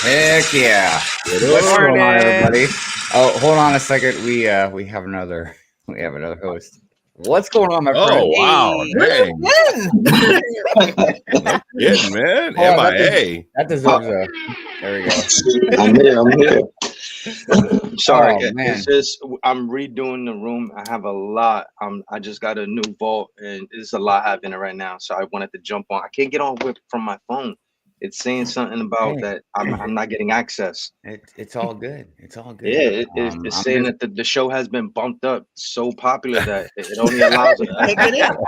Heck yeah! Good What's going on, morning. everybody? Oh, hold on a second. We have another host. What's going on, my friend? Oh, wow. Hey. Dang. When? No kidding, man. Hold on, MIA. that deserves a. There we go. I'm here. Sorry, Oh man, it's just I'm redoing the room. I have a lot. I just got a new vault, and there's a lot happening right now. So I wanted to jump on. I can't get on with from my phone. It's saying something about hey, that I'm not getting access. it's all good. It's all good. Yeah, it's I'm saying just that the show has been bumped up so popular that it only allows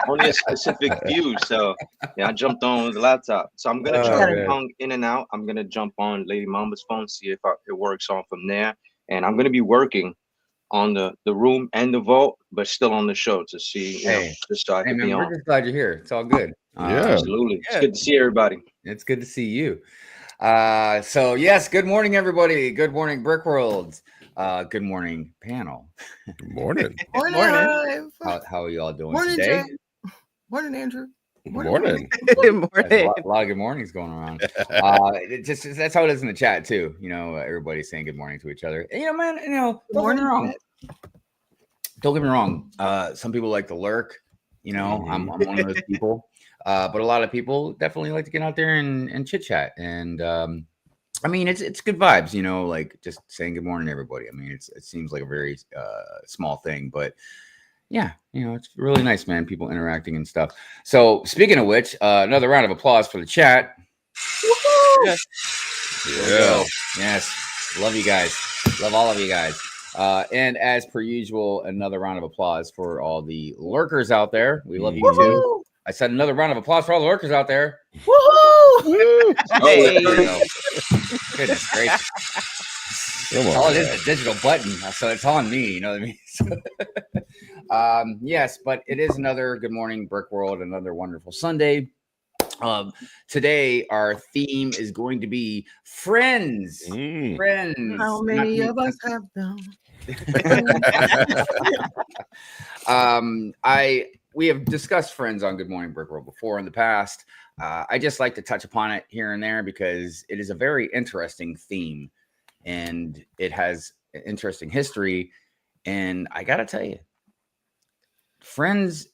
only a specific few. So yeah, I jumped on with the laptop. So I'm gonna try to man. pong in and out. I'm gonna jump on Lady Mamba's phone, see if it works on from there. And I'm gonna be working on the room and the vault, but still on the show to see, Hey, just so I hey could man, be we're on. just glad you're here. It's all good. Yeah. Absolutely, it's Yeah. good to see everybody. It's good to see you. So yes, good morning, everybody. Good morning, Brick World. Good morning, panel. Good morning. Morning. How are you all doing Morning, today? Jay. Morning, Andrew. Good morning. Good There's a morning. lot of good mornings going around. That's how it is in the chat too. Everybody's saying good morning to each other. And, man, don't get me wrong. Don't get me wrong. Some people like to lurk. I'm one of those people. But a lot of people definitely like to get out there and chit chat. And I mean, it's good vibes. Like just saying good morning to everybody. I mean, it seems like a very small thing, but yeah, it's really nice, man. People interacting and stuff. So speaking of which, another round of applause for the chat. Yeah. Yeah. Yes. Love you guys. Love all of you guys. And as per usual, another round of applause for all the lurkers out there. We love you too. Woohoo! I said another round of applause for all the lurkers out there. Woohoo! Woo. Hey, there you go. Goodness gracious. Come on, All it is man. a digital button, so it's on me. You know what I mean? Yes, but it is another good morning, Brick World. Another wonderful Sunday. Today our theme is going to be friends. Mm. Friends. How many of us have them? We have discussed friends on Good Morning Brick World before in the past. I just like to touch upon it here and there because it is a very interesting theme and it has an interesting history. And I gotta tell you, friends,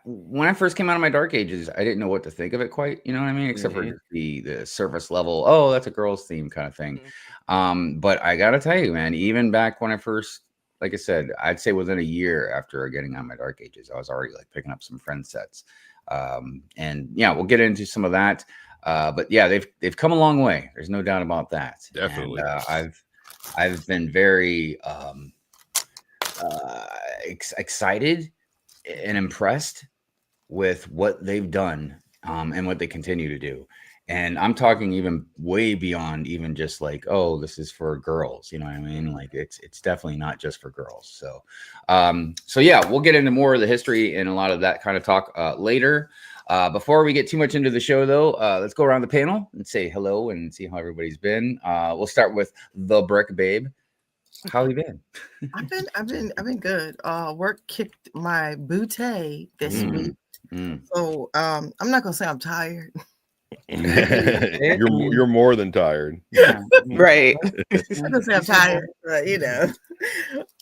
when I first came out of my dark ages, I didn't know what to think of it quite, you know what I mean? Except for the surface level, oh, that's a girl's theme kind of thing. But I gotta tell you, man, even back when I first, like I said, I'd say within a year after getting on my dark ages, I was already like picking up some friend sets. And yeah, we'll get into some of that. But yeah, they've come a long way. There's no doubt about that. Definitely. And, I've been very excited and impressed with what they've done and what they continue to do. And I'm talking even way beyond even just like, oh, this is for girls. You know what I mean? Like it's definitely not just for girls. So yeah, we'll get into more of the history and a lot of that kind of talk later. Before we get too much into the show, though, let's go around the panel and say hello and see how everybody's been. We'll start with the Brick Babe. How you been? I've been good. Work kicked my booty this week. So I'm not gonna say I'm tired. You're more than tired. Right. I'm not gonna say I'm tired, but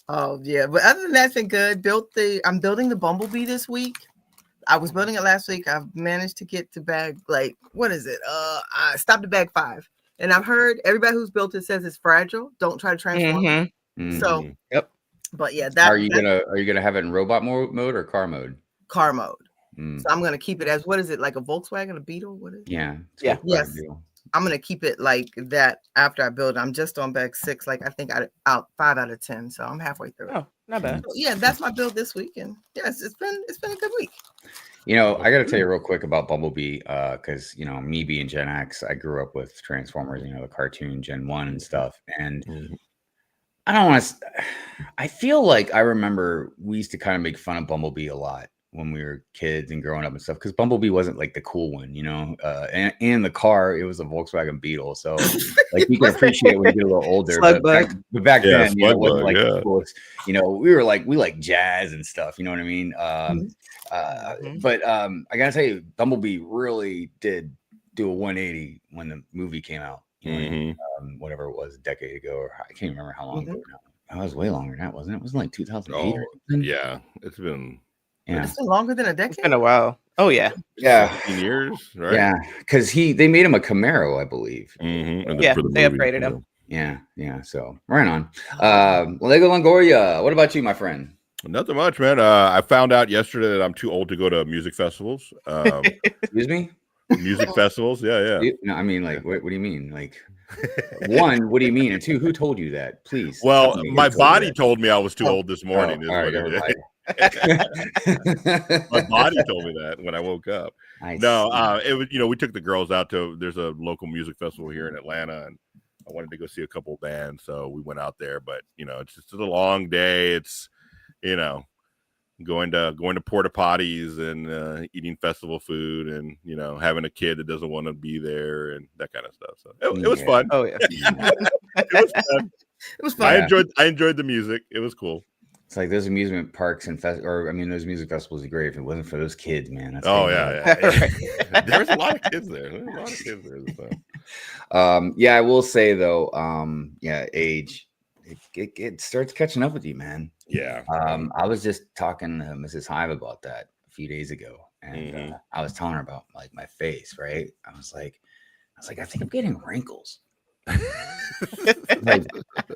Oh yeah. But other than that, it's been good. I'm building the Bumblebee this week. I was building it last week. I've managed to get to bag, like, what is it? I stopped at bag 5. And I've heard everybody who's built it says it's fragile. Don't try to transform it. So Yep. But yeah, that Are you gonna have it in robot mode or car mode? Car mode. So I'm gonna keep it as, what is it, like a Volkswagen, a Beetle? What is it? Yeah. Yes. I'm gonna keep it like that after I build it. I'm just on bag 6, like I think out 5 out of 10. So I'm halfway through. Oh, not bad. So, yeah, that's my build this week. And yes, it's been a good week. I got to tell you real quick about Bumblebee, because me being Gen X, I grew up with Transformers, the cartoon Gen 1 and stuff. And I don't want to. I feel like I remember we used to kind of make fun of Bumblebee a lot when we were kids and growing up and stuff, because Bumblebee wasn't like the cool one, and the car, it was a Volkswagen Beetle. So like you can appreciate it when you get a little older. But back then, it wasn't like the coolest. We like jazz and stuff, you know what I mean? But I gotta tell you, Bumblebee really did do a 180 when the movie came out. you know, Mhm. whatever it was, a decade ago, or I can't remember how long Mhm. ago now. That was way longer than that, wasn't it? It wasn't like 2008 or Oh, something. yeah. It's been Yeah. It's been longer than a It's decade. been a while. Oh yeah. Yeah. 17 years, right? Yeah. Because they made him a Camaro, I believe. Mhm. And Yeah, for the they movie, upgraded him. Yeah. So right on. Lego Longoria, what about you, my friend? Nothing much, man. I found out yesterday that I'm too old to go to music festivals. Excuse me? Music festivals, yeah. No, I mean, like, what do you mean? Like, one, what do you mean? And two, who told you that? Please. Well, tell me who my told you body that. told me I was too Oh. old this morning. Is all right, what it never is. mind. My body told me that when I woke up. I No, see. it was, we took the girls out to, there's a local music festival here in Atlanta, and I wanted to go see a couple bands, so we went out there. But it's just a long day. It's going to porta potties and eating festival food, and having a kid that doesn't want to be there and that kind of stuff. So it was Yeah. fun. Oh yeah. It was fun. It was fun. I enjoyed the music. It was cool. It's like those amusement parks and those music festivals are great. If it wasn't for those kids, man. That's Oh crazy. yeah. There's a lot of kids there. There's a lot of kids there this time. Yeah, I will say though, age it starts catching up with you, man. Yeah. I was just talking to Mrs. Hive about that a few days ago, and I was telling her about like my face, right? I was like, I think I'm getting wrinkles. Like,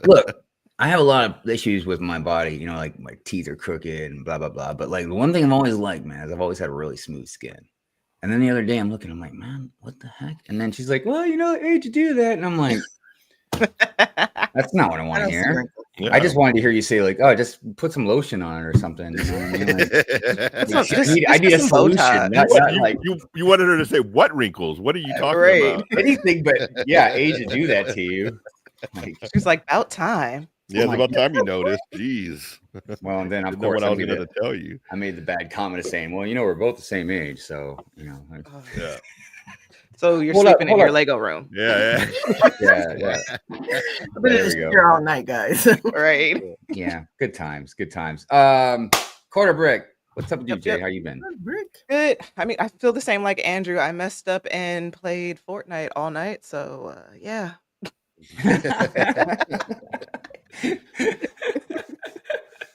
look, I have a lot of issues with my body, like my teeth are crooked and blah blah blah. But like the one thing I've always liked, man, is I've always had really smooth skin. And then the other day I'm looking, I'm like, man, what the heck? And then she's like, well, age to do that. And I'm like, that's not what I want to hear. Yeah. I just wanted to hear you say, like, oh, just put some lotion on it or something. You know what I mean? Like, I need a some solution. Botox. Not like you wanted her to say what wrinkles? What are you talking Right. about? anything, but yeah, age to do that to you. Like, She's like, about time. Yeah, it's about time you noticed. Jeez. well, and then of Didn't know course what I was going to tell you. I made the bad comment of saying, well, we're both the same age, so like, Yeah. So you're Hold up, sleeping in hold your up. Lego room. Yeah. yeah. I've been in There this we go. chair all night, guys. Right. Yeah, good times. Quarter brick. What's up with you, Yep, Jay? yep. How you been? Rick. Good. I mean, I feel the same like Andrew. I messed up and played Fortnite all night. So yeah.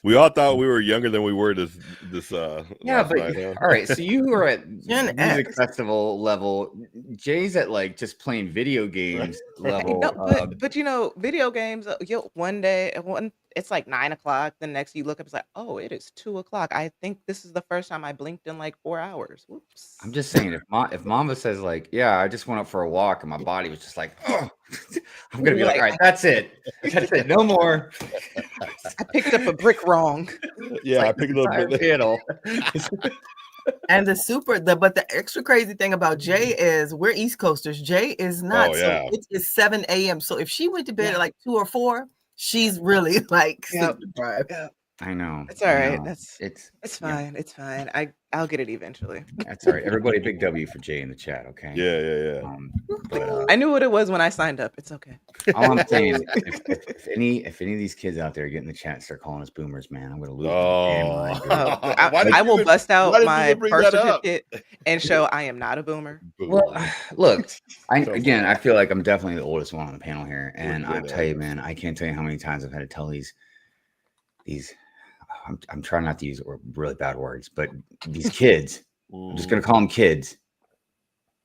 We all thought we were younger than we were this Yeah, last but night, huh? all right. So you were at Gen music X. festival level. Jay's at like just playing video games level. No, but video games. One day, it's like 9 o'clock. The next you look up, it's like, oh, it is 2 o'clock. I think this is the first time I blinked in like 4 hours. Whoops. I'm just saying, if Mama says like, yeah, I just went up for a walk and my body was just like, oh, I'm gonna be like, all right, that's it, no more. I picked up a brick wrong. Yeah, I Like picked the it up. entire panel. And but the extra crazy thing about Jay is we're East Coasters. Jay is not. Oh, yeah. So it is 7 a.m. So if she went to bed at like 2 or 4, she's really like Yep. sleep deprived. I know. It's all I right. know. It's yeah. fine. It's fine. I'll get it eventually. That's all right. Everybody, big W for Jay in the chat. Okay. Yeah. But I knew what it was when I signed up. It's okay. all I'm saying, if any of these kids out there get in the chat and start calling us boomers, man, I'm gonna lose. my damn mind, dude. Why did I you will even- bust why out did you my even bring birth that up? certificate and show I am not a boomer. Well, look, So I feel like I'm definitely the oldest one on the panel here, and We're I good tell you, at it. man, I can't tell you how many times I've had to tell these. I'm trying not to use really bad words, but these kids, I'm just gonna call them kids.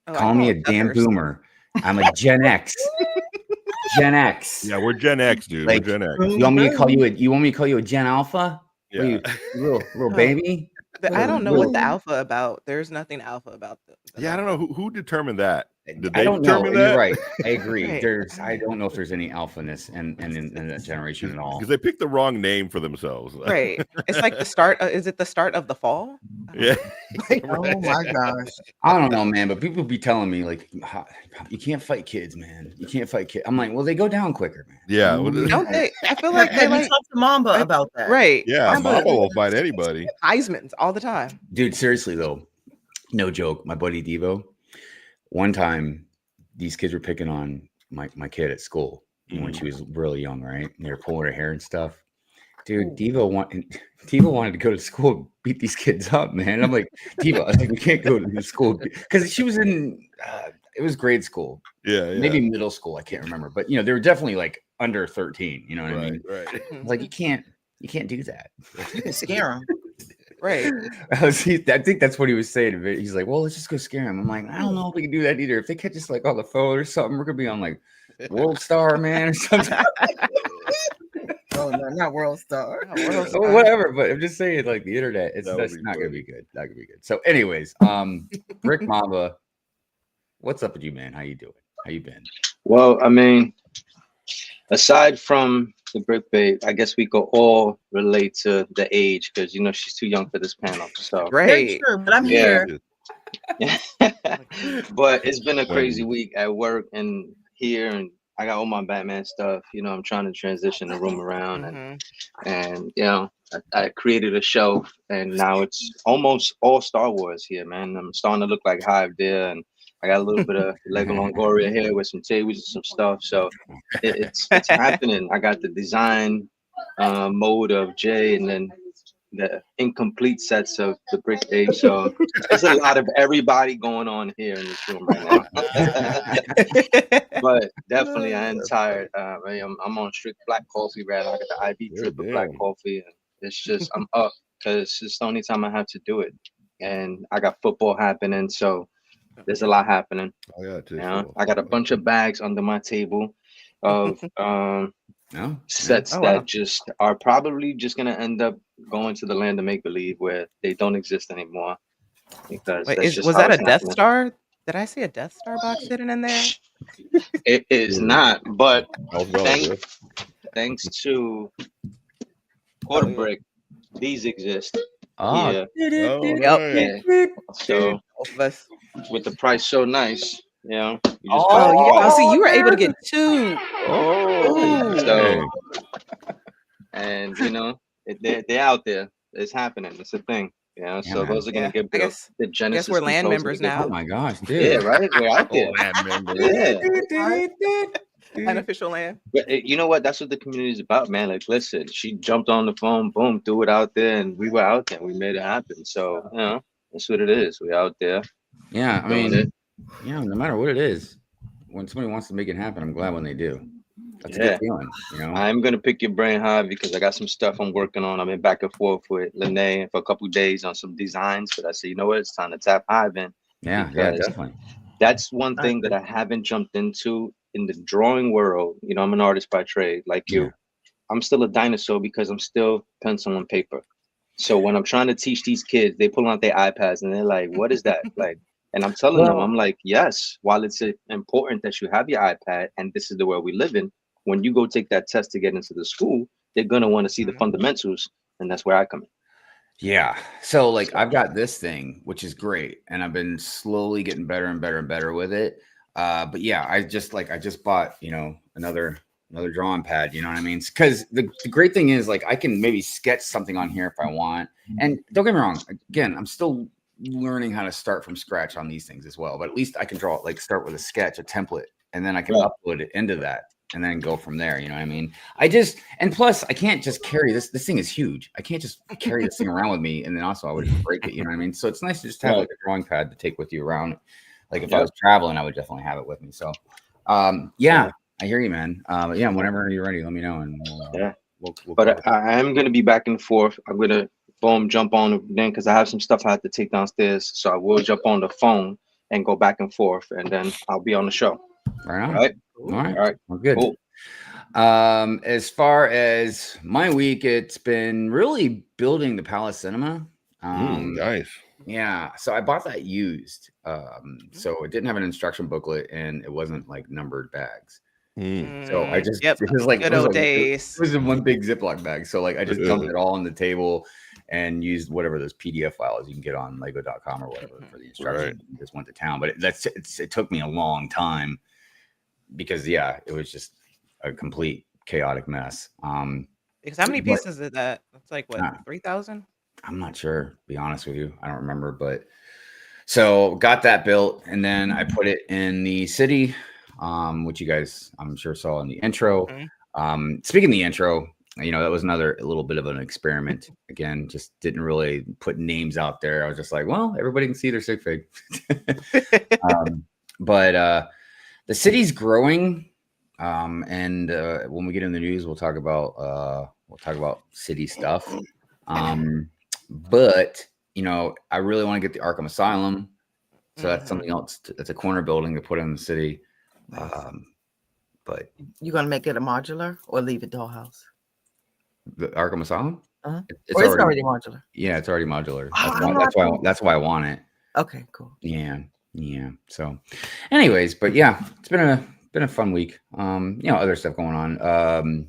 Oh, I Call me a call damn others. boomer. I'm a Gen X. Gen X. Yeah, we're Gen X, dude. Like, we're Gen X. You want me to call you a Gen Alpha? What are Yeah. you, little Oh. baby? I don't know what the Really? alpha about. There's nothing alpha about the Yeah, I don't know who determined that. Did I they don't know. determine You're that? right. I agree. Right. I don't know if there's any alphaness in that generation at all. Because they picked the wrong name for themselves. Right. It's like the start. Is it the start of the fall? Yeah. Oh my gosh. I don't know, man, but people be telling me like, you can't fight kids, man. You can't fight kids. I'm like, well, they go down quicker, man. Yeah. Don't they? I feel like they Have you like talked to Mamba about that? right. Yeah, I'm Mama a- will fight anybody. Heisman's all the time. Dude, seriously though, no joke. My buddy Devo, one time these kids were picking on my kid at school when she was really young, right? And they were pulling her hair and stuff. Dude, Devo wanted to go to school and beat these kids up, man. I'm like, Devo, I was like, we can't go to the school because she was in it was grade school, Yeah, yeah. maybe middle school. I can't remember, but they were definitely like under 13. You know what I mean? Right. I was like, you can't do that. You can scare them. Right. I think that's what he was saying. He's like, well, let's just go scare him. I'm like, I don't know if we can do that either. If they catch us like on the phone or something, we're gonna be on like World Star, man, or something. Oh no, not World Star. Not World Or Star. whatever. But I'm just saying, like the internet, that's be not gonna funny. be good. Not gonna be good. So, anyways, Rick Mamba, what's up with you, man? How you doing? How you been? Well, I mean, aside from the Brick Babe, I guess we could all relate to the age because she's too young for this panel. So Very Right. true, but I'm Yeah. here. but it's been a crazy week at work and here, and I got all my Batman stuff. I'm trying to transition the room around, Mhm. and I created a shelf, and now it's almost all Star Wars here, man. I'm starting to look like Hive there, and I got a little bit of Lego Longoria here with some tables and some stuff. So it's happening. I got the design mode of Jay, and then the incomplete sets of the Brick Babe. So there's a lot of everybody going on here in this room right now. But definitely, I am tired. I'm on strict black coffee right now. I got the IV drip of black damn. coffee, and it's just I'm up because it's the only time I have to do it. And I got football happening, so there's a lot happening. Oh, yeah, too. I got a bunch of bags under my table of No sets Oh, that wow. just are probably just gonna end up going to the land of make believe where they don't exist anymore. Because Wait, that's just was how that a it's Death happening. Star? Did I see a Death Star box sitting in there? It is Yeah. not, but I was going thank- with. thanks to Oh, Quarter yeah. Brick, these exist. Oh, Yeah. Oh, Yep. nice. So Both of us. with the price so nice, you just Oh, Oh, gotta- yeah. Oh, see, you were able to get two. Oh, So- hey. and they're out there. It's happening. It's a thing. Yeah, So man. those are gonna Yeah, get I built. guess- The Genesis we're land controls are members gonna get Oh now. built. my gosh, dude. Yeah, right. We're out Oh, there. land member. Yeah. Unofficial land. But you know what? That's what the community is about, man. Like, listen, she jumped on the phone, boom, threw it out there, and we were out there. We made it happen. So, that's what it is. We're out there. Yeah, I doing mean, it. no matter what it is, when somebody wants to make it happen, I'm glad when they do. That's a Yeah. good feeling, I'm gonna pick your brain hard because I got some stuff I'm working on. I've been back and forth with Lene for a couple of days on some designs, but I said, you know what? It's time to tap Hive in. Yeah, Because definitely. That's one thing that I haven't jumped into in the drawing world. I'm an artist by trade, like you. Yeah. I'm still a dinosaur because I'm still pencil and paper. So when I'm trying to teach these kids, they pull out their iPads and they're like, "What is that?" And I'm telling them, I'm like, "Yes, while it's important that you have your iPad, and this is the world we live in, when you go take that test to get into the school, they're gonna want to see the fundamentals, and that's where I come in." Yeah. So I've got this thing, which is great, and I've been slowly getting better and better and better with it. But yeah, I just bought, another drawing pad, you know what I mean? Because the great thing is I can maybe sketch something on here if I want. And don't get me wrong, again, I'm still learning how to start from scratch on these things as well. But at least I can draw start with a sketch, a template, and then I can upload it into that and then go from there. You know what I mean? And plus I can't just carry this. This thing is huge. I can't just carry this thing around with me. And then also I would break it. You know what I mean? So it's nice to just have a drawing pad to take with you around. If I was traveling, I would definitely have it with me. So, yeah, I hear you, man. But yeah, whenever you're ready, let me know. And we'll But I am gonna be back and forth. I'm gonna jump on then because I have some stuff I have to take downstairs. So I will jump on the phone and go back and forth, and then I'll be on the show. right on. All right. All right. All right. Well, good. Cool. As far as my week, it's been really building the Palace Cinema. Nice. Yeah, so I bought that used. So it didn't have an instruction booklet and it wasn't numbered bags. So I just Yep. it was Good old it days. was in one big Ziploc bag. So I just dumped it all on the table and used whatever those PDF files you can get on Lego.com or whatever for the instruction. Just went to town, but it took me a long time because it was just a complete chaotic mess. Because how many but- pieces is that? That's what, 3,000? I'm not sure, to be honest with you. I don't remember, but so got that built and then I put it in the city, which you guys I'm sure saw in the intro. Speaking of the intro, that was another little bit of an experiment. Again, just didn't really put names out there. I was just like, well, everybody can see their sig fig. But the city's growing. And when we get in the news, we'll talk about city stuff. But I really want to get the Arkham Asylum. So that's something else. That's a corner building to put in the city. But You gonna make it a modular or leave it dollhouse? the Arkham Asylum, It's already modular. yeah, it's already modular. Oh, That's why I want it. Okay, cool. Yeah. So, anyways, but yeah, it's been a fun week. Other stuff going on.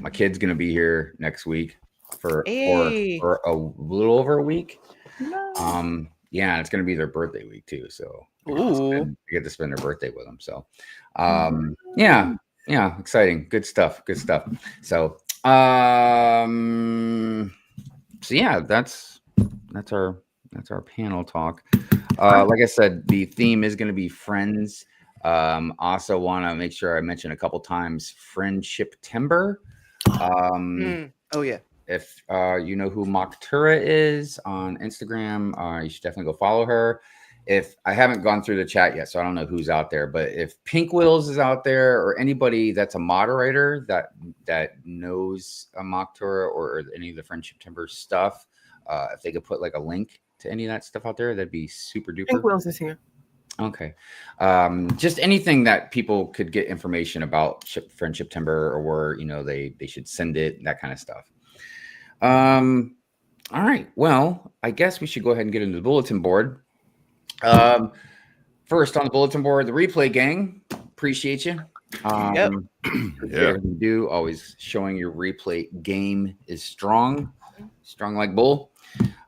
My kid's gonna be here next week for a little over a week. Yeah, and it's gonna be their birthday week too. So I get to spend their birthday with them. So yeah, exciting. Good stuff. So yeah, that's our panel talk. Like I said, the theme is going to be friends. Also want to make sure I mention a couple times Friendship Timber. Oh yeah. If you know who Moctura is on Instagram, you should definitely go follow her. If I haven't gone through the chat yet, so I don't know who's out there, but if Pink Wills is out there or anybody that's a moderator that knows Moctura or any of the Friendship Timber stuff, if they could put like a link to any of that stuff out there, that'd be super duper. Pink Wills is here. Okay. Just anything that people could get information about Friendship Timber or where, they should send it, that kind of stuff. All right. Well, I guess we should go ahead and get into the bulletin board. First on the bulletin board, the Replay Gang. Appreciate you. Yep. Everything you do, always showing your replay game is strong like bull.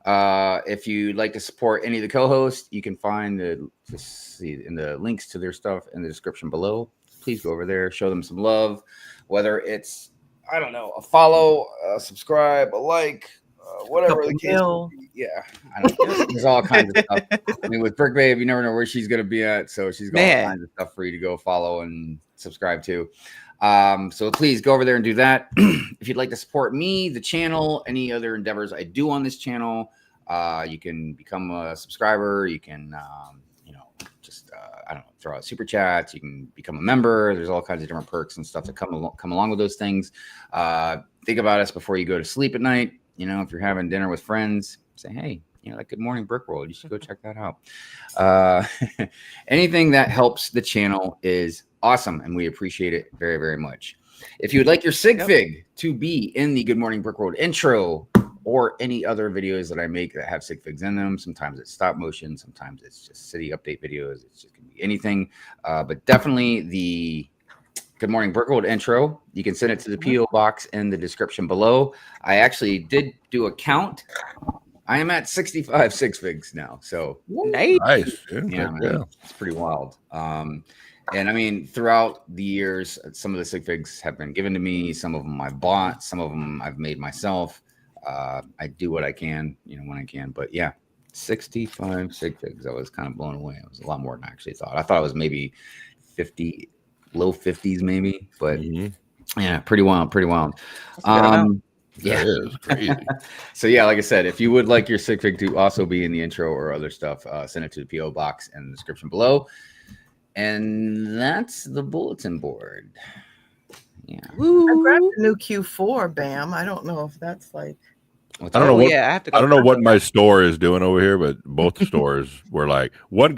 If you'd like to support any of the co-hosts, you can find the links to their stuff in the description below. Please go over there, show them some love, whether it's a follow, a subscribe, a like, whatever the case. Yeah, I don't know. There's all kinds of stuff. I mean, with Brick Babe, you never know where she's gonna be at, so she's got all kinds of stuff for you to go follow and subscribe to. So please go over there and do that. If you'd like to support me, the channel, any other endeavors I do on this channel, you can become a subscriber. You can, throw out super chats. You can become a member. There's all kinds of different perks and stuff that come along with those things. Think about us before you go to sleep at night. If you're having dinner with friends, say, hey, like Good Morning Brick World, you should go check that out. Anything that helps the channel is awesome, and we appreciate it very, very much. If you would like your sig fig to be in the Good Morning Brick World intro or any other videos that I make that have sig figs in them, sometimes it's stop motion, sometimes it's just city update videos, it's just gonna be anything, but definitely the Good Morning Brick World intro, you can send it to the PO box in the description below. I actually did do a count. I am at 65 sig figs now, so nice. Yeah, man, it's pretty wild. And I mean, throughout the years, some of the sig figs have been given to me. Some of them I bought. Some of them I've made myself. I do what I can, when I can. But yeah, 65 sig figs. I was kind of blown away. It was a lot more than I actually thought. I thought it was maybe 50, low 50s maybe. But yeah, pretty wild. Yeah, it is crazy. So yeah, like I said, if you would like your sig fig to also be in the intro or other stuff, send it to the PO box in the description below. And that's the bulletin board. Yeah. I grabbed the new Q4, Bam. I don't know if that's like. I don't know what. I have to go. I don't know what my store is doing over here, but both the stores were like one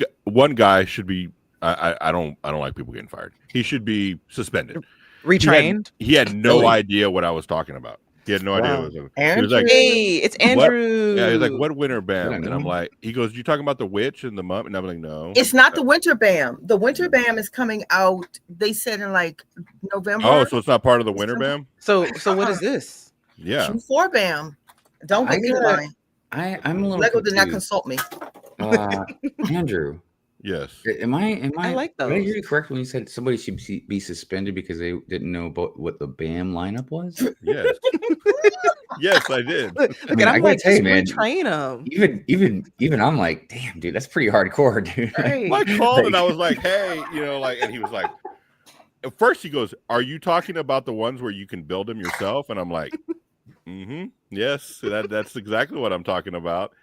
guy should be. I don't like people getting fired. He should be suspended. Retrained. He had no idea what I was talking about. He had no idea. He was like, hey, it's Andrew. What? Yeah, he's like, what winter Bam? And I'm like, he goes, you talking about the witch and the mump? And I'm like, no. It's not the winter Bam. The winter Bam is coming out, they said in like November. Oh, so it's not part of the winter Bam? So what is this? Yeah. Q4 Bam. Don't get me lying. I'm a little Lego confused. did not consult me. Andrew. Yes. Am I like those. Did I hear you correct when you said somebody should be suspended because they didn't know what the BAM lineup was? Yes. Yes, I did. Look, I mean, I'm I like, gotta tell you, just man, retrain them. Even I'm like, damn, dude, that's pretty hardcore, dude. Right. I called and I was like, hey, and he was like, at first he goes, are you talking about the ones where you can build them yourself? And I'm like, yes, that's exactly what I'm talking about.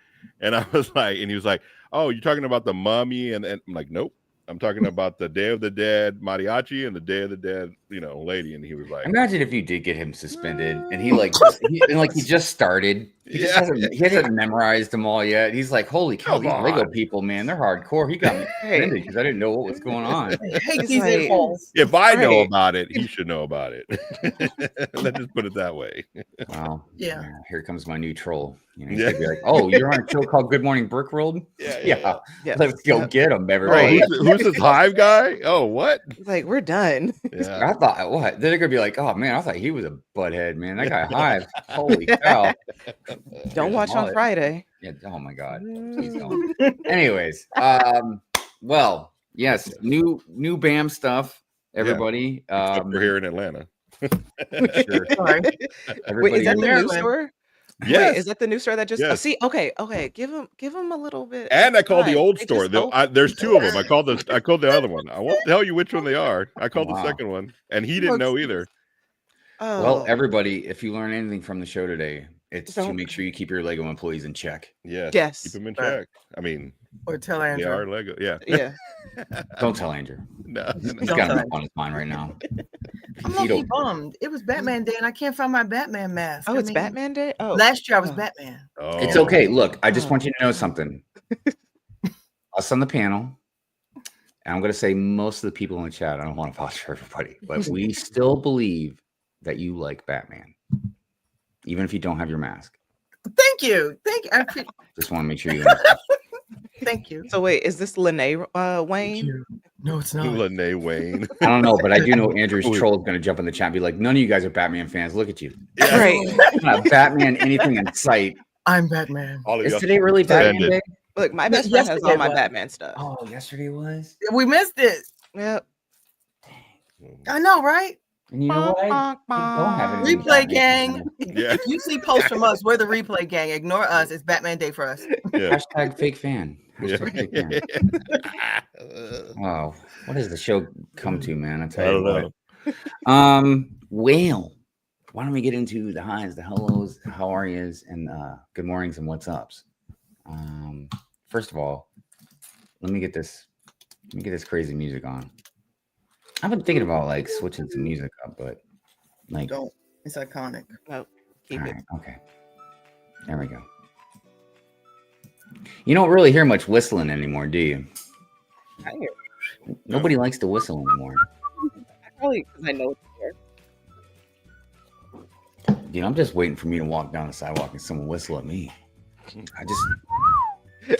And I was like, and he was like, oh, you're talking about the mummy? And I'm like, nope. I'm talking about the Day of the Dead mariachi and the Day of the Dead, lady. And he was like, Imagine if you did get him suspended and he just started. He hasn't memorized them all yet. He's like, holy cow, Come these on. Lego people, man, they're hardcore. He got me Hey. suspended because I didn't know what was going on. I hate He's these like- falls. if I know Right. about it, he should know about it. Let's just put it that way. Wow. Yeah. Here comes my new troll. He's Yeah. gonna be like, oh, you're on a show called Good Morning Brickworld? Yeah. Yes. Let's go Yep. get him, Oh, everybody. who's this Hive guy? Oh, what? It's like, we're done. Yeah. I thought, what? They're gonna be like, oh man, I thought he was a butthead, man. That guy Hive. Holy cow. Don't watch on mullet. Friday. Yeah, oh my god. Please don't. Anyways, well, yes, new BAM stuff, everybody. Except we're here in Atlanta. Sure. Sorry. Wait, Everybody is that the new Maryland. store? Yes. Wait, is that the new store that just? Yes. See, okay. Give him a little bit. And I called the time. old They store. just opened. There's two of them. I called the other one. I won't tell you which one they are. I called Wow. the second one, and he didn't know either. Oh, Well, everybody, if you learn anything from the show today, it's to Don't- make sure you keep your Lego employees in check. Yes. Yes. Keep them in Right. check. I mean, Or tell they Andrew. are Lego. Yeah. yeah. Don't tell Andrew. No. He's Don't got tell him him. on his mind right now. I'm He low-key don't- bummed. It was Batman Day and I can't find my Batman mask. Oh, I it's mean, Batman Day. Oh, Last year I was Oh. Batman. Oh. It's okay. Look, I just Oh. want you to know something. Us on the panel, and I'm going to say most of the people in the chat, I don't want to vouch for everybody, but we still believe that you like Batman, even if you don't have your mask. Thank you. Thank you. Just want to make sure you understand. Thank you. So wait, is this Lene Thank Wayne? you. No, it's not. Lene Wayne. I don't know, but I do know Andrew's Wait. troll is going to jump in the chat and be like, none of you guys are Batman fans. Look at you. Yeah. Right. Not Batman, anything in sight. I'm Batman. All of Is y'all today really Batman suspended. Day? Look, my Yes, best friend has yesterday all my was. Batman stuff. Oh, yesterday was. We missed it. Yep. I know, right? And you know what? I don't have any Replay Batman gang. fans. Yeah. If you see posts from us, we're the replay gang. Ignore us. It's Batman Day for us. Yeah. Hashtag fake fan. Hashtag fake fan. Wow, what does the show come to, man? I I tell you don't what. know. Well, why don't we get into the highs, the hellos, the how are yous, and good mornings and what's ups? First of all, let me get this crazy music on. I've been thinking about like switching some music up, but like, Don't. It's iconic. No, keep all it. right, okay, there we go. You don't really hear much whistling anymore, do you? I hear. Nobody likes to whistle anymore. Probably because I know it's there. Dude, I'm just waiting for me to walk down the sidewalk and someone whistle at me. I just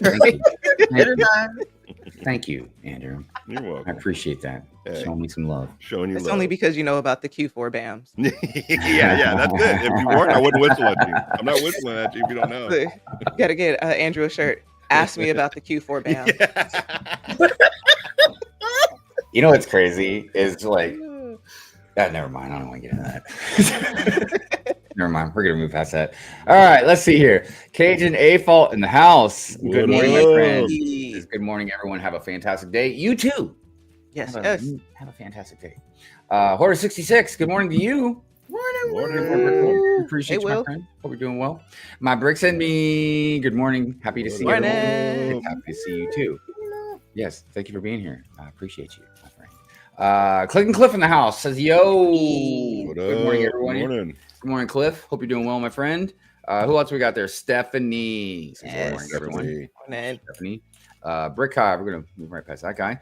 thank you. Better time. Thank you, Andrew. You're I welcome. appreciate that. Hey. Showing me some love. Showing you It's love. only because you know about the Q4 BAMs. yeah, that's it. If you weren't, I wouldn't whistle at you. I'm not whistling at you if you don't know. You gotta get Andrew a shirt. Ask me about the Q4 BAM. You know what's crazy is like, never mind. I don't want to get into that. Never mind. We're gonna move past that. All right, let's see here. Cajun A Fault in the house. Good What morning, my up? friend. Good morning, everyone. Have a fantastic day. You too. Yes, Have yes. a fantastic day. Horror 66. Good morning to you. Morning, Morning. Appreciate Hey, you, my Will. friend. Hope you're doing well. My bricks and me. Good morning. Happy to see you. Morning. Happy to see you too. Yes, thank you for being here. I appreciate you, my friend. Click and Cliff in the house says, "Yo, What good morning, up? everyone. Morning. Good morning, Cliff. Hope you're doing well, my friend. Who else we got there? Stephanie. Says, Yes. Good morning, everyone. Stephanie. Morning. Stephanie. Brick Hive. We're gonna move right past that guy.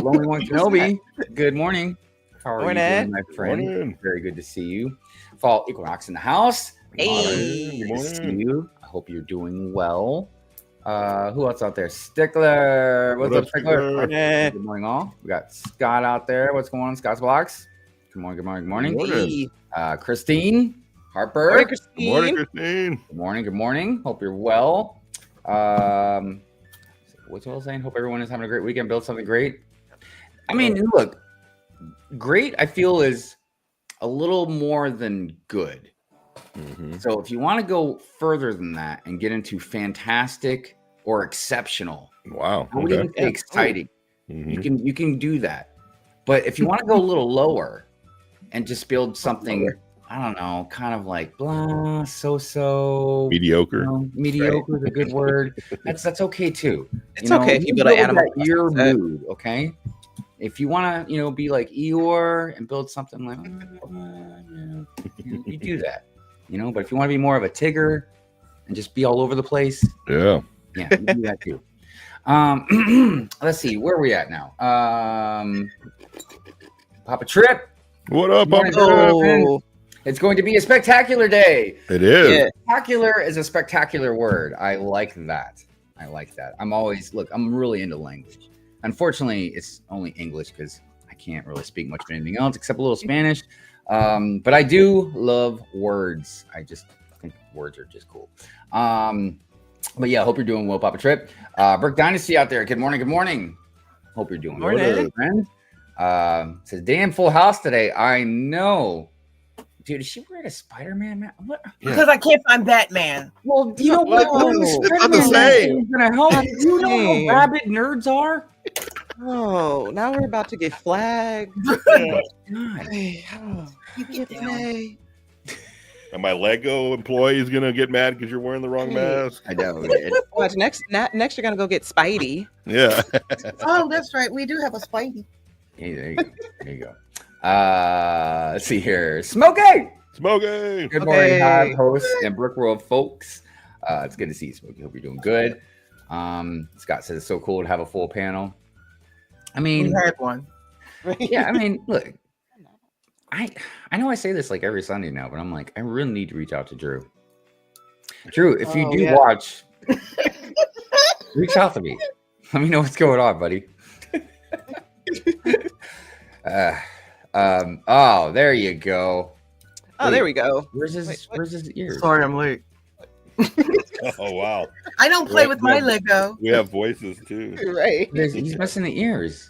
Lonely One Who's Kenobi. Good morning. How are you Morning. doing, my friend? Morning. Very good to see you. Fall Equinox in the house. Hey. Good to see Morning. you. I hope you're doing well. Who else out there? Stickler. What's What up, up, Stickler? Stickler? Morning. Good morning, all. We got Scott out there. What's going on, Scott's Blocks? Good morning, good morning, good morning. Morning. Christine Harper. Morning, Good Christine. morning, Christine. Good morning, good morning. Hope you're well. What's all saying? Hope everyone is having a great weekend. Build something great. I mean, look, great, I feel, is a little more than good. Mhm. So if you want to go further than that and get into fantastic or exceptional, Wow. I would Okay. even say exciting. Mhm. You can do that. But if you want to go a little lower and just build something, I don't know, kind of like blah, so Mediocre. mediocre is a good word. That's okay too. It's okay if you build go an with Animal that your Crossing set. mood, okay? If you want to, be like Eeyore and build something like, you do that, But if you want to be more of a Tigger and just be all over the place, Yeah. yeah, you do that too. Let's see, where are we at now? Papa Trip. What up, Morning, Papa? Oh, It's going to be a spectacular day. It is. yeah. Spectacular is a spectacular word. I like that. I'm really into language. Unfortunately, it's only English because I can't really speak much of anything else except a little Spanish. But I do love words. I just think words are just cool. But yeah, I hope you're doing well, Papa Trip. Brick Dynasty out there. Good morning. Good morning. Hope you're doing Morning. well, friend. Says damn full house today. I know. Dude, is she wearing a Spider-Man mask? What? Because I can't find Batman. Well, you know what? No. It's not the same. It's gonna help. Not the You know same. how rabid nerds are. Oh, now we're about to get flagged. God. Hey, oh, You get down. hey. And my Lego employee is gonna get mad because you're wearing the wrong mask. I know. Watch next. Next, you're gonna go get Spidey. Yeah. Oh, that's right. We do have a Spidey. Hey, there you go. There you go. Let's see here. Smokey. Smoking. Good morning, Okay. Hive hosts and Brickworld folks. It's good to see you, Smokey. Hope you're doing good. Scott says it's so cool to have a full panel. I We mean, had one. yeah. I mean, look. I know I say this like every Sunday now, but I'm like, I really need to reach out to Drew. Drew, if you Oh, do yeah. watch, reach out to me. Let me know what's going on, buddy. Oh, there you go. Oh, there we go. Where's his Wait, Where's his ears? Sorry, I'm late. Oh wow. I don't play Yeah, with my yeah. Lego. We have voices too. Right. He's missing the ears.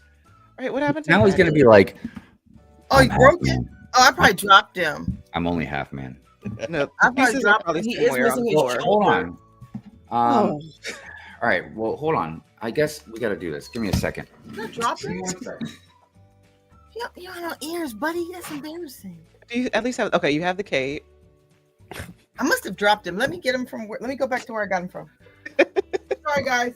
Right. What happened to Now he's that? gonna be like, Oh, you I'm broke half it? man. Oh, I probably dropped him. I'm only half man. No, I the probably pieces are dropped probably him. He is somewhere on missing the his floor. Hold on. Oh. All right. Well, hold on. I guess we got to do this. Give me a second. Not drop Give me him. one second. You don't have no ears, buddy. That's embarrassing. Do you at least have? Okay, you have the cape. I must have dropped him. Let me get him from where. Let me go back to where I got him from. Sorry, guys.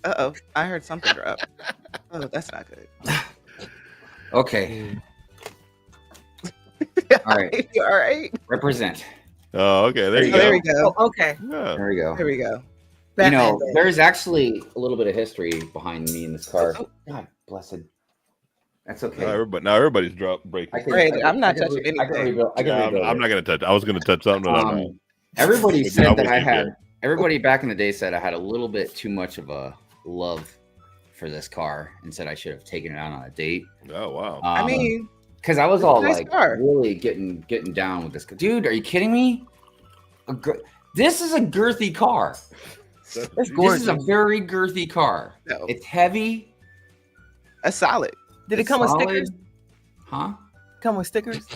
Oh, I heard something drop. Oh, that's not good. Okay. All right. You all right? Represent. Oh, okay. There you Oh, go. there we go. Oh, okay. Yeah. There we go. There we go. Batman Day. There's actually a little bit of history behind me in this car. Oh. God blessed. That's okay. Now everybody's breaking. I can- Right, I can- I'm not I can touching I can anything. rebuild. I can Yeah, rebuild I'm it. not gonna touch. I was gonna touch something. That I'm not. Everybody But said not that what I you had. did. Everybody back in the day said I had a little bit too much of a love for this car, and said I should have taken it out on a date. Oh wow. I mean, because I was it's all a nice like car. really getting down with this. Dude, are you kidding me? This is a girthy car. That's This is a very girthy car. no, It's heavy. a solid. Did it it's come with solid. stickers? Huh? Come with stickers?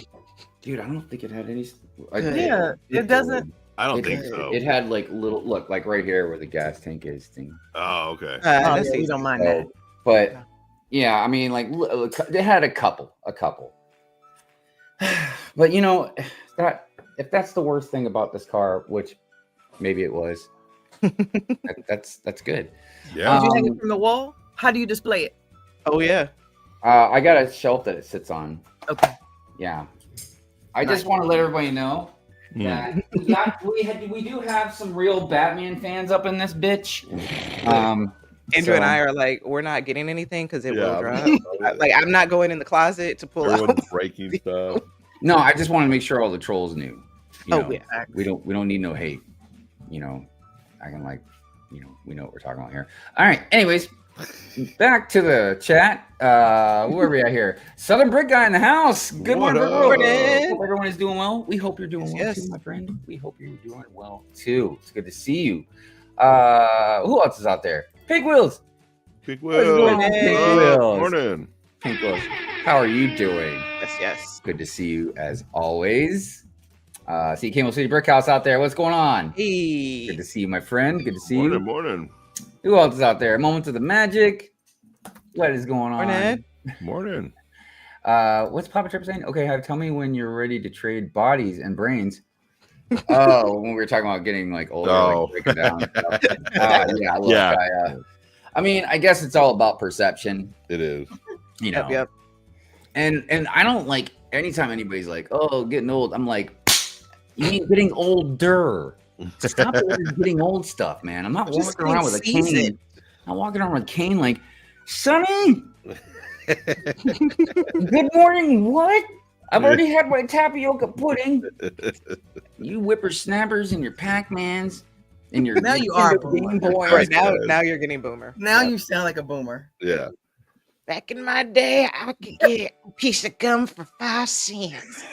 Dude, I don't think it had any. Yeah, it doesn't. I don't It, think so. it had like little look like right here where the gas tank is thing. Oh, okay. Oh, That's yeah, we easy. don't mind that. But Yeah. yeah, I mean, like they had a couple. But that if that's the worst thing about this car, which maybe it was, that's good. Yeah. Did you hang Um, it from the wall? How do you display it? Oh yeah. I got a shelf that it sits on. Okay. Yeah, I Nice. just want to let everybody know Hmm. that we do have some real Batman fans up in this bitch. Andrew and so- I are like, we're not getting anything because it will Yeah. drop. Like, I'm not going in the closet to pull out. Everyone's breaking stuff. No, I just want to make sure all the trolls knew. You Oh, know, yeah. we don't need no hate. I can we know what we're talking about here. All right. Anyways, back to the chat. Where are we at here? Southern Brick Guy in the house. Good What morning, up? Brick World. Morning. Hope everyone is doing well. We hope you're doing well Yes. too, my friend. We hope you're doing well too. It's good to see you. Who else is out there? Pink Wheels. Big What's going Will. on, Pink Morning. Wheels? Morning. Pink Wheels. How are you doing? Yes. Good to see you as always. See Camel City Brick House out there. What's going on? Good Hey. to see you, my friend. Good to see Morning. you. Morning. Who else is out there? Moments of the Magic. What is going on? Morning. Morning. What's Papa Trip saying? Okay, tell me when you're ready to trade bodies and brains. Oh, when we were talking about getting like older, Oh. like breaking down. And stuff. Yeah, look, Yeah. I mean, I guess it's all about perception, It is. you know. Yep. And I don't like anytime anybody's like, "Oh, getting old." I'm like, "You mean getting older? Stop with this getting old stuff, man. I'm not Just walking around with a getting cane. seasoned. I'm walking around with a cane like, Sonny, good morning. What? I've already had my tapioca pudding. You whippersnappers and your Pac-Mans and your Now you are a Game boomer. Boys. Right Yes. now you're getting boomer. Now you sound like a boomer. Yeah. Back in my day, I could get a piece of gum for 5 cents.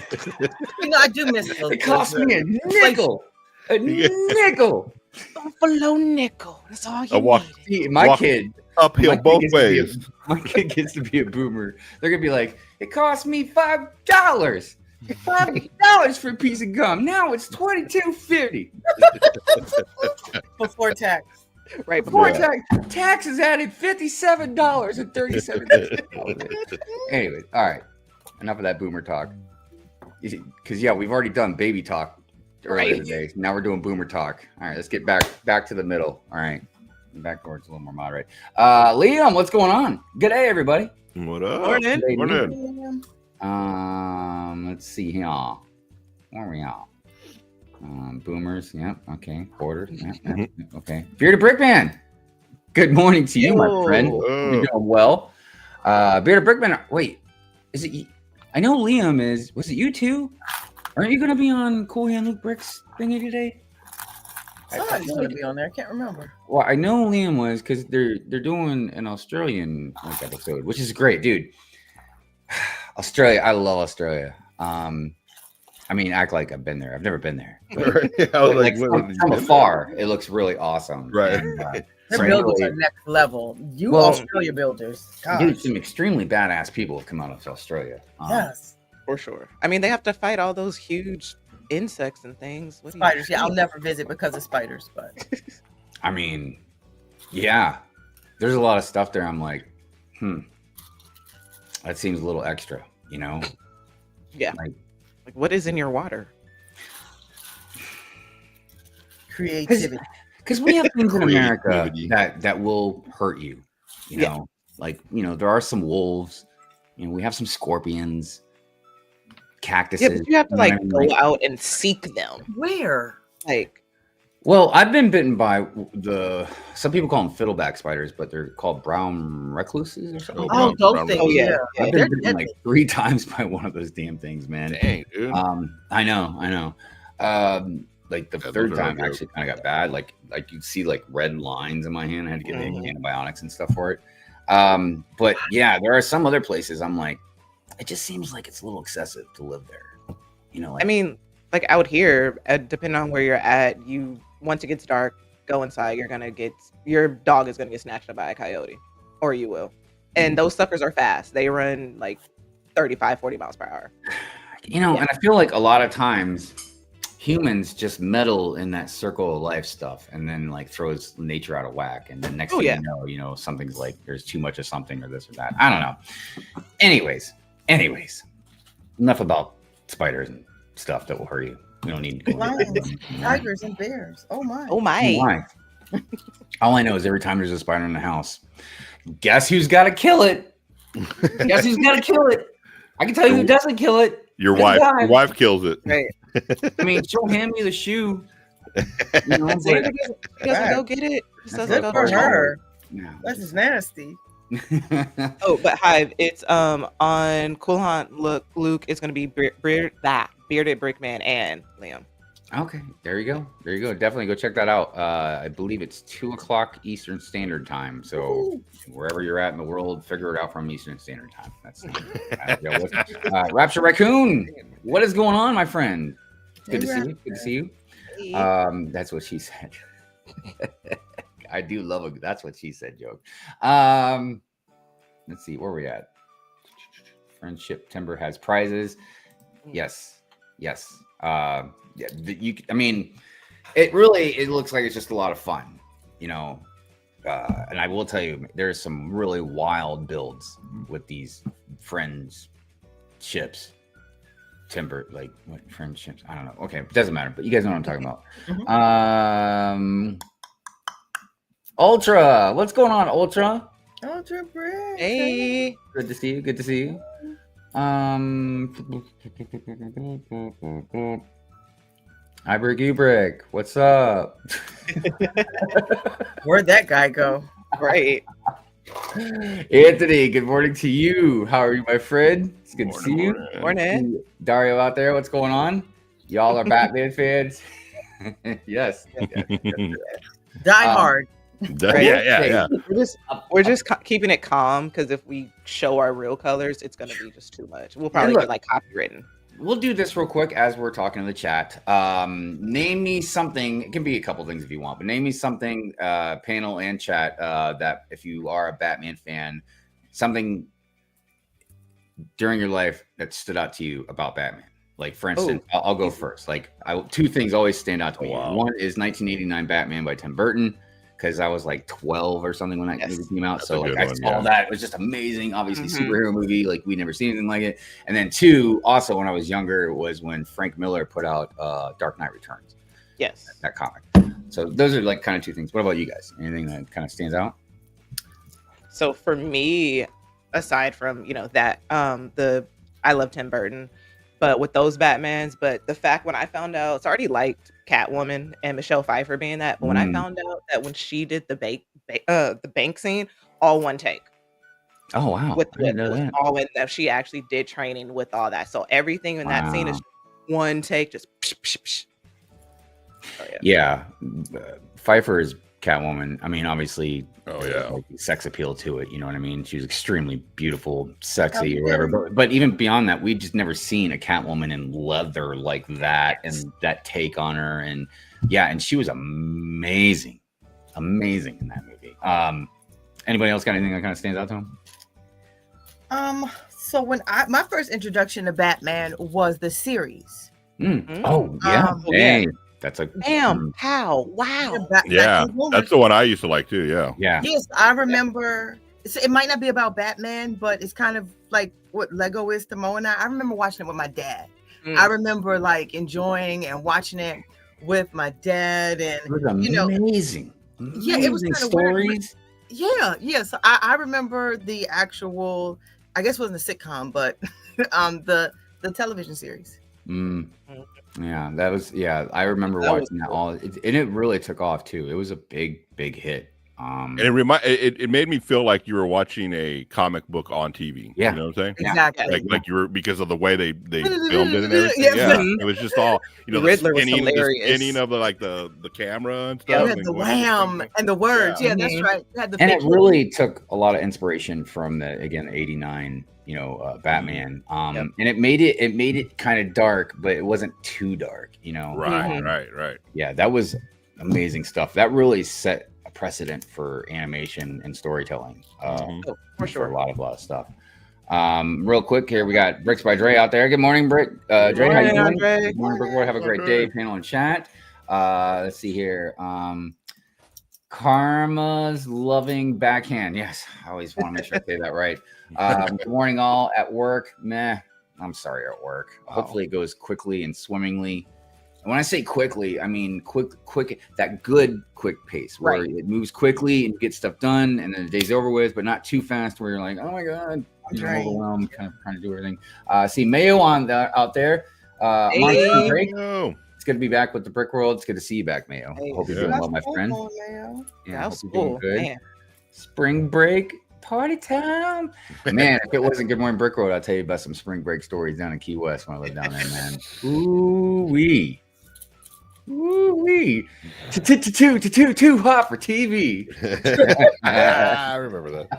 You know, I do miss those. It cost me a nickel. A nickel. Buffalo nickel. That's all you I walk- needed. See, my Walk- kid Uphill My kid both gets to be a- ways. my kid gets to be a boomer. They're gonna be like, it cost me $5. $5 for a piece of gum. Now it's $22.50. Before tax. Right Before before taxes added $57.37. Anyways, all right. Enough of that boomer talk. Because yeah, we've already done baby talk earlier Right. today. Now we're doing boomer talk. All right, let's get back to the middle. All right. Back towards a little more moderate. Liam, what's going on? Good day, everybody. What up? Morning. Good day, Morning. Let's see here. Where are we at? Boomers, yep, okay. Hoarders, yep, okay. Bearded Brickman, good morning to you, my friend. Yo. You're doing well. Bearded Brickman, wait, is it? I know Liam is. Was it you too? Aren't you gonna be on Cool Hand Luke Bricks thingy today? Somebody's going to be on there. I can't remember. Well, I know Liam was because they're doing an Australian like episode, which is great, dude. Australia, I love Australia. I mean, act like I've been there. I've never been there. But I was like what, from afar, it looks really awesome. Right. And, Their so builders really- are next level. You Well, Australia builders. Gosh. dude, some extremely badass people have come out of Australia. Yes. For sure. I mean, they have to fight all those huge insects and things. What do you Spiders. Yeah, I'll think? never visit because of spiders, but I mean, yeah, there's a lot of stuff there. I'm like, that seems a little extra, you know? Yeah. Like, Like, what is in your water? creativity. because we have things in America Creativity. that will hurt you, you Yeah. know? Like, you know, there are some wolves, you know, we have some scorpions, cactuses. Yeah, but you have to know what like I mean? go Like, out and seek them. Where? Like, well, I've been bitten by some people call them fiddleback spiders, but they're called brown recluses or something. Oh, those brown- things. Oh, yeah. Yeah. I've They're been bitten like 3 times by one of those damn things, man. Dang, dude. I know. Like the Yeah, third those are time no joke. actually kind of got bad. Like you'd see like red lines in my hand. I had to get Mhm. antibiotics and stuff for it. But yeah, there are some other places I'm like, it just seems like it's a little excessive to live there. You know, like, I mean, like out here, depending on where you're at, you once it gets dark, go inside. Your dog is gonna get snatched up by a coyote, or you will. And those suckers are fast. They run like 35, 40 miles per hour. you know, Yeah. and I feel like a lot of times humans just meddle in that circle of life stuff and then like throws nature out of whack. And then next Oh, thing yeah. you know, something's like there's too much of something or this or that. I don't know. Anyways, enough about spiders and stuff that will hurt you. We don't need to go into Lions, that. tigers, and bears. Oh my. Oh my! Why? All I know is every time there's a spider in the house, guess who's got to kill it? Guess who's got to kill it? I can tell you who doesn't kill it. Your good wife. time. Your wife kills it. Right. I mean, she'll hand me the shoe. You know, See, but- he doesn't go get it. He That's doesn't it go For for get it. her. yeah. That's just nasty. Oh, but Hive, it's on Cool Hunt. Luke is gonna be Bearded Brickman and Liam. Okay, there you go. Definitely go check that out. I believe it's 2:00 Eastern Standard Time. So wherever you're at in the world, figure it out from Eastern Standard Time. That's Rapture Raccoon. What is going on, my friend? Good to see you. Good to see you. That's what she said. I do love a that's what she said joke. Let's see where we at. Friendship Timber has prizes. Yes. Yeah, I mean, it looks like it's just a lot of fun, you know. And I will tell you, there's some really wild builds with these friends ships. Timber, like what friendships? I don't know. Okay, it doesn't matter. But you guys know what I'm talking about. Ultra, what's going on, Ultra? Ultra Brick. Hey. Good to see you. Good to see you. Ibrick Ubrick, what's up? Where'd that guy go? Right. Anthony, good morning to you. How are you, my friend? It's good to see you. Morning. Dario out there, what's going on? Y'all are Batman fans? Yes. Die Hard. Yeah. We're just keeping it calm because if we show our real colors, it's gonna be just too much. We'll probably look. get like copywritten. We'll do this real quick as we're talking in the chat. Name me something. It can be a couple things if you want, but name me something, panel and chat, that if you are a Batman fan, something during your life that stood out to you about Batman. Like, for instance, I'll go first. Like, two things always stand out to me. Wow. One is 1989 Batman by Tim Burton, because I was like 12 or something when that movie came out. That's So a like good I one, saw yeah. that. It was just amazing. Obviously, Mhm. superhero movie. Like, we'd never seen anything like it. And then two, also when I was younger, was when Frank Miller put out Dark Knight Returns, Yes. that comic. So those are like kind of two things. What about you guys? Anything that kind of stands out? So for me, aside from that, I love Tim Burton, but with those Batmans, but the fact when I found out, so I already liked Catwoman and Michelle Pfeiffer being that, but when I Mm. found out that when she did the bank scene, all one take Oh wow, with I didn't know that. all in that she actually did training with all that, so everything in that scene is one take, just psh, psh, psh. So, yeah. Yeah, Pfeiffer is Catwoman. I mean, obviously, Oh yeah. like, sex appeal to it. You know what I mean? She was extremely beautiful, sexy, Oh, or whatever. yeah. But even beyond that, we just never seen a Catwoman in leather like that, and that take on her. And yeah, and she was amazing in that movie. Anybody else got anything that kind of stands out to them? So when my first introduction to Batman was the series. Oh yeah, Um, dang. That's a Damn! How? Wow! Yeah, Batwoman. that's the one I used to like too. Yeah. yeah. Yes, I remember. It might not be about Batman, but it's kind of like what Lego is to Mo and I. I remember watching it with my dad. Mm. I remember like enjoying and watching it with my dad, and It was you know, amazing. yeah, it was Amazing kinda weird, stories. yeah. So I remember the actual. I guess it wasn't a sitcom, but the television series. Mm. Mhm. Yeah, that was I remember That was watching that cool. all, and it really took off too. It was a big hit. And it made me feel like you were watching a comic book on TV. Yeah. You know what I'm saying? Yeah. Exactly. Like you were, because of the way they filmed it and everything. Yeah. Yeah, Mhm. it was just all the Riddler was spinning, hilarious. of the camera and Yeah, stuff. we had and the going- wham and the words. Yeah. Yeah, that's Mhm. right. It had the And it picture. really took a lot of inspiration from the '89 Batman. Yep. And it made it kind of dark, but it wasn't too dark. Right, Mhm. right. Yeah, that was amazing stuff. That really set a precedent for animation and storytelling. Mhm. Oh, for For sure. a lot of stuff. Real quick here, we got Bricks by Dre out there. Good morning, Brick. Dre, how you morning, doing? Andre. Good morning, Brick. Have a great day. Panel and chat. Let's see here. Karma's loving backhand. Yes, I always want to make sure I say that right. Good morning, all at work. Meh. I'm sorry, at work. Wow. Hopefully, it goes quickly and swimmingly. And when I say quickly, I mean quick, that good quick pace where Right. it moves quickly and you get stuff done, and then the day's over with, but not too fast where you're like, oh my god, Right. overwhelmed, kind of trying to do everything. See Mayo out there. Hey. Monster Break. Oh, It's good to be back with the Brick World. It's good to see you back, Mayo. Hey. Hope you're Yeah. doing well, my That's friend. cool, man. Yeah, That was hope you're doing cool. good. Man. Spring break party time, man. If it wasn't Good Morning Brick Road, I'll tell you about some spring break stories down in Key West when I lived down there, man. Ooh wee, too hot for TV. I remember that.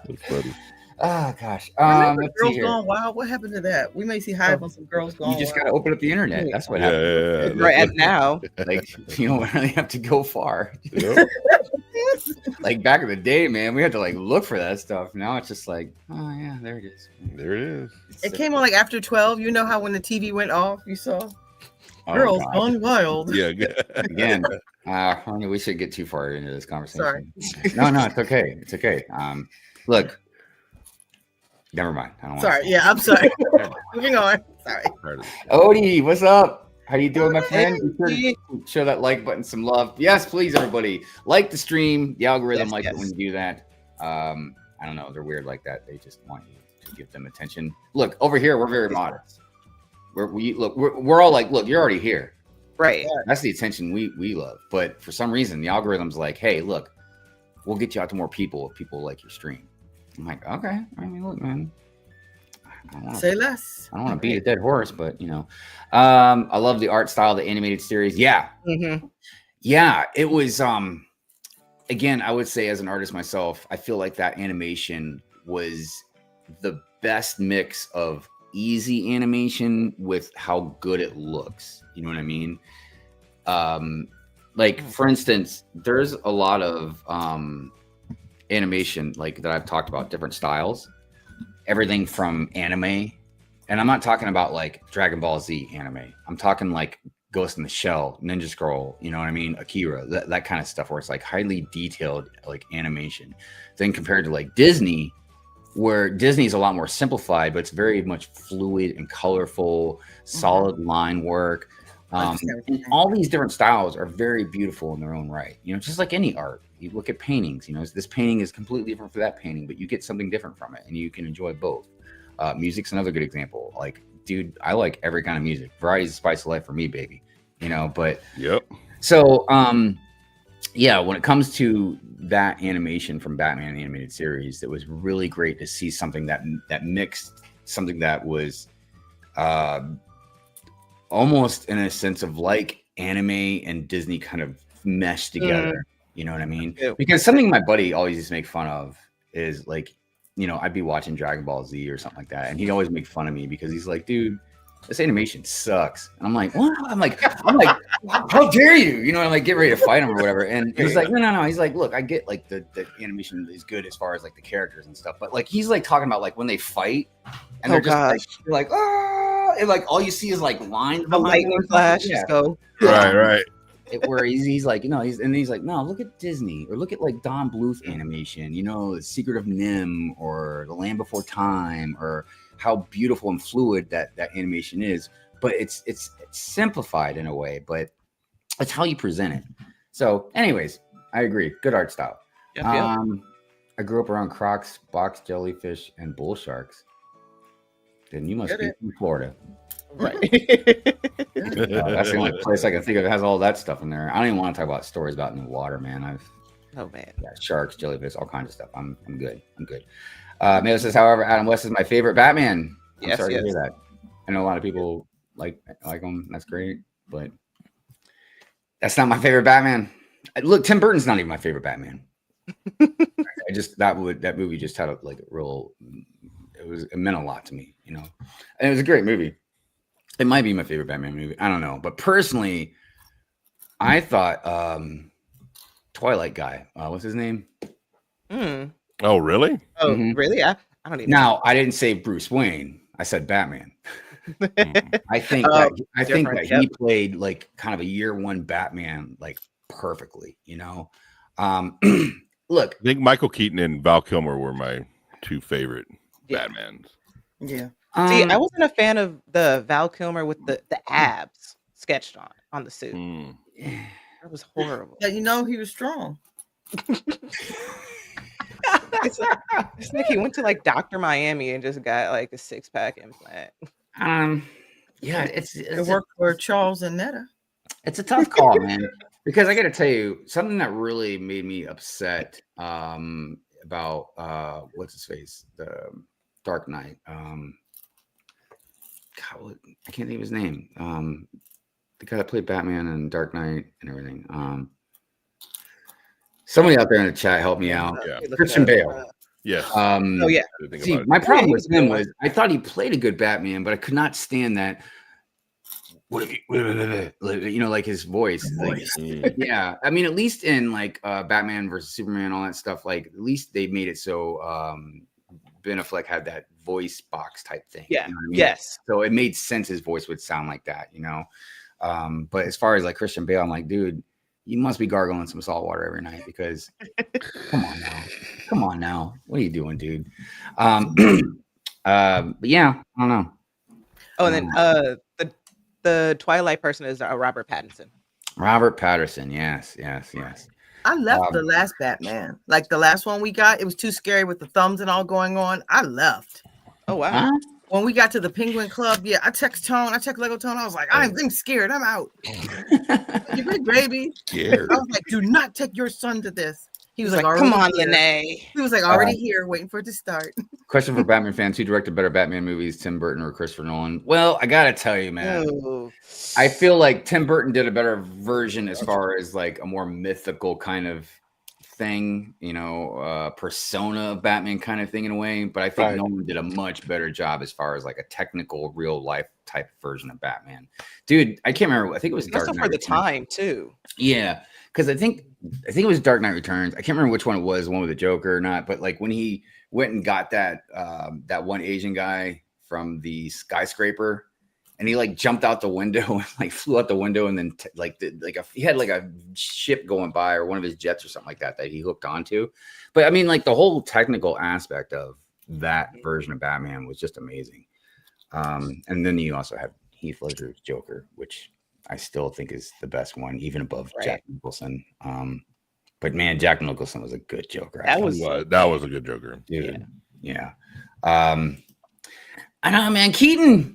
That's funny. Oh gosh. Remember Let's see Girls here. Gone Wild? What happened to that? We may see Hive on some Girls Gone You just Wild. gotta open up the internet. That's what Yeah, happens. yeah. Right at now. Like, you don't really have to go far. Yep. Like back in the day, man, we had to like look for that stuff. Now it's just like, oh yeah, there it is. There it is. It came on like after 12. You know how when the TV went off, you saw Oh, Girls God. Gone Wild. Yeah. Again, honey, we should get too far into this conversation. Sorry. No, it's okay. It's okay. Look, Never mind. I don't want Sorry. Yeah, I'm sorry. Tired Moving on. Sorry. of this. Odie, what's up? How you doing, my friend? Hey. Be sure to show that like button some love. Yes, please, everybody. Like the stream. The algorithm Yes, likes it yes. when you do that. I don't know. They're weird like that. They just want you to give them attention. Look, over here, we're very modest. We're all like, look, you're already here. Right. That's the attention we love. But for some reason, the algorithm's like, hey, look, we'll get you out to more people if people like your stream. I'm like, okay. I mean, look, man. I don't wanna- Say less. I don't want to beat a dead horse, but you know, I love the art style, the animated series. Yeah, Mm-hmm. yeah, it was. Again, I would say as an artist myself, I feel like that animation was the best mix of easy animation with how good it looks. You know what I mean? Like for instance, there's a lot of animation like that I've talked about, different styles. Everything from anime, and I'm not talking about like Dragon Ball Z anime. I'm talking like Ghost in the Shell, Ninja Scroll, you know what I mean? Akira, that kind of stuff where it's like highly detailed like animation. Then compared to like Disney, where Disney is a lot more simplified, but it's very much fluid and colorful, solid line work. And all these different styles are very beautiful in their own right. You know, just like any art. You look at paintings, you know, this painting is completely different for that painting, but you get something different from it and you can enjoy both. Music's another good example. Like, dude, I like every kind of music. Variety's the spice of life for me, baby. You know, but Yep. so yeah, when it comes to that animation from Batman the Animated Series, it was really great to see something that mixed something that was almost in a sense of like anime and Disney kind of meshed together. You know what I mean? Yeah. Because something my buddy always used to make fun of is like, you know, I'd be watching Dragon Ball Z or something like that, and he'd always make fun of me because he's like, dude, this animation sucks. And I'm like, what? I'm like, how dare you? You know, I'm like, get ready to fight him or whatever. And he's like, no. He's like, look, I get like the animation is good as far as like the characters and stuff, but like he's like talking about like when they fight and they're just like, oh, and like all you see is like lines, The lightning flash. Yeah. Just go. Right. Where he's like, you know, he's like, no, look at Disney or look at like Don Bluth animation, you know, The Secret of Nim or The Land Before Time, or how beautiful and fluid that animation is. But it's simplified in a way, but it's how you present it. So, anyways, I agree. Good art style. Yep. I grew up around crocs, box jellyfish, and bull sharks. Then you must be from Florida. Right. That's the only place I can think of that has all that stuff in there. I don't even want to talk about stories about in the water, man. I've Oh man. got sharks, jellyfish, all kinds of stuff. I'm good. Mayo says, however, Adam West is my favorite Batman. I'm Yes, sorry to yes. hear that. I know a lot of people like him. That's great, but that's not my favorite Batman. Look, Tim Burton's not even my favorite Batman. That movie just had a real. It meant a lot to me, you know, and it was a great movie. It might be my favorite Batman movie. I don't know, but personally, I thought Twilight guy. What's his name? Mm. Oh, really? Oh, Mhm. really? I don't even. Now, I didn't say Bruce Wayne. I said Batman. Mm. I think different, that he played like kind of a year one Batman like perfectly, you know. Look, I think Michael Keaton and Val Kilmer were my two favorite Yeah. Batmans. Yeah. See, I wasn't a fan of the Val Kilmer with the abs sketched on the suit. Mm. That was horrible. Yeah, you know he was strong. It's like he went to like Dr. Miami and just got like a 6-pack implant. yeah, It worked for Charles and Netta. it's a tough call, man. Because I got to tell you, something that really made me upset about what's his face, the Dark Knight. God, I can't think of his name. The guy that played Batman and Dark Knight and everything. Somebody out there in the chat help me out. Yeah. Christian Bale. Yes. Oh yeah. I think See, about it. my problem he with was a good him one. was I thought he played a good Batman, but I could not stand that. What if you know, like his voice. Like, Mm. yeah, I mean, at least in like Batman versus Superman, all that stuff. Like, at least they made it so Ben Affleck had that voice box type thing. Yeah. You know what I mean? Yes. So it made sense his voice would sound like that, you know. But as far as like Christian Bale, I'm like, dude, you must be gargling some salt water every night because come on now, what are you doing, dude? But yeah, I don't know. Oh, and then the Twilight person is Robert Pattinson. Robert Patterson. Yes. I left the Um, last Batman. Like the last one we got, it was too scary with the thumbs and all going on. I left. Oh wow. huh? When we got to the Penguin Club, yeah, I text Lego Tone. I was like, I'm scared. I'm out. You big baby. Scared. I was like, do not take your son to this. He was like, Come on, here. Yanae. He was like, already here, waiting for it to start. Question for Batman fans: who directed better Batman movies, Tim Burton or Christopher Nolan? Well, I gotta tell you, man. Ooh. I feel like Tim Burton did a better version as far as like a more mythical kind of thing, persona of Batman kind of thing in a way. But I think Right. Nolan did a much better job as far as like a technical, real life type version of Batman. Dude, I can't remember. I think it was Dark Also Knight for the Returns. time too. Yeah, because I think it was Dark Knight Returns. I can't remember which one it was, the one with the Joker or not. But like when he went and got that one Asian guy from the skyscraper, and he like jumped out the window and like flew out the window, and then he had like a ship going by or one of his jets or something like that he hooked onto. But I mean, like the whole technical aspect of that version of Batman was just amazing. And then you also have Heath Ledger's Joker, which I still think is the best one, even above Jack Nicholson. But man, Jack Nicholson was a good Joker. That was That was a good Joker. dude. Yeah. I know, man. Keaton.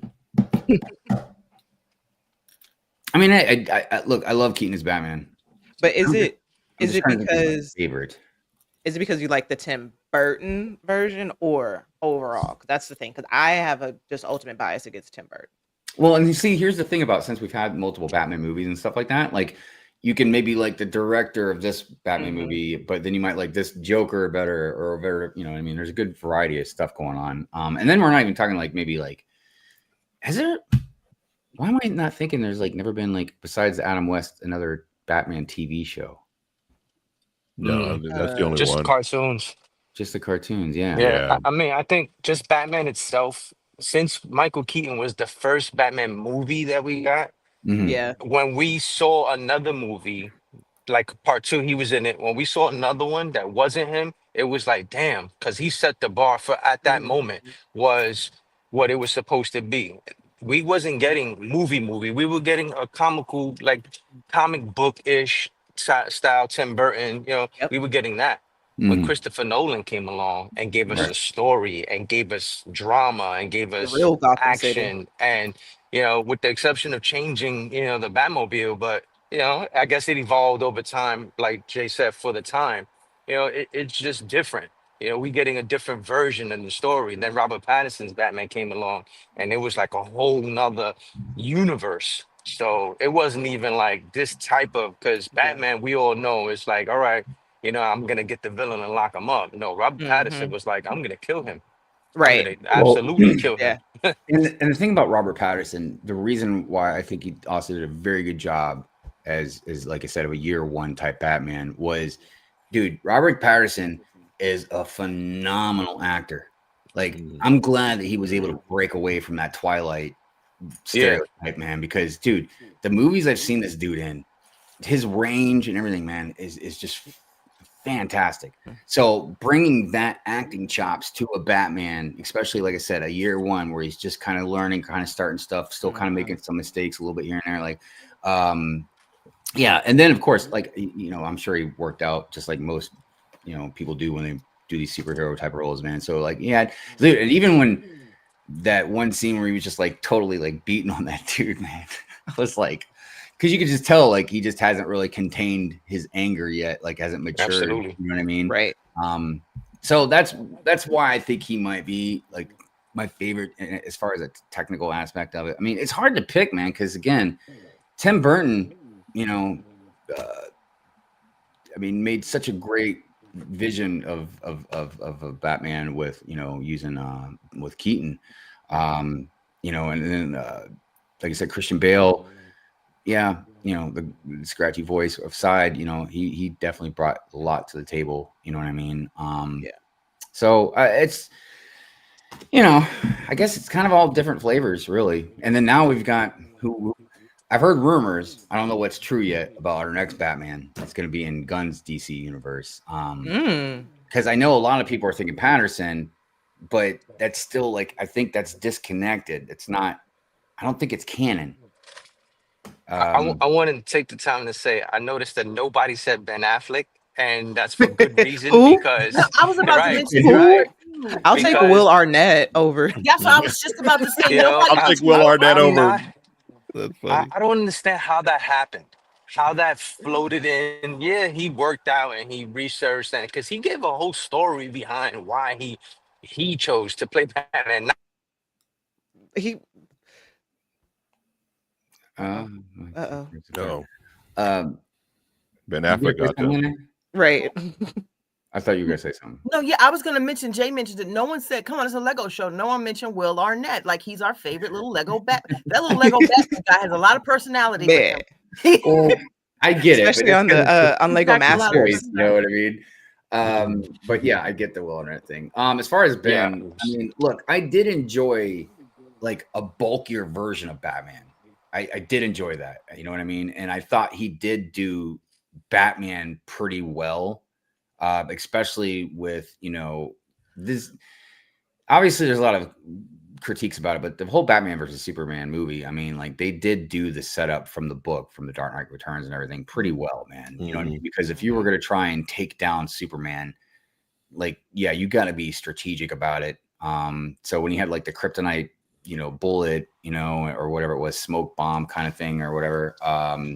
I mean, I look. I love Keaton as Batman. But is it I'm is just it trying to think of my because favorite? is it because you like the Tim Burton version or overall? 'Cause that's the thing. Because I have a just ultimate bias against Tim Burton. Well, and you see, here's the thing about since we've had multiple Batman movies and stuff like that, like you can maybe like the director of this Batman movie, but then you might like this Joker better or better, you know what I mean? There's a good variety of stuff going on. And then we're not even talking like maybe like, why am I not thinking there's like never been like, besides Adam West, another Batman TV show? No, that's the only Just one. cartoons. Just the cartoons, yeah. Yeah. I mean, I think just Batman itself, since Michael Keaton was the first Batman movie that we got, Mhm. Yeah. when we saw another movie, like part two, he was in it. When we saw another one that wasn't him, it was like, damn, because he set the bar for at that moment was what it was supposed to be. We wasn't getting movie. We were getting a comical, like comic book-ish style Tim Burton. Yep. We were getting that. When Mhm. Christopher Nolan came along and gave us Right. a story and gave us drama and gave us real Gotham City. action and with the exception of changing the Batmobile, but I guess it evolved over time, like Jay said, for the time. It's just different. We getting a different version of the story. And then Robert Pattinson's Batman came along and it was like a whole nother universe. So it wasn't even like this type of, because Batman, we all know, it's like, all right, I'm gonna get the villain and lock him up. No, Robert Pattinson was like, I'm gonna kill him. I'm Right. gonna absolutely kill Yeah. him. And the thing about Robert Patterson, the reason why I think he also did a very good job as like I said, of a year one type Batman was, dude, Robert Patterson is a phenomenal actor. Like, I'm glad that he was able to break away from that Twilight stereotype, man, because dude, the movies I've seen this dude in, his range and everything, man, is just fantastic. So bringing that acting chops to a Batman, especially like I said, a year one where he's just kind of learning, kind of starting stuff, still kind of making some mistakes a little bit here and there, like yeah. And then of course, like I'm sure he worked out just like most people do when they do these superhero type roles, man. So like dude, and even when that one scene where he was just like totally like beating on that dude, man, I was like, because you could just tell like he just hasn't really contained his anger yet, like hasn't matured. Absolutely. You know what I mean? Right. So that's why I think he might be like my favorite as far as a technical aspect of it. I mean, it's hard to pick, man, because again, Tim Burton, made such a great vision of Batman with using with Keaton, and then like I said, Christian Bale. Yeah, the scratchy voice aside, he definitely brought a lot to the table. You know what I mean? Yeah. So it's, I guess it's kind of all different flavors, really. And then now we've got who I've heard rumors. I don't know what's true yet about our next Batman. That's going to be in Gunn's DC universe. Because I know a lot of people are thinking Patterson, but that's still like I think that's disconnected. It's not. I don't think it's canon. I wanted to take the time to say I noticed that nobody said Ben Affleck, and that's for good reason Who? because No, I was about right, to mention Who? right. that. I'll take Because- Will Arnett over. That's what I was just about to say. You know, Nobody I'll take else- Will Arnett I'm over. not- That's funny. I don't understand how that happened. How that floated in. Yeah, he worked out and he researched and because he gave a whole story behind why he chose to play Batman. He. Um, Uh-oh. No, Um, Ben you Affleck gonna say got something, that. Lena? Right. I thought you were gonna say something. No, yeah, I was gonna mention. Jay mentioned it. No one said, "Come on, it's a Lego show." No one mentioned Will Arnett, like he's our favorite little Lego bat. That little Lego Batman guy has a lot of personality. with Man. him. Well, I get it, but Especially it's on 'cause the on Lego Exactly. Masters. voice, you know what I mean? But yeah, I get the Will Arnett thing. As far as Ben, Yeah. I mean, look, I did enjoy like a bulkier version of Batman. I did enjoy that, you know what I mean? And I thought he did do Batman pretty well, especially with, you know, this. Obviously, there's a lot of critiques about it, but the whole Batman versus Superman movie, I mean, like they did do the setup from the book, from the Dark Knight Returns and everything pretty well, man. You know what I mean? Because if you were going to try and take down Superman, like, yeah, you got to be strategic about it. So when you had like the kryptonite, you know, bullet, you know, or whatever it was, smoke bomb kind of thing or whatever,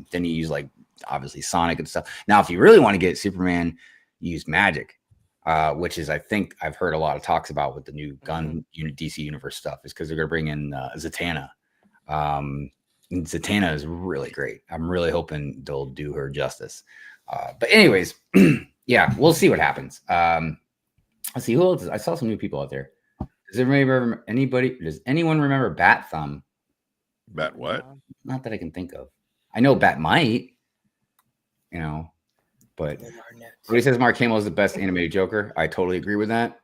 then you use like obviously Sonic and stuff. Now, if you really want to get Superman, you use magic. Which is, I think I've heard a lot of talks about with the new gun DC Universe stuff, is because they're going to bring in Zatanna. And Zatanna is really great. I'm really hoping they'll do her justice. But anyways, yeah, we'll see what happens. Let's see who else. I saw some new people out there. Does does anyone remember Bat Thumb? Bat what? Not that I can think of. I know Bat Might, you know, but when he says Mark Hamill is the best animated Joker, I totally agree with that.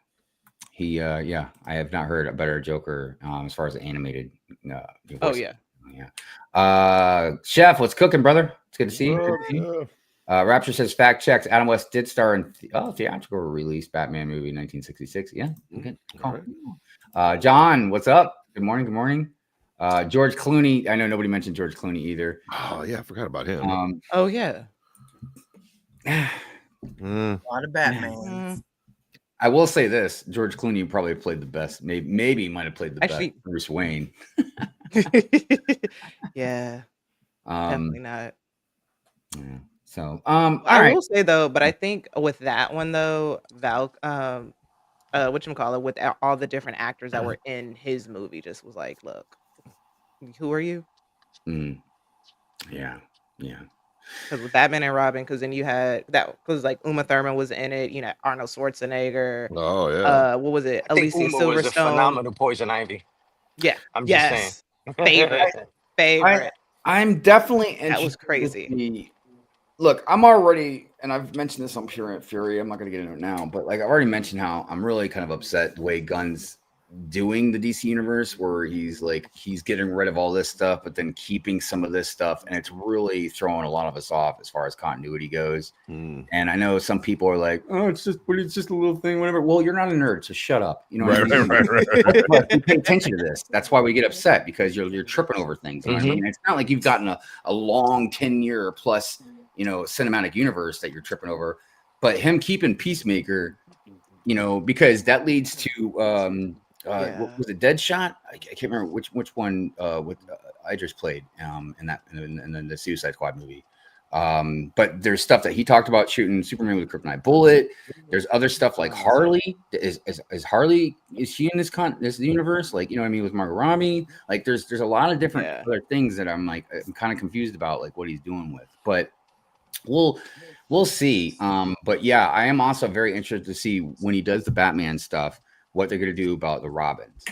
Yeah, I have not heard a better Joker as far as animated. Oh yeah. Yeah. Chef, what's cooking, brother? It's good to see you. Good to see you. Rapture says fact checks. Adam West did star in theatrical release Batman movie 1966. Yeah. Okay. John, what's up? Good morning. Good morning. George Clooney. I know nobody mentioned George Clooney either. Oh yeah, I forgot about him. Oh yeah. A lot of Batman. Mm. I will say this: George Clooney probably played the best. Maybe might have played the Actually- best Bruce Wayne. Yeah. Definitely not. Yeah. So, all I right. will say though, but I think with that one though, whatchamacallit, with all the different actors that were in his movie, just was like, look, who are you? Yeah. Because with Batman and Robin, because then you had that, because like Uma Thurman was in it, you know, Arnold Schwarzenegger. Oh yeah. What was it? I think Alicia Uma was a Silverstone. phenomenal Poison Ivy. Yeah. I'm just Yes. saying. Favorite. I'm definitely interested. That was crazy. to see- Look, I'm already, and I've mentioned this on Pure Fury. I'm not going to get into it now, but like I've already mentioned how I'm really kind of upset the way Gunn's doing the DC universe, where he's getting rid of all this stuff, but then keeping some of this stuff, and it's really throwing a lot of us off as far as continuity goes. And I know some people are like, "Oh, it's just a little thing, whatever." Well, you're not a nerd, so shut up. You know what I mean? Right. But you pay attention to this. That's why we get upset, because you're tripping over things. You know what I mean? It's not like you've gotten a long 10-year plus, you know, cinematic universe that you're tripping over. But him keeping Peacemaker, you know, because that leads to what was it, Deadshot? I can't remember which one with Idris played in the Suicide Squad movie. But there's stuff that he talked about shooting Superman with a kryptonite bullet. There's other stuff like Harley. Is Harley, is she in this universe? Like, you know what I mean, with Margot Robbie? Like there's a lot of different other things that I'm kind of confused about, like what he's doing with. But we'll see. But yeah, I am also very interested to see when he does the Batman stuff, what they're going to do about the Robins.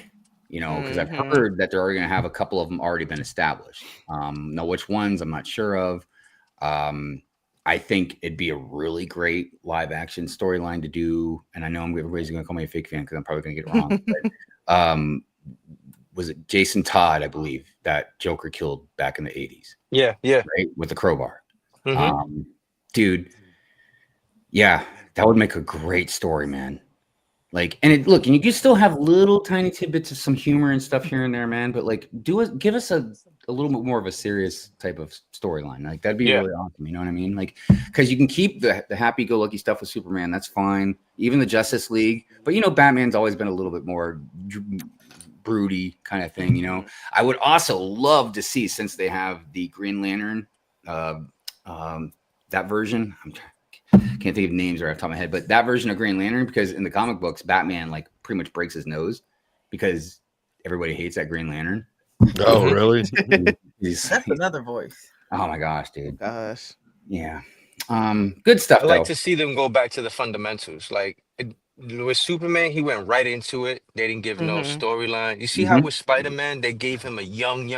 You know, because I've heard that they're already going to have a couple of them already been established. Now, which ones I'm not sure of. I think it'd be a really great live action storyline to do. And I know everybody's going to call me a fake fan because I'm probably going to get it wrong. But, was it Jason Todd, I believe, that Joker killed back in the 80s? Yeah. Right? With the crowbar. Dude, yeah, that would make a great story, man. Like, and you can still have little tiny tidbits of some humor and stuff here and there, man. But like, give us a little bit more of a serious type of storyline. Like, that'd be Yeah. really awesome. You know what I mean? Like, because you can keep the happy-go-lucky stuff with Superman. That's fine. Even the Justice League. But Batman's always been a little bit more broody kind of thing. I would also love to see, since they have the Green Lantern, that version. Can't think of names right off the top of my head, but that version of Green Lantern, because in the comic books, Batman like pretty much breaks his nose because everybody hates that Green Lantern. Oh, really? That's another voice. Oh my gosh, dude. Gosh. Yeah. Good stuff. I like though. to see them go back to the fundamentals. Like with Superman, he went right into it. They didn't give no Mhm. storyline. You see how with Spider-Man, they gave him a young,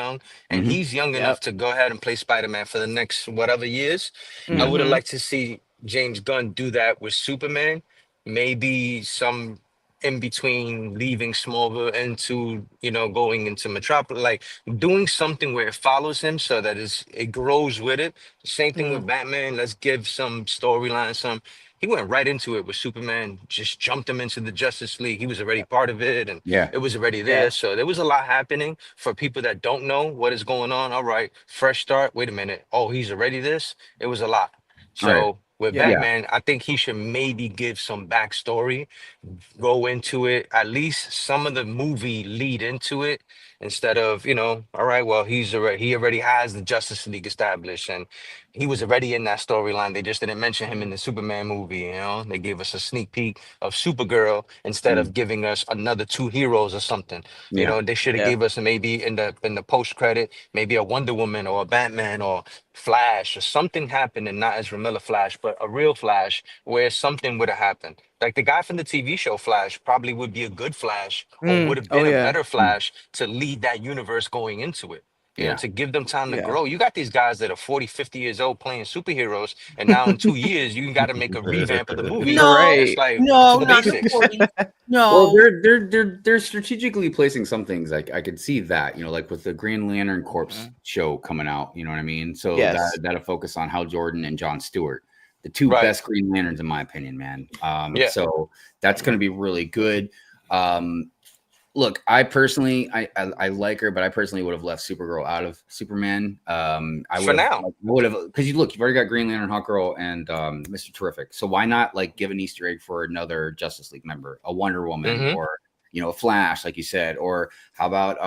and Mhm. he's young enough to go ahead and play Spider-Man for the next whatever years. I would have Mhm. liked to see James Gunn do that with Superman. Maybe some in between leaving Smallville into, going into Metropolis, like doing something where it follows him so that it grows with it. Same thing with Batman. Let's give some storyline, he went right into it with Superman, just jumped him into the Justice League. He was already part of it, and Yeah. it was already there. So there was a lot happening for people that don't know what is going on. All right, fresh start. Wait a minute. Oh, he's already this. It was a lot. So with Yeah. Batman, I think he should maybe give some backstory, go into it, at least some of the movie lead into it, instead of, all right, well, he already has the Justice League established, and he was already in that storyline. They just didn't mention him in the Superman movie. They gave us a sneak peek of Supergirl instead of giving us another two heroes or something. Yeah. They should have Yeah. gave us maybe in the post credit, maybe a Wonder Woman or a Batman or Flash or something happened, and not Ezra Miller Flash, but a real Flash where something would have happened. Like the guy from the TV show Flash probably would be a good Flash, or would have been a better Flash to lead that universe going into it. Yeah. To give them time to Yeah. grow. You got these guys that are 40, 50 years old playing superheroes, and now in 2 years you got to make a revamp of the movie. No, It's like no, to the not basics. 40. No. Well, they're strategically placing some things. Like I could see that, like with the Green Lantern Corps show coming out. You know what I mean? So Yes. that'll focus on Hal Jordan and John Stewart, the two Right. best Green Lanterns in my opinion, man. Yeah. So that's going to be really good. Look, I personally, I like her, but I personally would have left Supergirl out of Superman. For now. Because you've already got Green Lantern, Hawkgirl, and Mr. Terrific. So why not like give an Easter egg for another Justice League member, a Wonder Woman, or a Flash, like you said, or how about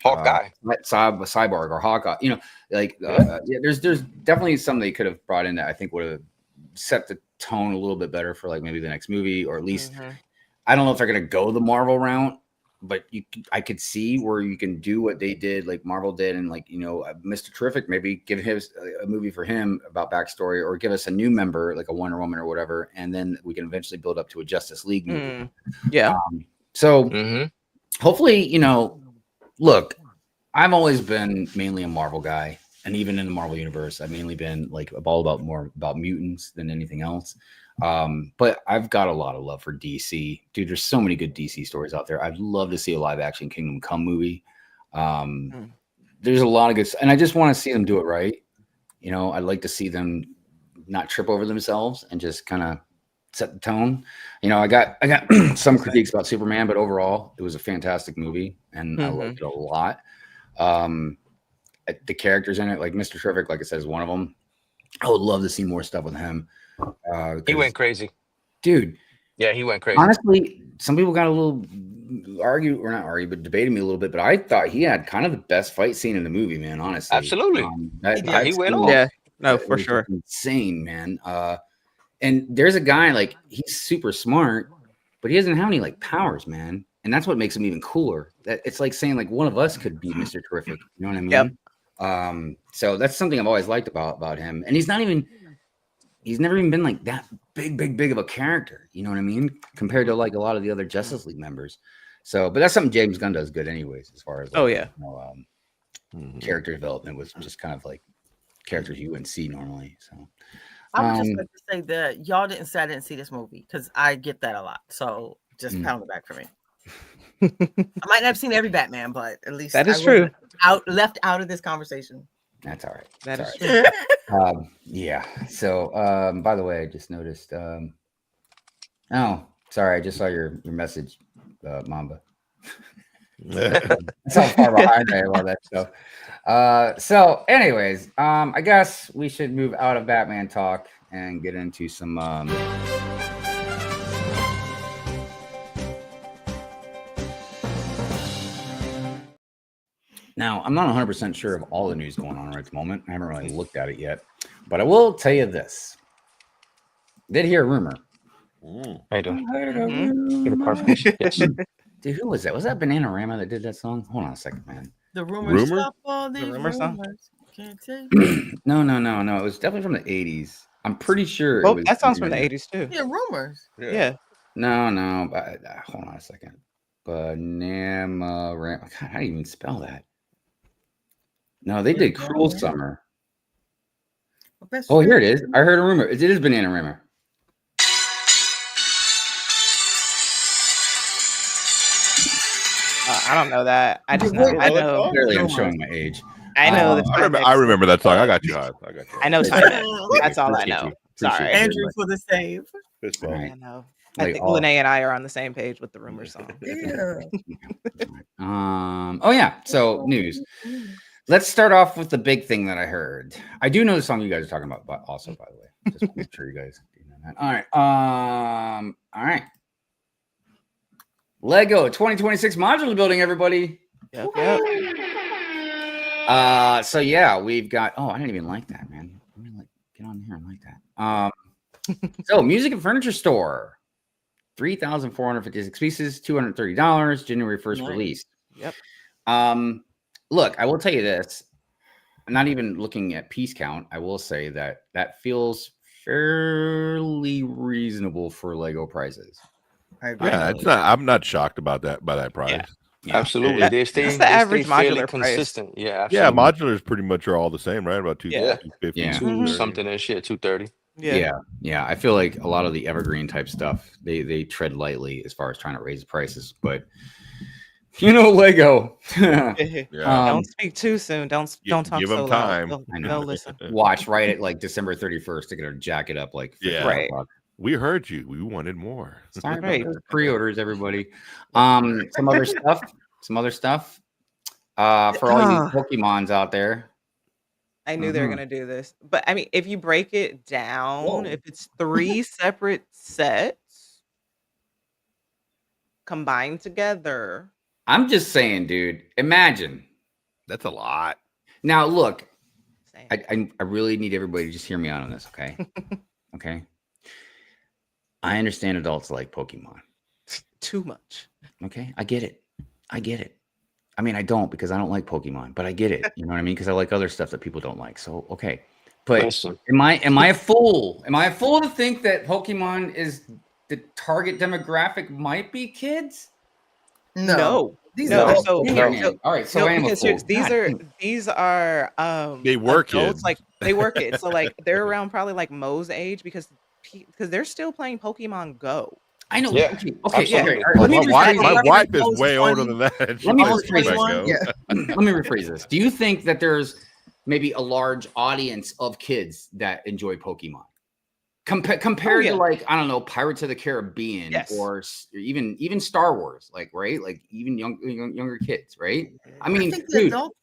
Hawkeye. Cyborg or Hawkeye? There's definitely something they could have brought in that I think would have set the tone a little bit better for like maybe the next movie, or at least I don't know if they're gonna go the Marvel route. But I could see where you can do what they did, like Marvel did, and like Mr. Terrific, maybe give him a movie for him about backstory, or give us a new member like a Wonder Woman or whatever, and then we can eventually build up to a Justice League movie. Yeah. So hopefully, look, I've always been mainly a Marvel guy, and even in the Marvel universe, I've mainly been like more about mutants than anything else. But I've got a lot of love for DC, dude. There's so many good DC stories out there. I'd love to see a live action Kingdom Come movie. There's a lot of good, and I just want to see them do it right. I'd like to see them not trip over themselves and just kind of set the tone. I got some critiques about Superman, but overall it was a fantastic movie and I loved it a lot. The characters in it, like Mr. Terrific, like I said, is one of them. I would love to see more stuff with him. He went crazy. Dude. Yeah, he went crazy. Honestly, some people got a little debated me a little bit, but I thought he had kind of the best fight scene in the movie, man, honestly. Absolutely. He went off. Yeah, no, for sure. Insane, man. And there's a guy, like, he's super smart, but he doesn't have any like powers, man. And that's what makes him even cooler. That it's like saying like one of us could be Mr. Terrific. You know what I mean? Yep. So that's something I've always liked about him. And he's never even been like that big of a character. You know what I mean? Compared to like a lot of the other Justice League members. So, but that's something James Gunn does good anyways, as far as like, character development was just kind of like characters you wouldn't see normally. So I would just like to say that y'all didn't say I didn't see this movie, because I get that a lot. So just pound it back for me. I might not have seen every Batman, but at least that is I true. Left out of this conversation. That's all right. That is true. Yeah. So by the way, I just noticed Sorry, I just saw your message, Mamba. That's how far behind I am on that stuff. So, anyways, I guess we should move out of Batman talk and get into some. Now, I'm not 100% sure of all the news going on right at the moment. I haven't really looked at it yet, but I will tell you this: did hear a rumor. I do. Mhm. Yes. Dude, who was that? Was that Bananarama that did that song? Hold on a second, man. The rumors Rumor? stop all these rumor song? rumors. Can't take. No. It was definitely from the 80s. I'm pretty sure. Well, it was that sounds from the Bananarama. 80s too. Yeah, rumors. Yeah. No. Hold on a second. Bananarama. God, how do you even spell that? No, they did Cruel Summer. Oh, here it is. I heard a rumor. It is Bananarama. I don't know that. I just know. Wait, I what? know. Clearly, I'm showing my age. I know. the I remember that song. I got you, Hyde. I got you. I know Timex. That's all I Appreciate know. you. Appreciate Sorry. you. Andrew for the save. Fist All bump. right. I know. I Like think all- Lene and I are on the same page with the rumor song. Yeah. Oh yeah. So news. Let's start off with the big thing that I heard. I do know the song you guys are talking about, but also, by the way, just want to make sure you guys do know that. All right. Lego 2026 modular building, everybody. Yep. So yeah, we've got. Oh, I didn't even like that, man. Let me get on here and like that. So music and furniture store, 3,456 pieces, $230, January 1st Nice. release. Yep. Look, I will tell you this. I'm not even looking at piece count. I will say that feels fairly reasonable for Lego prices. I agree. Yeah, it's not. I'm not shocked about that by that price. Yeah. Yeah. Absolutely. That- They stay, that's the they stay average fairly modular price. consistent. Yeah, Yeah, absolutely. modulars pretty much are all the same, right? About 250. Yeah. Mhm. Something and shit, 230. Yeah. I feel like a lot of the evergreen type stuff, they tread lightly as far as trying to raise the prices, but Lego. Yeah. Don't speak too soon. Don't talk give so 'em loud. time. They'll- I know. they'll listen. Watch right at like December 31st. They're gonna jack it up like Yeah. Right. $55. We heard you. We wanted more. Sorry about Right. those pre-orders, everybody. Some other stuff. For all you Pokemons out there. I knew they were Mhm. gonna do this, but I mean, if you break it down, Whoa. if it's 3 separate sets combined together, I'm just saying, dude. Imagine. That's a lot. Now, look, same. I really need everybody to just hear me out on this, okay? Okay. I understand adults like Pokemon. Too much. Okay, I get it. I mean, I don't because I don't like Pokemon, but I get it. You know what I mean? Because I like other stuff that people don't like. So okay, but Listen, am I a fool? Am I a fool to think that Pokemon is the target demographic? Might be kids. No. These No, are so- Dang no, it, man. All right, so No, I am a because fool. here's- these God are damn. these are They were adults, kids. like they were kids. So like they're around probably like Mo's age because they're still playing Pokemon Go. I know. Yeah, Okay. absolutely. All right, let me My rephrase my this. wife is Almost way 20. older than that. She Let me plays Almost rephrase Pokemon this. Go. Yeah. Let me rephrase this. Do you think that there's maybe a large audience of kids that enjoy Pokemon? Compared yeah. to like, I don't know, Pirates of the Caribbean Yes. or even Star Wars, like, right? Like even younger kids, right? I mean, think the dude, adults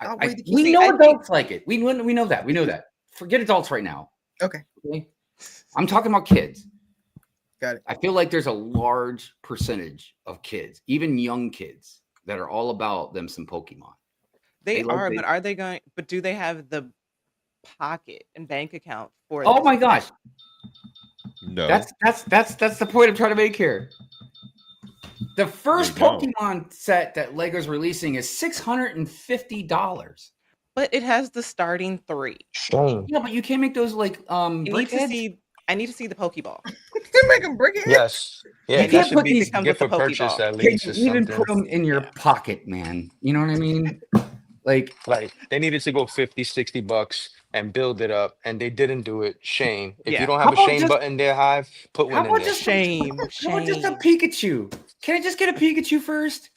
outweigh the we kids. know I think- adults like it. We know that. We know that. Forget adults right now. Okay. I'm talking about kids. Got it. I feel like there's a large percentage of kids, even young kids, that are all about them some Pokemon. They They like are, they- but are they going? But do they have the pocket and bank account for? Oh this? my gosh. No. That's the point I'm trying to make here. The first They don't. Pokemon set that Lego's releasing is $650. But it has the starting 3. shame. Yeah, but you can't make those like You need to brickheads. see. I need to see the Pokeball. You make them break it. Yes. Yeah, You that can't should put be these- comes gift with for the purchase Pokeball. at Can least. Or you even something. put them in your pocket, man? You know what I mean? Like, Like they needed to go 50, 60 bucks and build it up, and they didn't do it. Shame. If Yeah. you don't How have a about shame just- button there, Hive, put how one in about there. just Shame, how about just a shame. Pikachu? Can I just get a Pikachu first?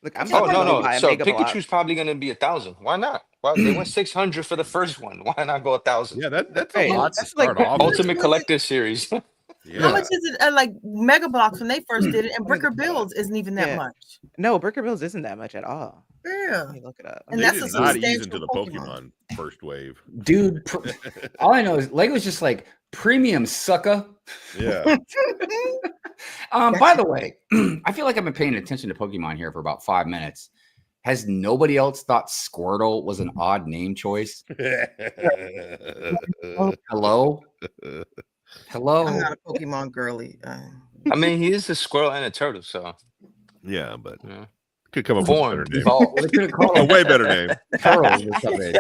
Look, I'm Oh about to no, go no. buy a So Mega Block. Pikachu's probably gonna be 1,000. Why not? Why they went 600 for the first one? Why not go 1,000? Yeah, that's Right. a lot to That's like start off with. Ultimate Collector Series. Yeah. How much is it? Like Mega Blocks when they first did it, and Let me Bricker look it up. Builds isn't even that Yeah. much. No, Bricker Bills isn't that much at all. Yeah, Let me look it up. and They that's did a not ease substantial into the Pokemon. Pokemon first wave. Dude, all I know is Lego's just like premium sucker. Yeah. By the way, I feel like I've been paying attention to Pokemon here for about 5 minutes. Has nobody else thought Squirtle was an odd name choice? Hello? Hello? I'm not a Pokemon girly. I mean, he is a squirrel and a turtle, so Yeah, but yeah. could come up with a better Formed, name. evolved. Well, they could have called A him way better name. Turtles or something.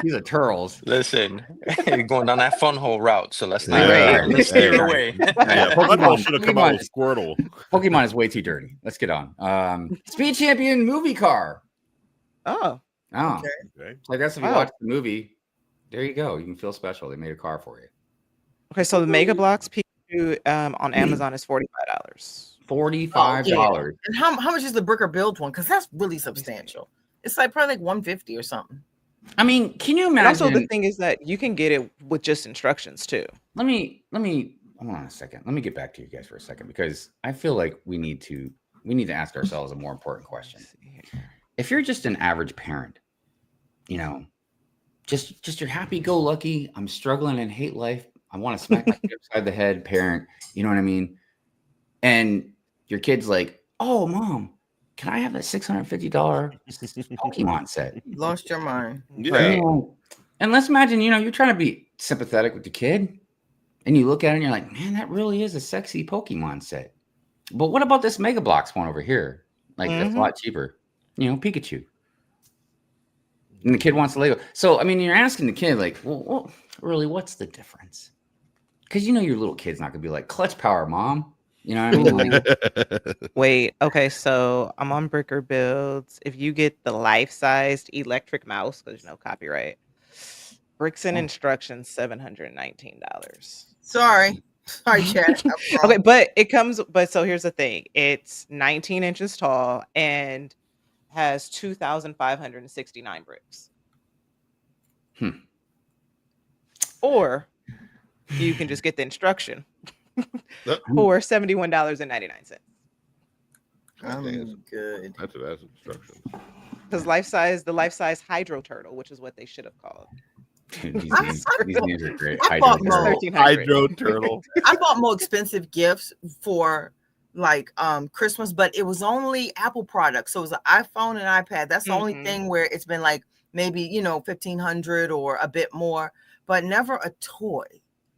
These are Turtles. Listen, you're going down that fun hole route, so let's not. Yeah. Let's steer Hey. away. Yeah, Funhole should have come out with Squirtle. Pokemon is way too dirty. Let's get on. Speed Champion movie car. Oh, Oh, Okay. Okay. so I guess if you Wow. watch the movie, there you go. You can feel special. They made a car for you. okay. So the Mega Blocks Pikachu on Amazon is $45. $45. And how much is the Bricker Build one? Because that's really substantial. It's like probably like 150 or something. I mean, can you And imagine? also the thing is that you can get it with just instructions too. let me hold on a second. Let me get back to you guys for a second because I feel like we need to ask ourselves a more important question. Let's see here. If you're just an average parent, you know, just your happy-go-lucky, I'm struggling and hate life, I want to smack my kid upside the head parent, you know what I mean? And your kid's like, oh, mom, can I have that $650 Pokemon set? You lost your mind. Yeah. You know, and let's imagine, you're trying to be sympathetic with the kid, and you look at it and you're like, man, that really is a sexy Pokemon set. But what about this Mega Bloks one over here? Like, that's a lot cheaper. Pikachu. And the kid wants the Lego. So, I mean, you're asking the kid, like, well really, what's the difference? Because your little kid's not going to be like, clutch power, mom. You know what I mean? Like, Wait, okay, so I'm on Bricker Builds. If you get the life-sized electric mouse, because copyright, bricks and instructions, $719. Sorry, Chad. I'm wrong. Okay, but it comes, but so here's the thing. It's 19 inches tall and has 2,569 bricks. Or you can just get the instruction for $71.99. I'm good. That's instructions. Because the life-size Hydro Turtle, which is what they should have called. dude, these names are great. I bought Hydro more. Turtle. 1300. Hydro Turtle. I bought more expensive gifts for like Christmas, but it was only Apple products. So it was an iPhone and iPad. That's the only thing where it's been like maybe $1,500 or a bit more, but never a toy.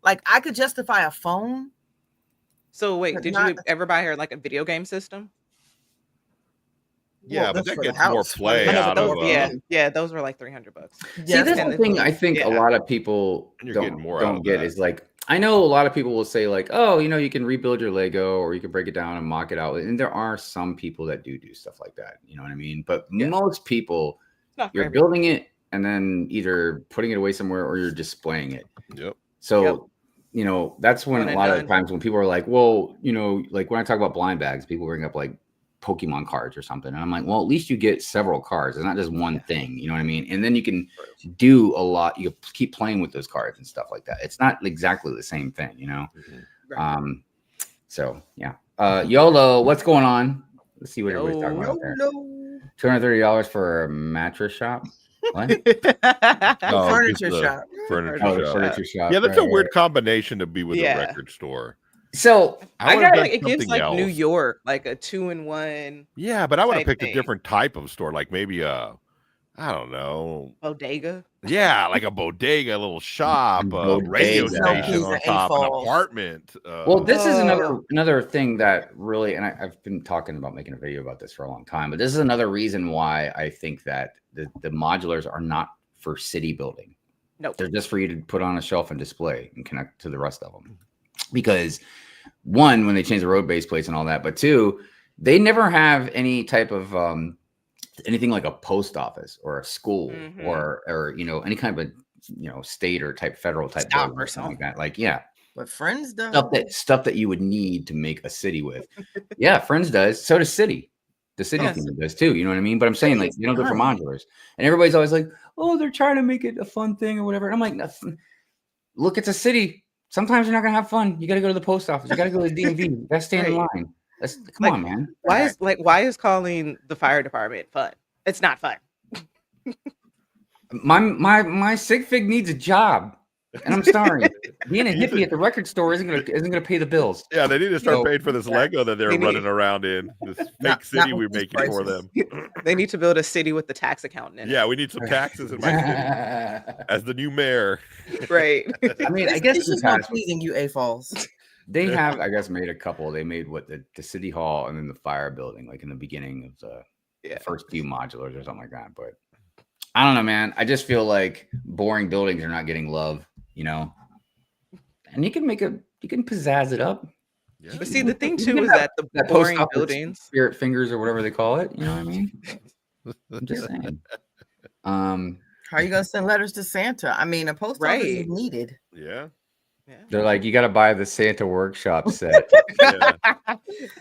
Like I could justify a phone. So wait, But did not- you ever buy her like a video game system? Yeah, Well, but that's that for the gets more house. play I know, but out those of. were- yeah, those were like $300. See, Yeah, that's and the the thing thing- I think a yeah. lot of people You're getting more out don't of get that. is like, I know a lot of people will say like, oh, you can rebuild your Lego or you can break it down and mock it out. And there are some people that do stuff like that. You know what I mean? But most people, Not for you're everyone. building it and then either putting it away somewhere or you're displaying it. Yep. So, that's when One a and lot of done. the times when people are like, well, like when I talk about blind bags, people bring up like Pokemon cards or something. And I'm like, well, at least you get several cards. It's not just one thing. You know what I mean? And then you can do a lot. You keep playing with those cards and stuff like that. It's not exactly the same thing, So yeah. YOLO, what's going on? Let's see what everybody's talking about there. No. $230 for a mattress shop. What? Oh, Furniture just the shop. Furniture Oh, the shop. furniture shop. Yeah, that's a right, weird right. combination to be with Yeah. a record store. So I I would've got done Like it gives something like New else. York, like a 2-in-1 Yeah, but I would have type picked thing. a different type of store, like maybe I don't know. bodega. Yeah, like a bodega, a little shop, a radio Bodega. station on No top, an falls. apartment. Well, this is Oh. another thing that really, and I've been talking about making a video about this for a long time, but this is another reason why I think that the modulars are not for city building. Nope. They're just for you to put on a shelf and display and connect to the rest of them. Because one, when they change the road base plates and all that, but two, they never have any type of anything like a post office or a school Mhm. or any kind of state or federal type Stop building or or something like that. Like, yeah. But Friends done. Stuff that you would need to make a city with. Yeah, Friends does. So does City. The City Yes. theme does too. You know what I mean? But I'm saying like City's they're for fun. modulars, and everybody's always like, "Oh, they're trying to make it a fun thing or whatever." And I'm like, "Nothing. Look, it's a city. Sometimes you're not gonna have fun. You gotta go to the post office. You gotta go to the DMV. You gotta stand in Right. line. Come Like, on, man. why is calling the fire department fun? It's not fun. My sig fig needs a job, and I'm sorry. Being a hippie at the record store isn't gonna pay the bills. Yeah, they need to start So- paying for this Lego that they're They need- running around in. This fake Not city with we're these making for prices. them. They need to build a city with the tax accountant in Yeah, we need some taxes in my city as the new mayor. it. Right. I mean, I guess It's in just the not past, pleasing you, A-Falls. they have, I guess, made a couple. They made the city hall and then the fire building, like in the beginning of the Yeah. first few modulars or something like that. But I don't know, man. I just feel like boring buildings are not getting love, you know. And you can pizzazz it up. Yeah. But see, the thing You too can is have that the that post boring office buildings. spirit fingers or whatever they call it. You know what I mean? I'm just saying. How are you gonna send letters to Santa? I mean, a post office is Right. needed. Yeah. Yeah. They're like, you got to buy the Santa workshop set. Yeah.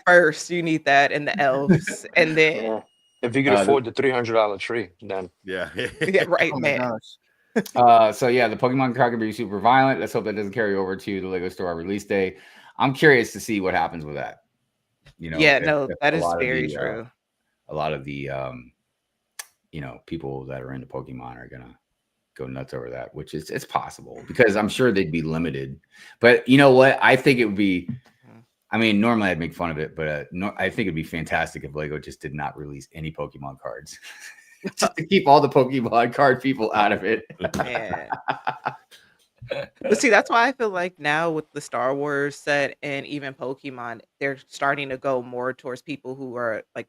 First, you need that and the elves, and then Yeah. If you could afford the $300 tree, then Yeah. yeah, right, Oh my man. gosh. So yeah, the Pokemon card can be super violent. Let's hope that doesn't carry over to the Lego Store release day. I'm curious to see what happens with that. You know, Yeah, if- no, if that a is lot of very the, true. A lot of the people that are into Pokemon are gonna go nuts over that, which is it's possible because I'm sure they'd be limited. But you know what? I think it would be. I mean, normally I'd make fun of it, but I think it'd be fantastic if Lego just did not release any Pokemon cards, just to keep all the Pokemon card people out of it. Man. But see, that's why I feel like now with the Star Wars set and even Pokemon, they're starting to go more towards people who are like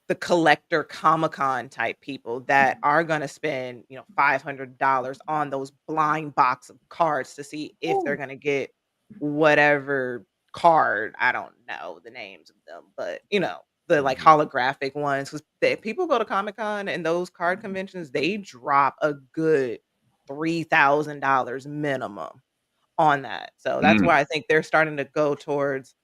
the collector Comic-Con type people that are gonna spend, $500 on those blind box of cards to see if they're gonna get whatever card. I don't know the names of them, but the like holographic ones. Because people go to Comic-Con and those card conventions, they drop a good $3,000 minimum on that. So that's Mm. why I think they're starting to go towards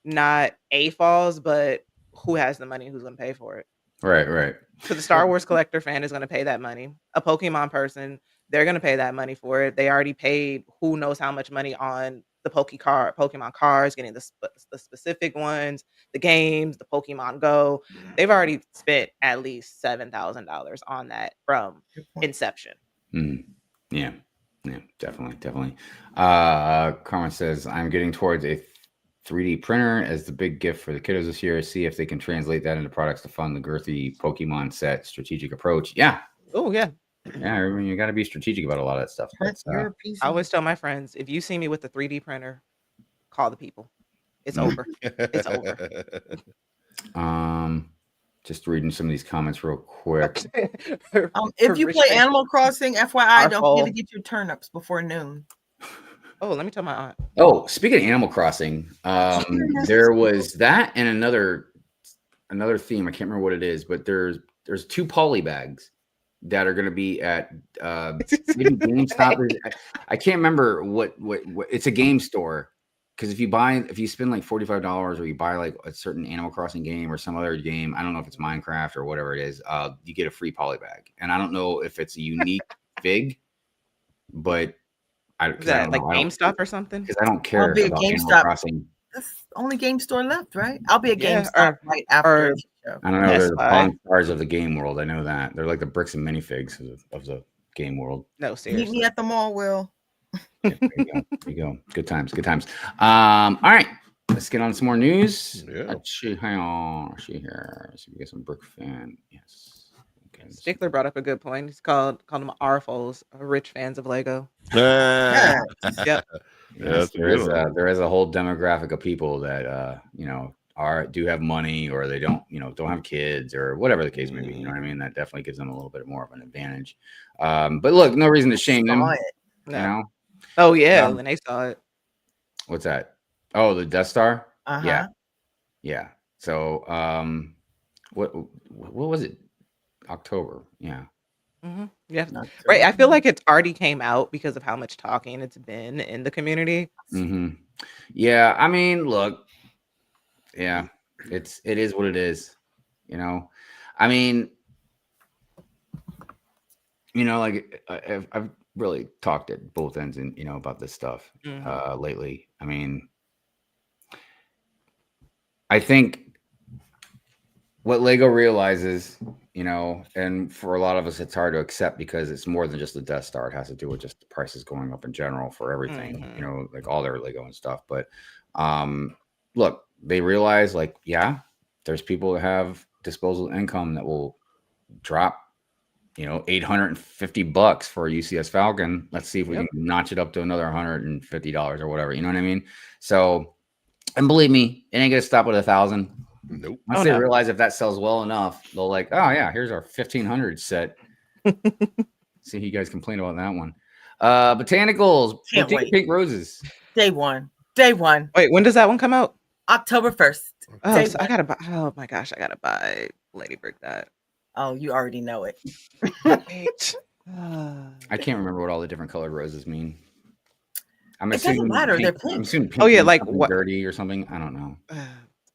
not AFOLs, but who has the money, who's going to pay for it. Right. So the Star Wars collector fan is going to pay that money. A Pokemon person, they're going to pay that money for it. They already paid who knows how much money on the Pokemon cards, getting the specific ones, the games, the Pokemon Go. They've already spent at least $7,000 on that from inception. Mm. Yeah, definitely. Carmen says, I'm getting towards a 3D printer as the big gift for the kiddos this year. See if they can translate that into products to fund the girthy Pokemon set strategic approach. Yeah. Oh, yeah. Yeah, I mean, you got to be strategic about a lot of that stuff. That's But, your piece. I always tell my friends, if you see me with a 3D printer, call the people. It's over. It's over. Just reading some of these comments real quick. If you play Animal Crossing, FYI, don't Powerful. forget to get your turnips before noon. Oh, let me tell my aunt. Oh, speaking of Animal Crossing, there was that and another theme. I can't remember what it is, but there's 2 poly bags that are going to be at maybe GameStop. I can't remember what it's a game store. Because if you spend like $45 or you buy like a certain Animal Crossing game or some other game, I don't know if it's Minecraft or whatever it is, you get a free poly bag. And I don't know if it's a unique fig, but Is that like GameStop or something? Because I don't care be a about Animal GameStop. Crossing. That's the only game store left, right? I'll be a Yeah, GameStop right after the show. I don't know. They're Best the Buy. pawn stars of the game world. I know that they're like the bricks and minifigs of the game world. No, Meet seriously. me at the mall, Will. Yeah, there you go. Good times. All right, let's get on some more news. Yeah. Let's see here. See if we get some brick fan. Yes. Okay. Stickler brought up a good point. He's called them RFOs, rich fans of Lego. Yeah. Yep. Yes, that's a there is good one. there is a whole demographic of people that do have money or they don't have kids or whatever the case may be. You know what I mean? That definitely gives them a little bit more of an advantage. But look, no reason to shame them. Saw it. No. You know Oh yeah, Um, when they saw it. what's that? Oh, the Death Star. Uh-huh. Yeah. So what was it? October. Yeah. Yeah. Not Right. sure. I feel like it's already came out because of how much talking it's been in the community. Yeah. I mean, look. Yeah. It is what it is. I mean, like I've really talked at both ends and about this stuff Mhm. lately. I mean, I think what Lego realizes, and for a lot of us, it's hard to accept because it's more than just the Death Star. It has to do with just the prices going up in general for everything, Mhm. like all their Lego and stuff. But look, they realize, like, yeah, there's people that have disposable income that will drop, $850 for a UCS Falcon. Let's see if we Yep. can notch it up to another $150 or whatever. You know what I mean? So, and believe me, it ain't gonna stop with 1,000. Nope. Once Oh, they no. realize if that sells well enough, they'll like, oh yeah, here's our 1,500 set. See, you guys complain about that one. Botanicals, Can't Boutique wait. Pink Roses. Day one. Day one. Wait, when does that one come out? October 1st. Oh, Day so I one. gotta buy. Oh my gosh, I gotta buy Lady Brick that. Oh, you already know it. Wait. I can't remember what all the different colored roses mean. I'm It doesn't assuming matter, they're pink. pink. I'm assuming pink. Oh, yeah, means like something what- dirty or something. I don't know.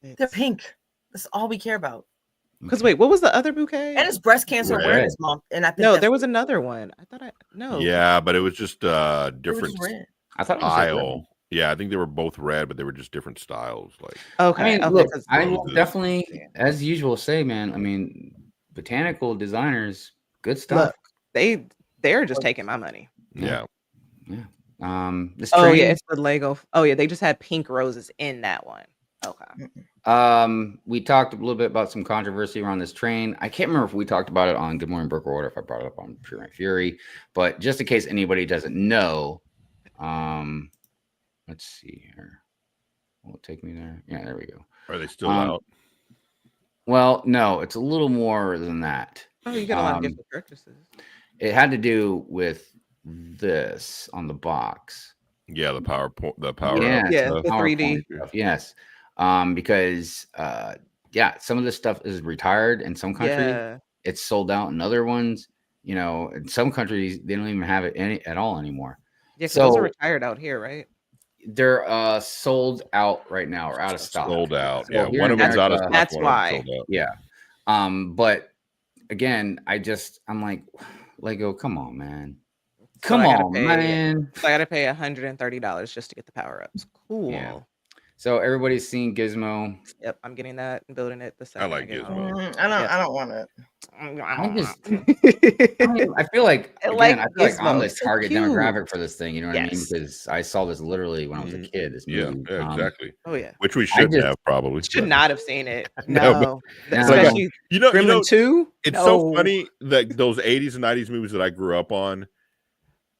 They're pink. That's all we care about. Because wait, what was the other bouquet? And it's Breast Cancer Red. Awareness Month. And I think No, that's there was another one. I thought Oh. Yeah, but it was just it was different just red. I thought it was just red. style. Yeah, I think they were both red, but they were just different styles. Like, Okay. I mean, okay, look, 'cause- I will roses. definitely, Yeah. as usual, say, man. I mean, botanical designers, good stuff. Look, they're just taking my money. yeah. This Oh train, yeah, it's the Lego. Oh yeah, they just had pink roses in that one. Okay. we talked a little bit about some controversy around this train. I can't remember if we talked about it on Good Morning Broker or if I brought it up on Pure Night Fury, but just in case anybody doesn't know, let's see here. Will it take me there? Yeah, there we go. Are they still Um, out? Well, no, it's a little more than that. Oh, you get a lot of different purchases. It had to do with this on the box. Yeah, the power up Yes, Yeah, stuff. the 3D. PowerPoint stuff, yes. Because some of this stuff is retired in some countries. Yeah. It's sold out in other ones. In some countries they don't even have it at all anymore. Yeah, because those So- are retired out here, right? They're sold out right now or out of stock. Sold out. So Yeah, here one in of them's out of America- stock. That's one of them's why. sold out. Yeah. But again, I'm like, Lego, come on, man. So Come I gotta on, pay- man. So I gotta pay $130 just to get the power ups. Cool. Yeah. So everybody's seen Gizmo. Yep, I'm getting that and building it the second like get Gizmo. home. I don't want it. I feel like I again, like I feel like I'm Gizmo. the It's so target cute. demographic for this thing. You know what I mean? Yes. Because I saw this literally when I was a Mhm. kid. This Yeah, movie. yeah, exactly. Oh yeah. Which we should just- have probably. Should but- not have seen it. No, No. but- Especially You know, Gremlin 2. it's No. so funny that those 80s and 90s movies that I grew up on,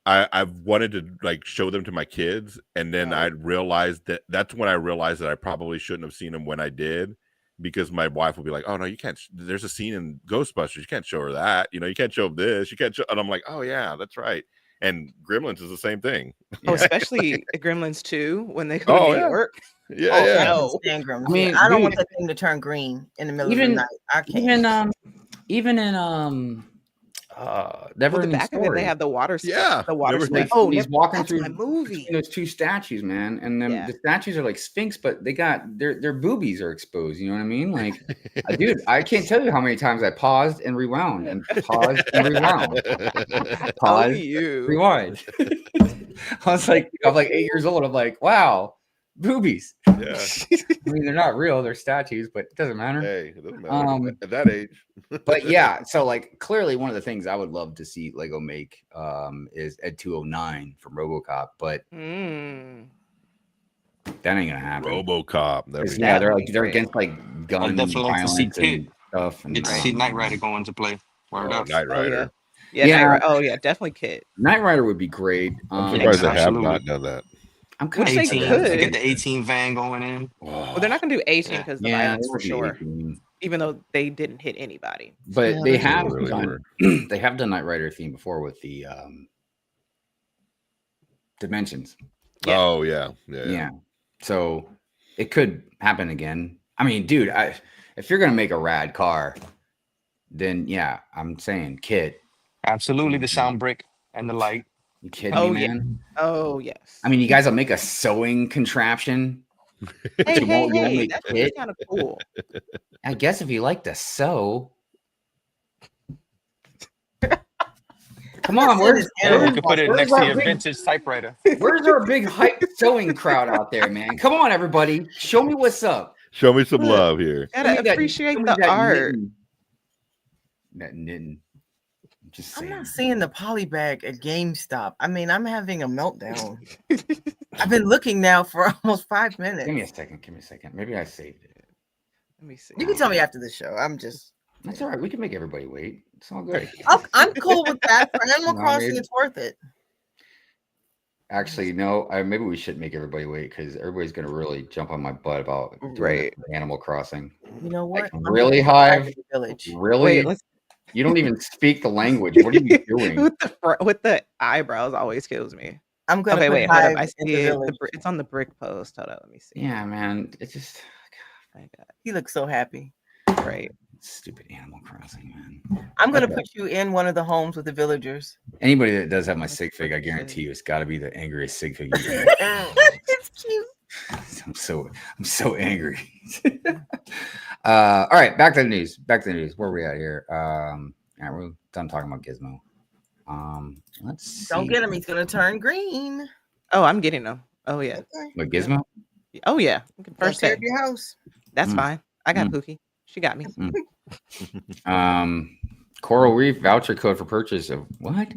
I've wanted to like show them to my kids, and then I realized that's when I realized that I probably shouldn't have seen them when I did, because my wife would be like, "Oh no, you can't. There's a scene in Ghostbusters. You can't show her that. You can't show this. You can't show." And I'm like, "Oh yeah, that's right." And Gremlins is the same thing. Oh, especially Gremlins 2 when they go Oh, to New yeah. York. Yeah, Oh, yeah. no. Stangrams. I mean, I don't dude, want that thing to turn green in the middle even- of the night. I can't. even in Never Well, the Ending back of it, Story. they have the water. Yeah, the water. Never Split. Like, Oh, he's walking that's through my movie. between those two statues, man, and then Yeah. the statues are like Sphinx, but they got their boobies are exposed. You know what I mean? Like, dude, I can't tell you how many times I paused and rewound and paused and rewound, Oh, pause, you. rewind. I'm like 8 years old. I'm like, wow, boobies. Yeah. I mean, they're not real; they're statues, but it doesn't matter. Hey, it doesn't matter Um, at that age. But yeah, so like clearly one of the things I would love to see Lego make is Ed 209 from RoboCop, but Mm. that ain't gonna happen. RoboCop. That'd 'Cause, be- yeah, That'd be they're great. against like gun definitely like to see violence and stuff. And Get to see Knight Rider go into play. Word Oh, up. Knight Oh, Rider. yeah. Yeah. Knight Rider. Oh yeah, definitely Kit. Knight Rider would be great. I'm Um, surprised they have absolutely. not done that. I'm kind Which of they 18. could. Get the 18 van going in. Well, they're not gonna do 18 Yeah. because the yeah, violence it for would be sure. 18. Even though they didn't hit anybody. But Yeah, they that's have really done they have done Knight Rider theme before with the Dimensions. Yeah. Oh yeah. Yeah. Yeah. So it could happen again. I mean, dude, if you're gonna make a rad car, then yeah, I'm saying Kit. Absolutely, the sound brick and the light. You kidding Oh, me, yeah. man? Oh yes. I mean, you guys will make a sewing contraption. hey, you won't hey, make that's Kit. kind of cool. I guess if you like to sew. Come on, where's Yeah, you could put it where's next to our your big vintage typewriter. where's our big hype sewing crowd out there, man? Come on, everybody, show me what's up. Show me some Look. love here. Show Gotta me that- appreciate show me the that art. knitting. That knitting. Just I'm saying. not seeing the poly bag at GameStop. I mean, I'm having a meltdown. I've been looking now for almost 5 minutes. Give me a second. Give me a second. Maybe I saved it. Let me see. You can tell me after the show. I'm just. That's all right. We can make everybody wait. It's all good. I'm cool with that. For Animal No, Crossing, maybe- it's worth it. Actually, no. Maybe we should make everybody wait because everybody's gonna really jump on my butt about doing Right. Animal Crossing. You know what? Like, I'm really, gonna go back Hive? to the village. Really? Wait, let's You don't even speak the language. What are you doing? with the eyebrows always kills me. I'm gonna Okay, put wait, hold Hive up. I in see the it. village. It's on the brick post. Hold on, let me see. Yeah, man. It's just I got He looks so happy. it. Right. stupid Animal Crossing, man. I'm gonna Okay. put you in one of the homes with the villagers. Anybody that does have my sig fig, I guarantee you, it's got to be the angriest sig fig. You've ever It's cute. I'm so angry. All right, back to the news. Where are we at here? Yeah, we're done talking about Gizmo. Let's see. Don't get him. He's gonna turn green. Oh, I'm getting them. Oh yeah. Okay. What Gizmo? Oh yeah. Don't First tear day. up your house. That's Mm. fine. I got Mm. Pookie. She got me. Coral Reef voucher code for purchase of what?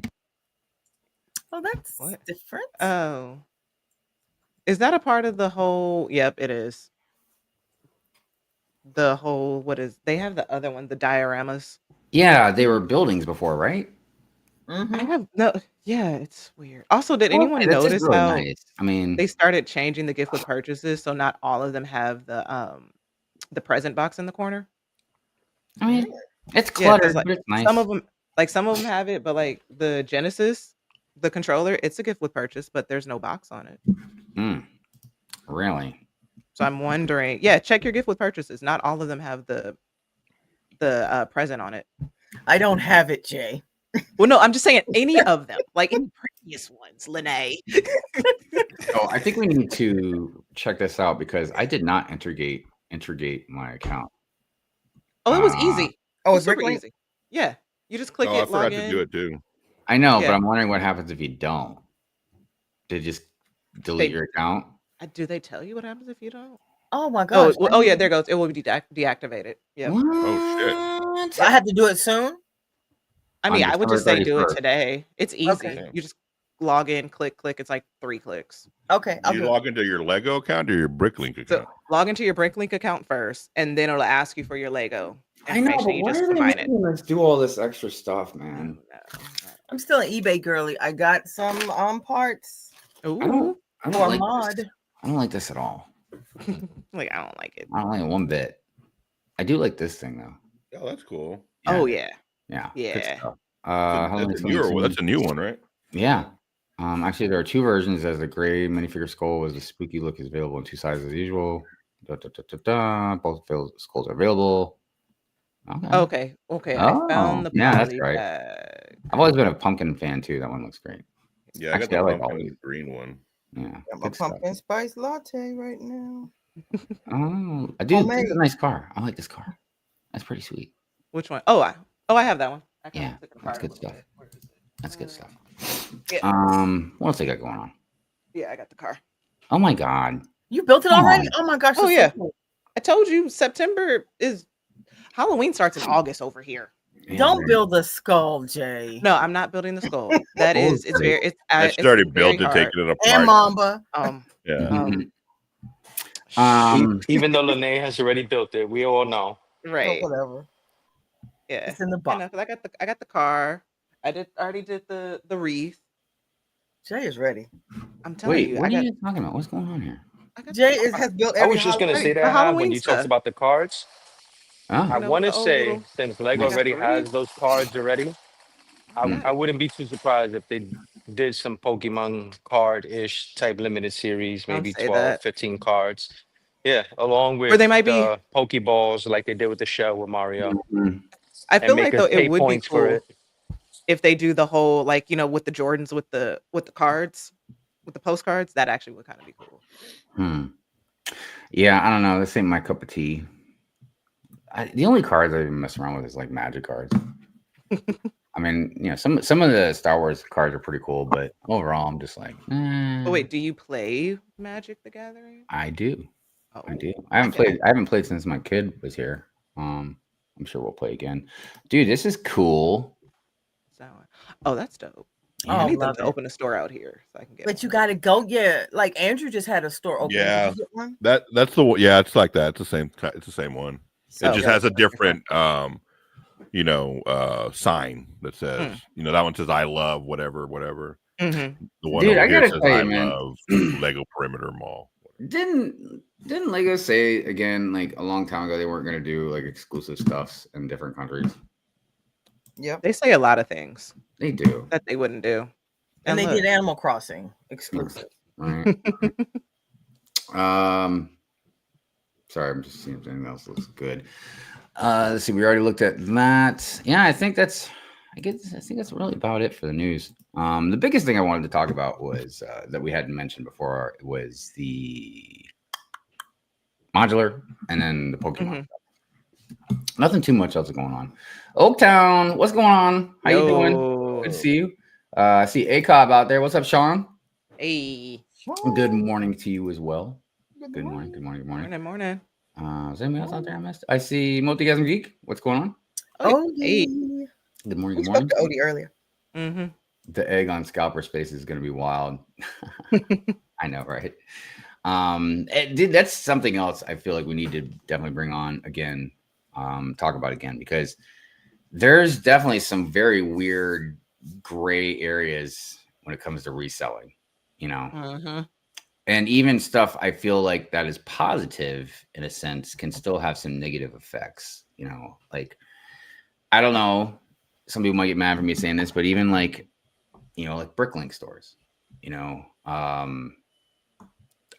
Oh, that's What? different. Oh. Is that a part of the whole? Yep, it is. The whole they have the other one, the dioramas. Yeah, they were buildings before, right? Mhm. I have no yeah, it's weird. Also, did Well, anyone that's just notice really how nice. I mean, they started changing the gift with purchases so not all of them have the present box in the corner? it's Yeah, 'cause, cluttered, like, but it's nice. some of them have it, but like the Genesis, the controller, it's a gift with purchase, but there's no box on it. Really? So I'm wondering, yeah, check your gift with purchases. Not all of them have the present on it. I don't have it, Jay. Well, no, I'm just saying any of them, like any previous ones, Lene. Oh, I think we need to check this out because I did not integrate my account. Oh, it was easy. Oh, It it's was super Bricklink? easy. Yeah, you just click Oh, I it, forgot log to do in. it too. I know, Yeah. but I'm wondering what happens if you don't. Did you just delete They- your account? Do they tell you what happens if you don't? Oh my Oh, gosh. oh yeah, there goes. It will be deactivated. Yeah. Oh, shit! I have to do it soon. I mean, On I would just say do it 31st. today. It's easy. Okay. You just log in, click. It's like 3 clicks. Okay, I'll You do it. log into your Lego account or your Bricklink account? So log into your Bricklink account first, and then it'll ask you for your Lego I know, information. but You why just are they combine it. making us do all this extra stuff, man? I'm still an eBay girly. I got some parts Ooh. I for don't a like mod. this. I don't like this at all. Like I don't like it. I don't like it one bit. I do like this thing though. Oh, that's cool. Oh yeah. Yeah. good Yeah. stuff. That's a new one, right? Yeah. Actually, there are 2 versions. As the gray minifigure skull with a spooky look is available in 2 sizes as usual. Both skulls are available. Okay. Okay. Oh, I found the yeah, that's poly right. bag. I've always been a pumpkin fan too. That one looks great. Yeah, I got Actually, the I like pumpkin all and these. the green one. Yeah. Got my good stuff. pumpkin spice latte right now. Oh, I do. This is Homemade. a nice car. I like this car. That's pretty sweet. Which one? Oh, I have that one. I can Yeah, click on that's the good car. stuff. That's good stuff. Yeah. What else they got going on? Yeah, I got the car. Oh my god. You built it Come already? on. Oh my gosh. Oh, that's so yeah. cool. I told you September is Halloween starts in August over here. Man, Don't man. build the skull, Jay. No, I'm not building the skull. That Oh, is it's great. very it's It's it's already very built and hard. taking it And apart. Mamba. Yeah. Mhm. Um, Even though Lene has already built it, we all know. right. Oh, whatever. Yeah. It's in the I box. know, 'cause I got the car. I already did the wreath. Jay is ready. I'm telling Wait, you, what I are got, you talking about? What's going on here? I got Jay the car. has built I every was just gonna holiday. say The that Hal, when Halloween you stuff. talked about the cards. Oh, I know, want to the old say little- since I Lego got already the has wreath. those cards already, Mm. I wouldn't be too surprised if they did some Pokemon card-ish type limited series, Don't maybe say 12, that. 15 cards. Yeah, along with Or they might be. the Pokeballs like they did with the shell with Mario, Mhm. I and feel make like us though pay it would be points for cool it. if they do the whole like with the Jordans with the cards, with the postcards. That actually would kind of be cool. Yeah, I don't know. This ain't my cup of tea. The only cards I even mess around with is like magic cards. I mean, some of the Star Wars cards are pretty cool, but overall, I'm just like, Oh wait, do you play Magic the Gathering? I do. Oh, I do. I haven't Okay. played. I haven't played since my kid was here. I'm sure we'll play again. Dude, this is cool. So, oh, that's dope. Oh, I need them love to it. open a store out here so I can get. But you one. got to go. Yeah, like Andrew just had a store open. Did Yeah. you get one? That's the one. Yeah, it's like that. It's the same. It's the same one. So, It just has a different, sign that says, that one says "I love whatever." mhm. The one Dude, over I here gotta says tell you, "I man. love Lego Perimeter Mall." Didn't Lego say again like a long time ago they weren't gonna do like exclusive stuffs in different countries? Yep. They say a lot of things They do. that they wouldn't do. And they look, did Animal Crossing exclusive. Right. Sorry, I'm just seeing if anything else looks good. Let's see. We already looked at that. Yeah, I think that's really about it for the news. The biggest thing I wanted to talk about was that we hadn't mentioned before was the modular and then the Pokemon. Nothing too much else going on. Oaktown, what's going on? How you doing? Good to see you. I see ACOB out there. What's up, Sean? Hey, Good morning to you as well. Good morning. morning. Is anybody else out there I missed? I see Multigasm Geek. What's going on? Oh, Hey. yeah. Good morning. We Good morning. spoke to Odie earlier. Mm-hmm. The egg on Scalper Space is going to be wild. I know, right? That's something else I feel like we need to definitely bring on again, talk about again, because there's definitely some very weird gray areas when it comes to reselling, and even stuff I feel like that is positive in a sense can still have some negative effects, like, I don't know, some people might get mad for me saying this, but even like, like Bricklink stores,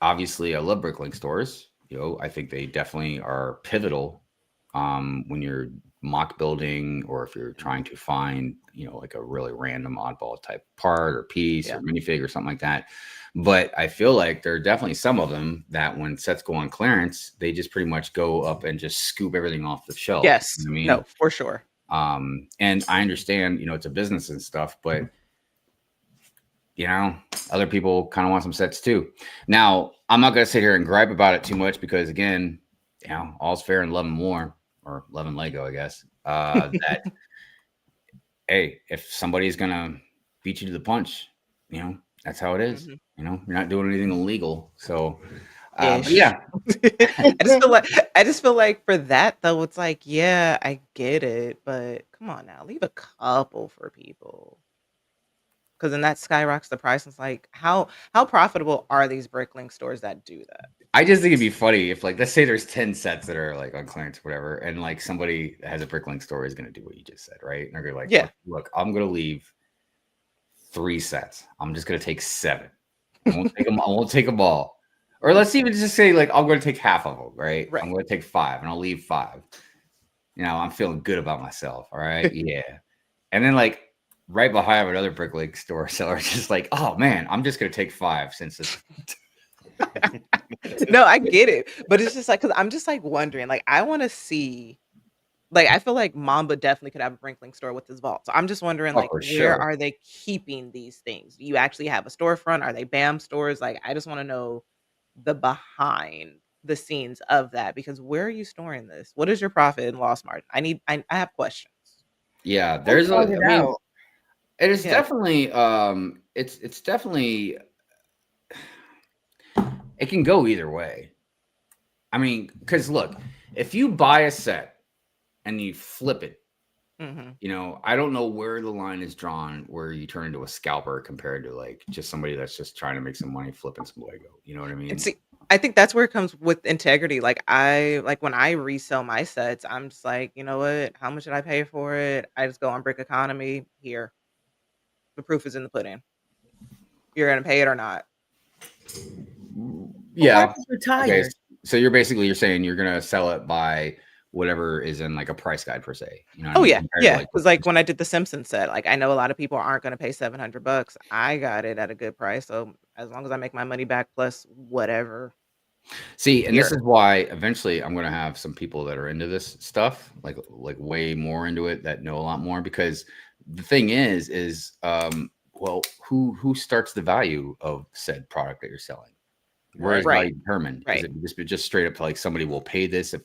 obviously I love Bricklink stores. I think they definitely are pivotal when you're mock building or if you're trying to find, like a really random oddball type part or piece or minifig or something like that. But I feel like there are definitely some of them that when sets go on clearance, they just pretty much go up and just scoop everything off the shelf. Yes. You know what I mean? No, for sure. And I understand, it's a business and stuff, but other people kind of want some sets too. Now, I'm not going to sit here and gripe about it too much because again, all's fair in love and war, or love and Lego, I guess. That hey, if somebody's going to beat you to the punch, that's how it is. You're not doing anything illegal. So but yeah. I just feel like for that though, it's like, yeah, I get it, but come on now, leave a couple for people. Because then that skyrockets the price. It's like, how profitable are these Bricklink stores that do that? I just think it'd be funny if, like, let's say there's 10 sets that are like on clearance, or whatever, and like somebody that has a Bricklink store is going to do what you just said, right? And they're gonna like, look, I'm going to leave 3 sets. I'm just going to take 7. I won't take them. I won't take them all. Or let's even just say like I'm going to take half of them, right? I'm going to take 5, and I'll leave 5. I'm feeling good about myself. All right, yeah. And then like right behind another Bricklink store seller, just like, oh man, I'm just going to take 5 since it's. No, I get it, but it's just like, because I'm just like wondering, like, I want to see, like, I feel like Mamba definitely could have a Bricklink store with his vault. So I'm just wondering, like, where are they keeping these things? Do you actually have a storefront? Are they BAM stores? Like, I just want to know the behind the scenes of that, because where are you storing this? What is your profit and loss margin? I have questions. Yeah, there's it is definitely it's definitely, it can go either way. I mean, because look, if you buy a set and you flip it, I don't know where the line is drawn where you turn into a scalper compared to like just somebody that's just trying to make some money flipping some Lego. You know what I mean? See, I think that's where it comes with integrity. Like when I resell my sets, I'm just like, you know what? How much did I pay for it? I just go on Brick Economy. Here, the proof is in the pudding. You're gonna pay it or not. Yeah. Okay. So you're saying you're gonna sell it by whatever is in like a price guide per se. Yeah. Because like when I did the Simpsons set, like I know a lot of people aren't gonna pay $700. I got it at a good price. So as long as I make my money back plus whatever. See, and this is why eventually I'm gonna have some people that are into this stuff, like way more into it, that know a lot more, because the thing is well, who starts the value of said product that you're selling? Where is Right. value determined? Right. Is it just straight up to like somebody will pay this if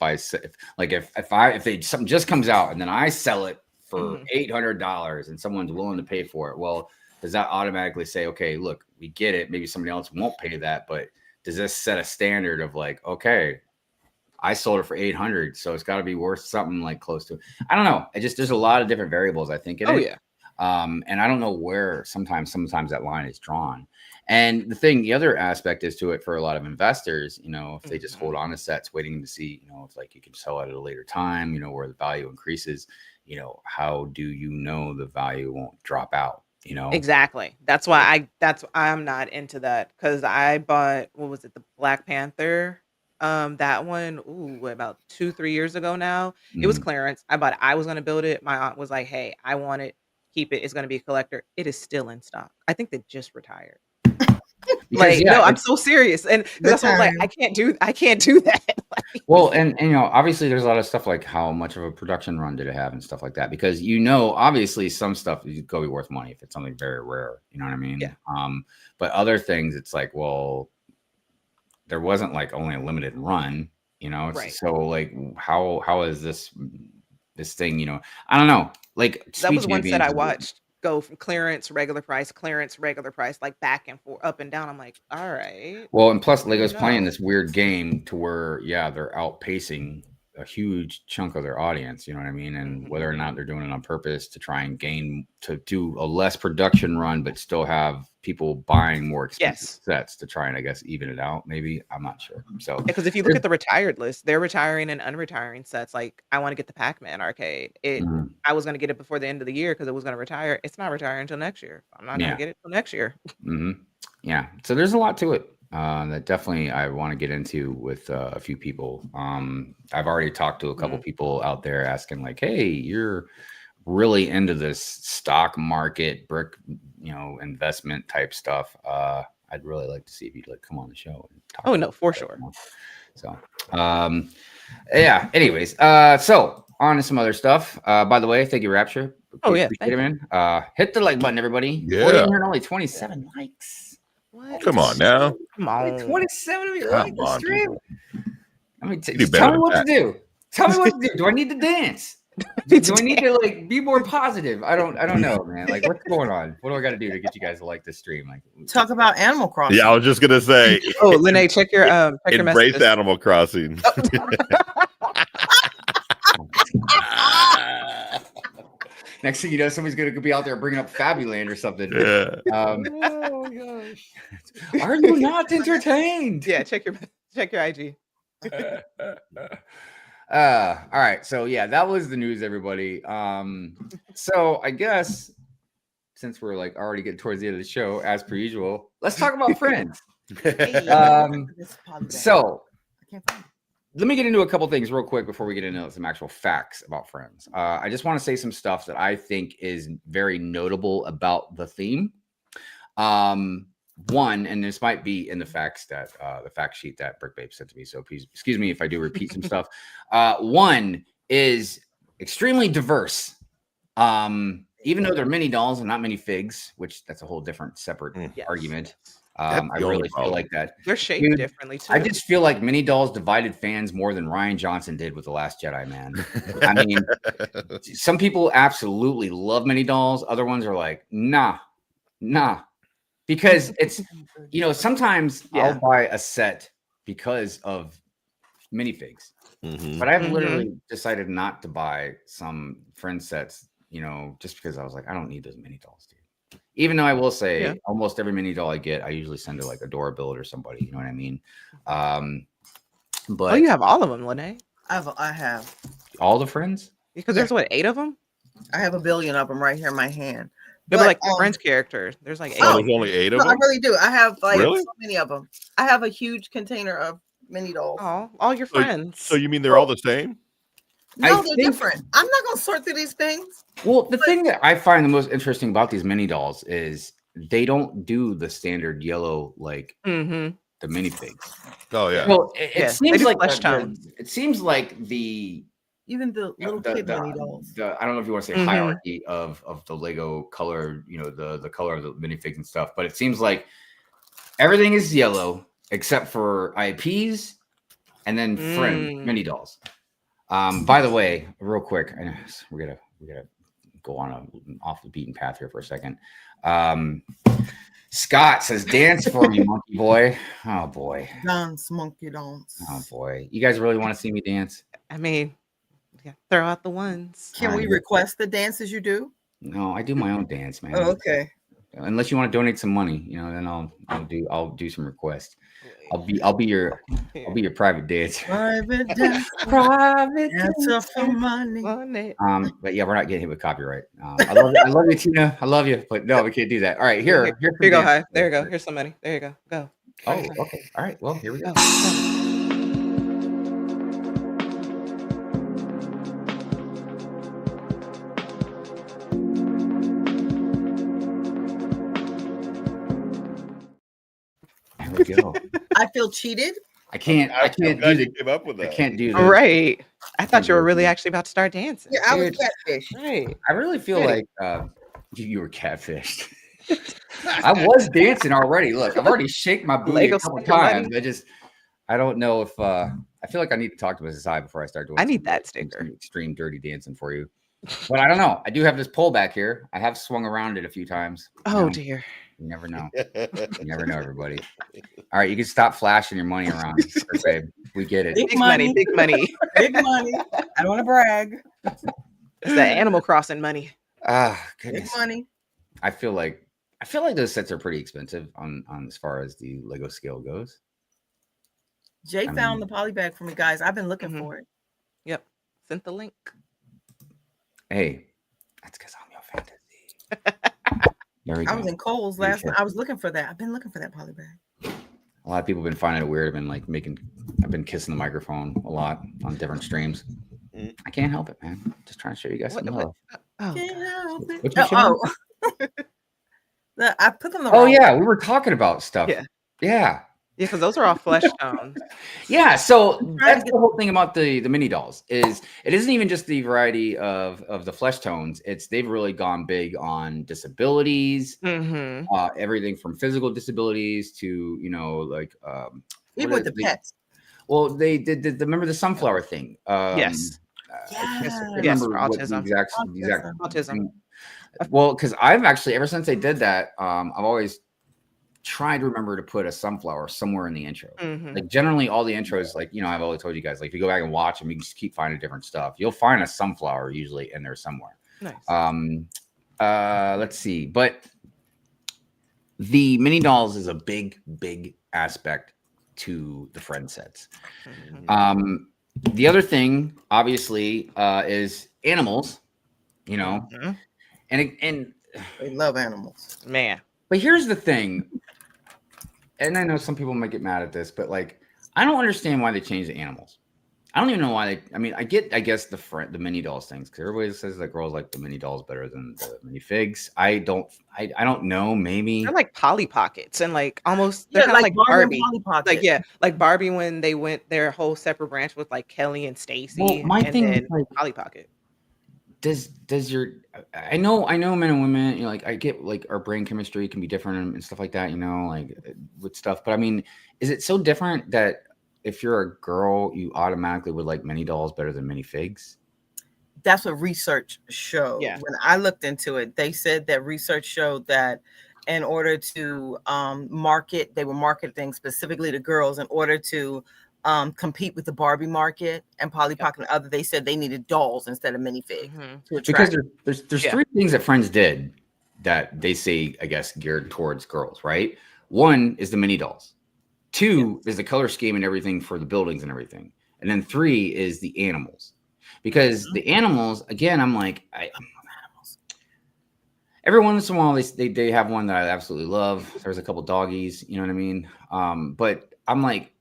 something just comes out and then I sell it for Mhm. $800 and someone's willing to pay for it? Well, does that automatically say, okay, look, we get it. Maybe somebody else won't pay that, but does this set a standard of like, okay, I sold it for 800, so it's got to be worth something like close to. I don't know. There's a lot of different variables. I think. Oh yeah. And I don't know where sometimes that line is drawn. And the other aspect is to it for a lot of investors. If they just hold on to sets, waiting to see, it's like you can sell it at a later time. Where the value increases. How do you know the value won't drop out? Exactly. That's why I'm not into that, because I bought, what was it, the Black Panther, that one, about 2-3 years ago now. It was Mhm. clearance. I bought it. I was going to build it. My aunt was like, hey, I want it, keep it, it's going to be a collector. It is still in stock. I think they just retired. Because, No, I'm it's- so serious. And that's what I'm like, time. I can't do that. Like, Well, and obviously there's a lot of stuff like how much of a production run did it have and stuff like that, because obviously some stuff is going to be worth money if it's something very rare, you know what I mean? Yeah. But other things, it's like, well, there wasn't like only a limited run, Right. so like how is this thing, I don't know, like that was Sweet one set I Champions- watched go from clearance, regular price, like back and forth, up and down. I'm like, all right. Well, and plus Lego's No. playing this weird game to where, they're outpacing a huge chunk of their audience, you know what I mean? And Mhm. whether or not they're doing it on purpose to try and to do a less production run, but still have people buying more expensive Yes. sets to try and, I guess, even it out. Maybe, I'm not sure. So Because if you look at the retired list, they're retiring and unretiring sets. Like, I want to get the Pac-Man arcade. Mhm. I was going to get it before the end of the year because it was going to retire. It's not retiring until next year. I'm not going Yeah. to get it till next year. Yeah. So there's a lot to it that definitely I want to get into with a few people. I've already talked to a couple people out there asking like, hey, you're really into this stock market brick, investment type stuff. I'd really like to see if you'd like come on the show and talk. Oh, no, about for that sure. more. So, yeah. Anyways, so on to some other stuff. By the way, thank you, Rapture. Oh, yeah, Appreciate it, man. Hit the like button, everybody. Yeah. 1,400, only 27 likes. What? Come on now. Come Only on. 27 of you Come like the on, stream. people. I mean, You do just better tell me than what that. to do. Tell me what to do. Do I need to dance? Do I need to like be more positive? I don't know, man. Like, what's going on? What do I got to do to get you guys to like this stream? Like, Talk about Animal Crossing. Yeah, I was just gonna say. Oh, Lene, check your Embrace messages. Animal Crossing. next thing you know, somebody's gonna be out there bringing up Fabuland or something. Yeah. Oh gosh, are you not entertained? Yeah, check your IG. All right, so yeah, that was the news, everybody. So I guess since we're like already getting towards the end of the show, as per usual, let's talk about Friends. This podcast. So I can't find it. let me get into a couple things real quick before we get into some actual facts about Friends. I just want to say some stuff that I think is very notable about the theme. One, and this might be in the facts that the fact sheet that Brick Babe sent to me. So please excuse me if I do repeat some stuff. One is extremely diverse. Even though they're mini dolls and not mini figs, which that's a whole different separate Yes. argument. That's I the only really feel problem. like that. They're shaped Dude, differently too. I just feel like mini dolls divided fans more than Rian Johnson did with The Last Jedi, man. I mean, some people absolutely love mini dolls. Other ones are like, nah. Because it's, sometimes Yeah. I'll buy a set because of minifigs. Mhm. But I've Mhm. literally decided not to buy some friend sets, just because I was like, I don't need those mini dolls, dude. Even though I will say Yeah. almost every mini doll I get, I usually send to like a Dora Build or somebody, you know what I mean? But Oh, you have all of them, Lene. I have all the friends? Because there's what, 8 of them? I have a billion of them right here in my hand. They're like the um, Friends characters. There's like 8. Oh, Oh. there's only 8 of No, I them. really do. I have like Really? so many of them. I have a huge container of mini dolls. Oh, all your So- friends. So you mean they're all the same? No, I they're think- different. I'm not gonna sort through these things. Well, the thing that I find the most interesting about these mini dolls is they don't do the standard yellow like Mm-hmm. the minifigs. Oh yeah. Well, it Yeah, they seems do like flesh tone. it seems like the Even the little kid mini dolls. I don't know if you want to say Mhm. hierarchy of the Lego color, you know, the color of the minifigs and stuff, but it seems like everything is yellow except for IPs and then friend mini dolls. By the way, real quick, I know we're gonna go on off the beaten path here for a second. Scott says, "Dance for me, monkey boy." Oh boy, Dance, monkey dance. oh boy. You guys really want to see me dance? I mean, yeah, throw out the ones. Can we request the dances you do? No, I do my own dance, man. Oh, okay. Unless you want to donate some money, you know, then I'll do some requests. I'll be your private dancer. Private dance, Private dancer for money. But yeah, we're not getting hit with copyright. I love you, Tina. I love you, but no, we can't do that. All right, here you go. Hi. There you go. Here's some money. There you go. Go. Oh, okay. All right. Well, here we go. There we go. I feel cheated. I can't I'm glad you do came up with I that. can't do this. Right. I thought you were really actually about to start dancing. Yeah, I was Dude. catfish. Right. I really feel Ready. like you were catfished. I was dancing already. Look, I've already shaken my booty Lego a couple sticker money. times. I don't know if I feel like I need to talk to Mrs. High before I start doing I need some- that some sticker. extreme dirty dancing for you. But I don't know. I do have this pole back here. I have swung around it a few times. You Oh know, dear. you never know. You never know, everybody. All right, you can stop flashing your money around, babe. We get it. Big money. Big money. Big money. I don't want to brag. It's the Animal Crossing money. Ah, Big goodness. money. I feel like those sets are pretty expensive on as far as the Lego scale goes. Jay I found mean- the poly bag for me, guys. I've been looking Mhm. for it. Yep. Sent the link. Hey, that's because I'm your fantasy. There we go. I was in Kohl's Pretty last sure. night. I was looking for that. I've been looking for that poly bag. A lot of people have been finding it weird. I've been kissing the microphone a lot on different streams. Mm. I can't help it, man. Just trying to show you guys some love. Oh. Can't help it. What you showing? I put them the Oh wrong yeah, we were talking about stuff. Yeah. Yeah. Yeah, because those are all flesh tones. Yeah, so trying to that's get- the whole thing about the mini dolls is it isn't even just the variety of the flesh tones. They've really gone big on disabilities, Mm-hmm. everything from physical disabilities to like Even what with is the it? pets. well they did remember the sunflower thing. Yes. I can't Yes. remember Yes, what the autism. exact Autism. thing- Well, because I've actually ever since they did that, I've always tried to remember to put a sunflower somewhere in the intro. Mm-hmm. Like generally all the intros, like I've always told you guys, like if you go back and watch them, you can just keep finding different stuff. You'll find a sunflower usually in there somewhere. Nice. Let's see, but the mini dolls is a big aspect to the friend sets. Mhm. The other thing obviously is animals, Mhm. and They love animals. Man. but here's the thing, and I know some people might get mad at this, but like I don't understand why they changed the animals. I don't even know why I guess the mini dolls things, because everybody says that girls like the mini dolls better than the mini figs. I don't know, maybe. They're like Polly Pockets and like almost Yeah, they're kind of like Barbie. and Polly Pocket. Like yeah, like Barbie when they went their whole separate branch with like Kelly and Stacy. Well, my and thing is, then like, Polly Pocket. does your I know men and women, like I get like our brain chemistry can be different and stuff like that, like with stuff. But I mean, is it so different that if you're a girl, you automatically would like mini dolls better than mini figs? That's what research showed. Yeah. When I looked into it, they said that research showed that in order to they were marketing specifically to girls in order to compete with the Barbie market and Polly Pocket and other. They said they needed dolls instead of minifigs Mhm. to Because attract. there's Yeah. three things that Friends did that they say, I guess, geared towards girls, right? One is the mini dolls. Two is the color scheme and everything for the buildings and everything. And then three is the animals. Because the animals, again, I'm like, every once in a while they have one that I absolutely love. There's a couple doggies, you know what I mean? But I'm like,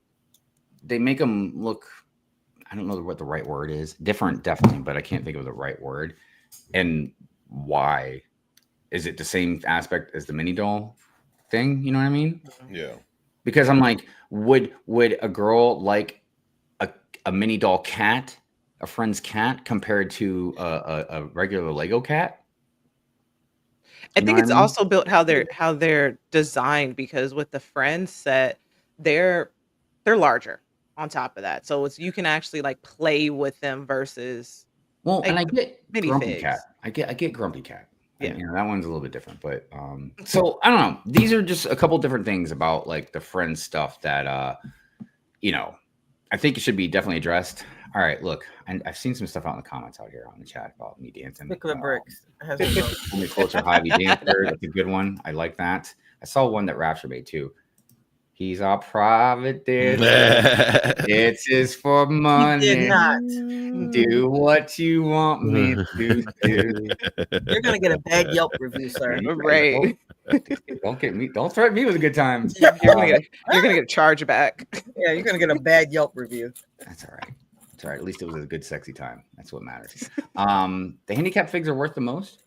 they make them look, I don't know what the right word is. Different, definitely, but I can't think of the right word. And why? Is it the same aspect as the mini doll thing? You know what I mean? Yeah. Because I'm like, would a girl like a mini doll cat a friend's cat compared to a regular Lego cat. I You know think what it's I mean? also built how they're designed because with the Friends set, they're larger on top of that. So it's you can actually like play with them versus Well, and like I the get Grumpy minifigs. Cat. I get Grumpy Cat. Yeah. And, that one's a little bit different, but so I don't know. These are just a couple different things about like the Friends stuff that I think it should be definitely addressed. All right, look, I've seen some stuff out in the comments out here on the chat about me dancing. Particular bricks. Has a vote. Only culture high dancer. That's a good one. I like that. I saw one that Rapture made too. He's our private dancer. It's is for He money. did not. Do what you want me to do. You're gonna get a bad Yelp review, sir. Right. Don't get me. Don't threaten me with a good time. You're gonna get a charge back. Yeah, you're gonna get a bad Yelp review. That's all right. It's all right. At least it was a good, sexy time. That's what matters. The handicap figs are worth the most.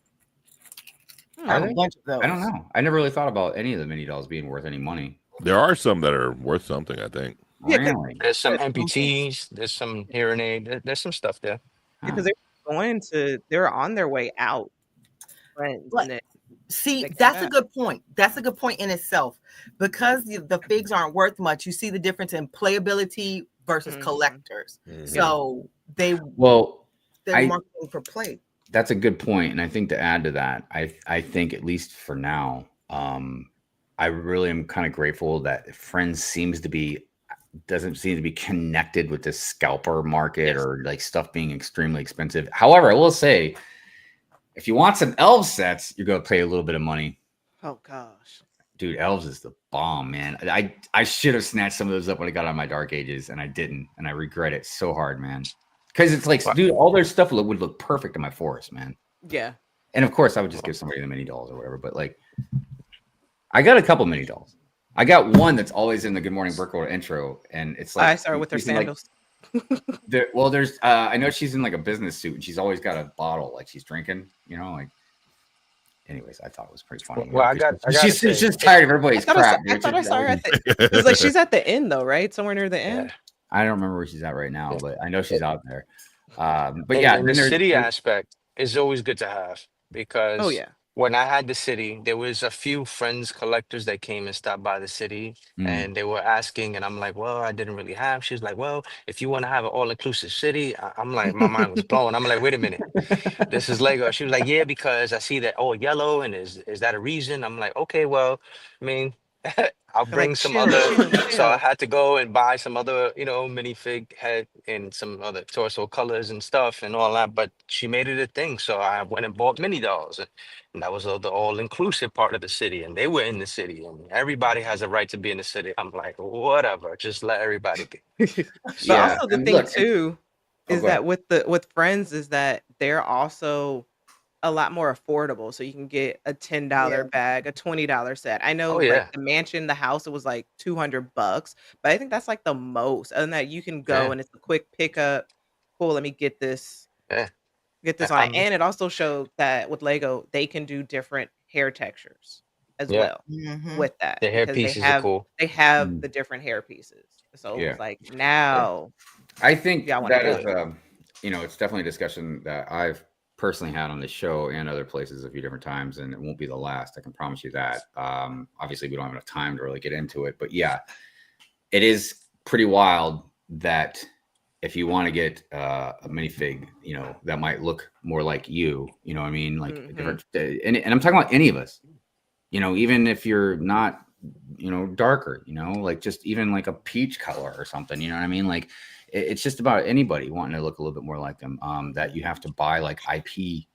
I have a bunch of those. I don't know. I never really thought about any of the mini dolls being worth any money. There are some that are worth something, I think. Yeah, 'cause- Really? There's some amputees. There's some hearing aid. There's some stuff there. Because they're on their way out. Friends. But- and then- See, Take that's that a good point. That's a good point in itself. Because the figs aren't worth much, you see the difference in playability versus Mhm. collectors. Mhm. So they're Well, I- marketing for play. that's a good point, and I think to add to that, I think at least for now, I really am kind of grateful that Friends doesn't seem to be connected with this scalper market or like stuff being extremely expensive. However, I will say, if you want some elf sets, you're gonna pay a little bit of money. Oh gosh. Dude, elves is the bomb, man. I should have snatched some of those up when I got on my Dark Ages, and I didn't, and I regret it so hard, man. Because it's like, dude, all their stuff would look perfect in my forest, man. Yeah. And of course, I would just give somebody the mini dolls or whatever. But like, I got a couple mini dolls. I got one that's always in the Good Morning Brickworld intro, and it's like I started with her she's in, like, sandals. there's I know she's in like a business suit, and she's always got a bottle like she's drinking, like. Anyways, I thought it was pretty funny. Well, I gotta she's say- just tired of everybody's I crap. thought I saw her at the. It was like she's at the end though, right? Somewhere near the end. Yeah. I don't remember where she's at right now, but I know she's out there. But And- yeah, and then the there's city aspect is always good to have because Oh yeah. when I had the city, there was a few friends collectors that came and stopped by the city Mm. and they were asking, and I'm like, well, I didn't really have. She was like, well, if you want to have an all-inclusive city, I'm like, my mind was blown. I'm like, wait a minute, this is Lego. She was like, yeah, because I see that all yellow, and is that a reason? I'm like, okay, well, I mean, I'll They're bring like, some chill, other. chill, So I chill. had to go and buy some other, minifig head and some other torso colors and stuff and all that. But she made it a thing, so I went and bought mini dolls, and that was the all-inclusive part of the city, and they were in the city, and everybody has a right to be in the city. I'm like, whatever, just let everybody be. But Yeah, also the and thing look, too Oh, is go ahead. that with Friends is that they're also a lot more affordable. So you can get a $10 Yeah. bag, a $20 set. I know Oh, yeah. like the mansion, the house, it was like $200, but I think that's like the most. Other than that, you can go Yeah. and it's a quick pickup. Cool, let me get this. Yeah. Get this Yeah, on it. And it also showed that with Lego, they can do different hair textures as Yeah. well Mhm. with that. The hair because they pieces are have cool. they have Mm. the different hair pieces. So Yeah. it's like now I think Yeah, I wanna that is, go. it's definitely a discussion that I've personally had on the show and other places a few different times, and it won't be the last. I can promise you that. Obviously, we don't have enough time to really get into it, but yeah, it is pretty wild that if you want to get a minifig, that might look more like you know what I mean? Like Mhm. different, and I'm talking about any of us, even if you're not, darker, like just even like a peach color or something, you know what I mean? Like it's just about anybody wanting to look a little bit more like them, that you have to buy like IP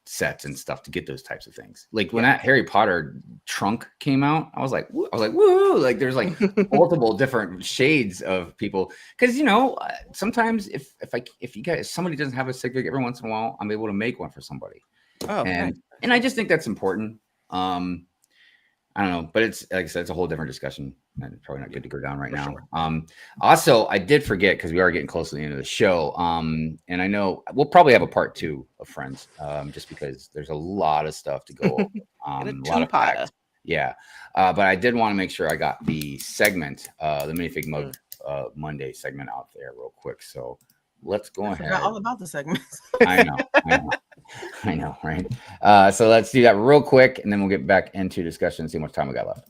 sets and stuff to get those types of things. Like when that Harry Potter trunk came out, I was like, woo! Like there's like multiple different shades of people. Cause sometimes if somebody doesn't have a Sigvig, every once in a while, I'm able to make one for somebody. Oh, And I just think that's important. I don't know, but it's like I said, it's a whole different discussion and probably not good to go down right now. sure. Also, I did forget because we are getting close to the end of the show. And I know we'll probably have a part 2 of Friends, just because there's a lot of stuff to go over. Get a A lot of two-potter. facts. Yeah. But I did want to make sure I got the segment, the Minifig Mug Monday segment out there real quick. So let's go I ahead. forgot all about the segments. I know, right? So let's do that real quick, and then we'll get back into discussion and see how much time we got left.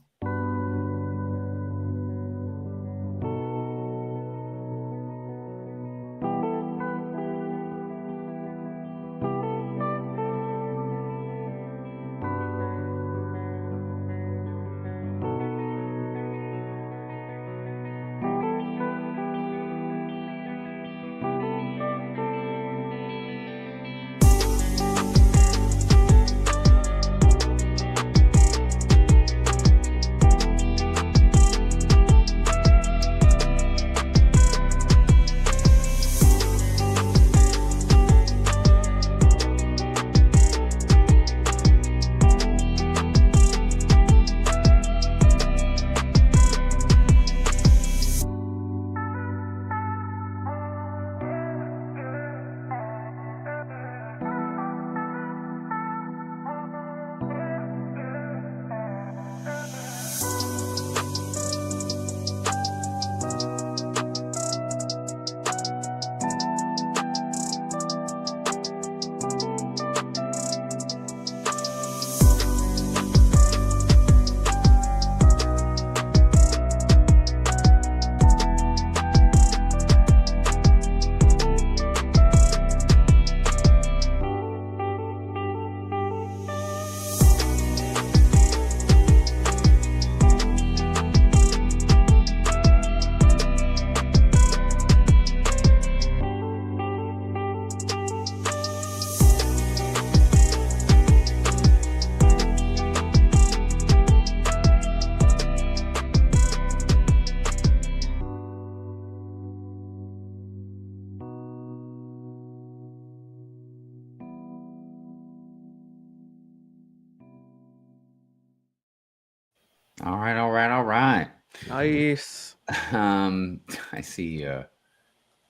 All right. Nice. I see.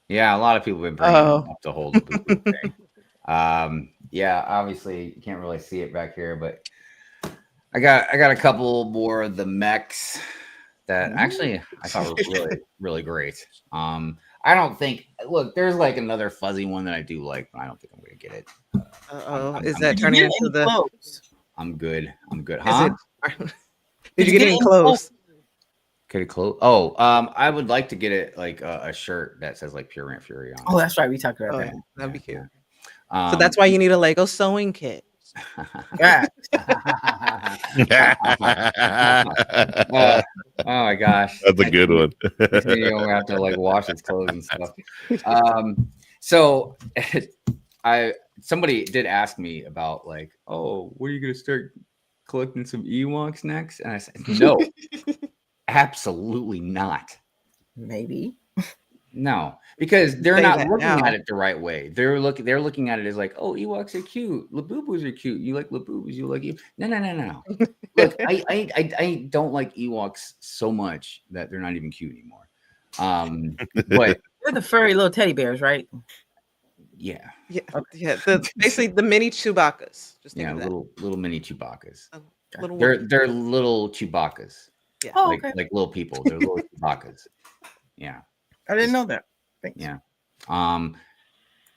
Yeah, a lot of people have been bringing Oh. up the whole Labubu thing. Yeah, obviously you can't really see it back here, but I got a couple more of the mechs that actually I thought were really, really great. I don't think. Look, there's like another fuzzy one that I do like, but I don't think I'm gonna get it. Uh-oh. Is I'm- that Did you turning get into any the? clothes? I'm good. Is Huh? it? Did you get any any clothes? Could it close? Oh, I would like to get it like a shirt that says like Pure Rant Fury on it. Oh, that's right. We talked about Oh, that. yeah, that'd be cute. Yeah. So that's why you need a Lego sewing kit. Yeah. Oh my gosh, That's a good one. Next thing you know, we have to like wash his clothes and stuff. So somebody did ask me about like, oh, what are you gonna start collecting some Ewoks next? And I said, no, absolutely not. Maybe. No, because they're Say not that looking now. at it the right way. They're looking at it as like, oh, Ewoks are cute, Labubus are cute. You like Labubus, you like you. No. Look, I don't like Ewoks so much that they're not even cute anymore. But They're the furry little teddy bears, right? yeah, Yeah, yeah. Basically the mini Chewbacca's. Just think yeah, of that. little mini Chewbacca's. Little They're little Chewbacca's. Yeah. Oh, like okay. like little people. They're little Chewbacca's. Yeah. I didn't know that. Thanks. Yeah.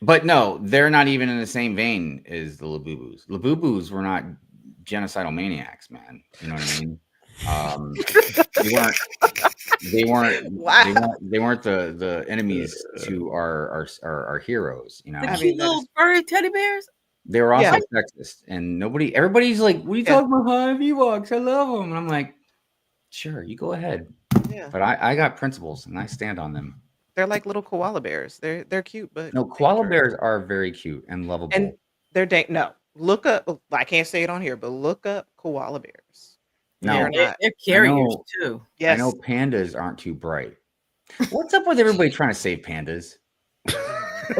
But no, they're not even in the same vein as the Labubus. Labubus were not genocidal maniacs, man. You know what I mean? They weren't Wow. they weren't the enemies to our heroes, you know. The I cute mean, that little is- furry teddy bears. They were also Yeah. sexist, and everybody's like, what are you Yeah. talking about? Hi, Ewoks, I love them. And I'm like, sure, you go ahead. Yeah. But I got principles and I stand on them. They're like little koala bears. They're cute, but No, koala dangerous. bears are very cute and lovable. And they're no. Look up. I can't say it on here, but look up koala bears. No, They're They're, not. they're carriers know. too. I Yes. know pandas aren't too bright. What's up with everybody trying to save pandas?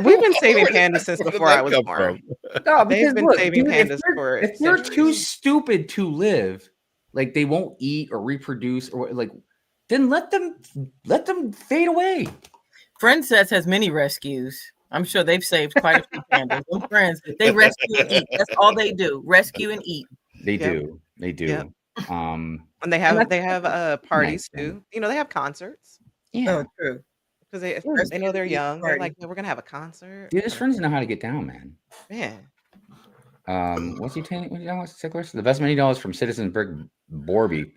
We've been saving pandas since Where did before that I was come born. No, They've because been look, saving dude, pandas for if they're too centuries. stupid to live, like they won't eat or reproduce or like, then let them fade away. Friends has many rescues. I'm sure they've saved quite a few pandas. Them friends, they rescue and eat. That's all they do. Rescue and eat. They Yep. do. They do. Yep. Um, And they that's have parties nice thing. too. You know, they have concerts yeah. Oh, true. because they Especially know at a they're beach young. They're party. like, "Yeah, we're gonna have a concert." Dude, his friends know how to get down, man. Man, What's he telling? What's the particulars? The best $many from Citizens Brick Borby.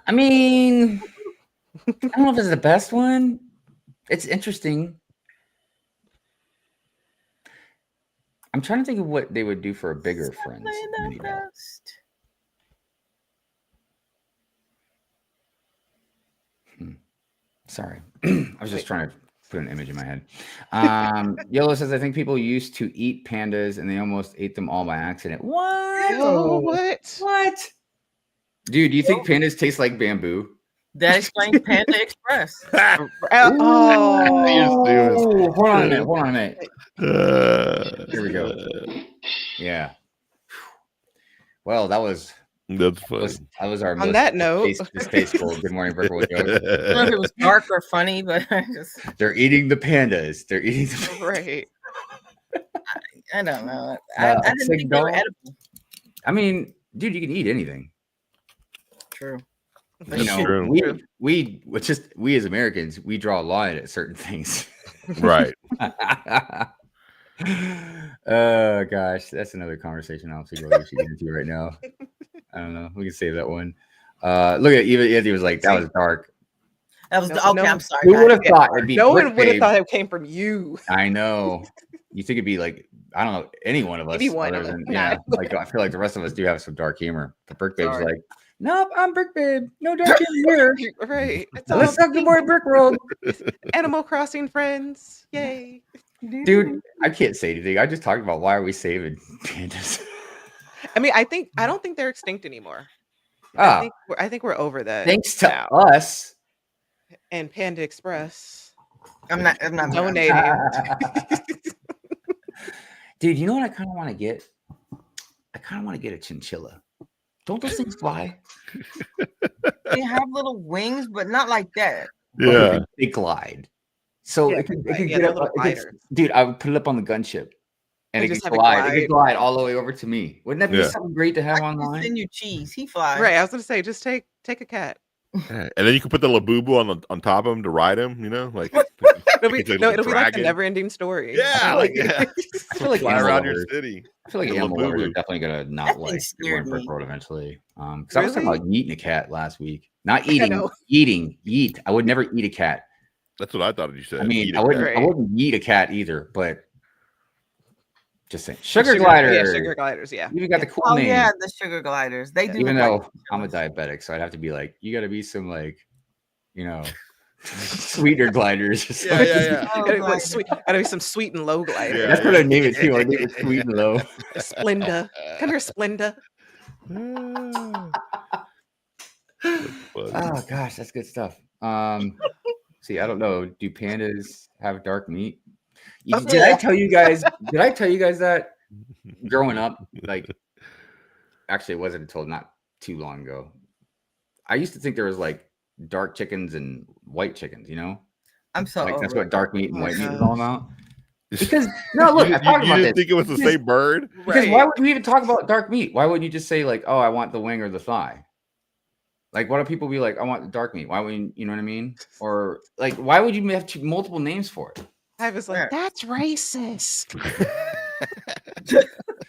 I mean, I don't know if it's the best one. It's interesting. I'm trying to think of what they would do for a bigger Friends Simply the mini doll. best. Sorry, I was just trying to put an image in my head. Yellow says, I think people used to eat pandas and they almost ate them all by accident. What? oh, what? What? Dude, do you think pandas taste like bamboo? That explains Panda Express. Oh, Hold on a minute. Hold on a minute. Here we go. Yeah. Well, that was That's funny. our On most that note. distasteful Good Morning Brickle joke. I don't know if it was dark or funny, but I just They're eating the pandas. They're eating the right. I don't know. a I didn't think they were signal? edible. I mean, dude, you can eat anything. True. You know, True. we as Americans, we draw a line at certain things. Right. Oh gosh, that's another conversation. I don't think we should get into right now. I don't know. We can save that one. Look at even Anthony was like, that was dark. That was No, okay. no. I'm sorry. Who would have guys. thought it'd be No Brick one would have Babe? thought it came from you. I know. You think it'd be like, I don't know, any one of us. Maybe one other of us. than- yeah. Like I feel like the rest of us do have some dark humor. But Brick Babe's Sorry. like, nope, I'm Brick Babe. No dark humor here. Right. It's all Let's talk Good Morning Brick World. Animal Crossing friends. Yay. Dude, I can't say anything. I just talked about why are we saving pandas. I mean, I don't think they're extinct anymore. Ah, I think we're over that. thanks to now. us. And Panda Express I'm not donating. Dude, you know what I kind of want to get? I kind of want to get a chinchilla. Don't those things fly? They have little wings, but not like that. Yeah. They glide. So Yeah, it could yeah, get they're up. little Dude, I would put it up on the gunship. And And it just could have it glide. It glide. could glide all the way over to me. Wouldn't that be Yeah. something great to have I can just online? send you cheese. He flies. Right. I was gonna say, just take a cat. And then you can put the Labubu on top of him to ride him, you know? Like It'll be, It's a no, it'll be like the dragon. never-ending story. Yeah, like yeah. I feel like Fly animal around your lovers- city. I feel like The animal lovers are Labubu. definitely gonna not That like thing Good scared Morning Brick me. Road eventually. Because I was talking Really? about eating a cat last week. Not eating, know. eat. I would never eat a cat. That's what I thought you said. I mean, Eat I it. wouldn't Right. eat a cat either, but just saying. Sugar Yeah, glider. sugar gliders. Yeah. You even got the cool Oh name. yeah, the sugar gliders. They do. Even look like though I'm a diabetic, so I'd have to be like, you got to be some like, you know, sweeter gliders. Or Yeah, something. yeah, yeah. Oh, Gotta be, glider. gotta be some sweet and low glider. Yeah. That's what I name it too. I name it sweet and low. Splenda. Come here, Splenda. Oh gosh, that's good stuff. See, I don't know. Do pandas have dark meat? Did I tell you guys? Did I tell you guys that growing up? Like, actually, it wasn't until not too long ago. I used to think there was like dark chickens and white chickens. You know, I'm so like that's over what it. dark meat and Oh, white meat was gosh. all about. Because no, look, you, I talked you about didn't this. think it was the Because- same bird? Because Right. why would you even talk about dark meat? Why wouldn't you just say like, oh, I want the wing or the thigh? Like, why do people be like, I want the dark meat? Why wouldn't you know what I mean? Or like, why would you have multiple names for it? I was like, Where? that's racist.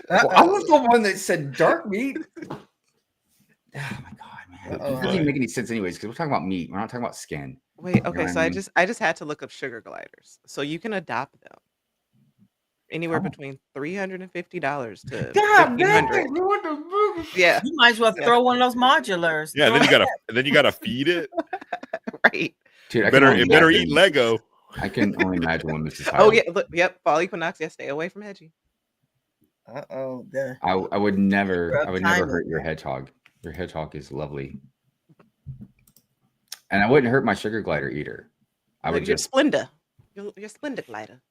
Well, I was the one that said dark meat. Oh my god, man! It Uh-oh. doesn't even make any sense, anyways, because we're talking about meat. We're not talking about skin. Wait, know okay, what so I I mean? just had to look up sugar gliders. So you can adopt them. Anywhere Oh. between $350 to God damn $1,500. it! What the Yeah, You might as well Yeah. throw one of those modulars. Yeah, Throw then you gotta feed it. right. Dude, I can Better only it better eat imagine- Lego. I can only imagine when Mrs. Oh Hyde- yeah, look, yep. Fall equinox. Yeah, stay away from hedgie. Uh-oh. I would never Time hurt your hedgehog. Your hedgehog is lovely, and I wouldn't hurt my sugar glider either. I would Your just. Splenda. Your Splenda glider.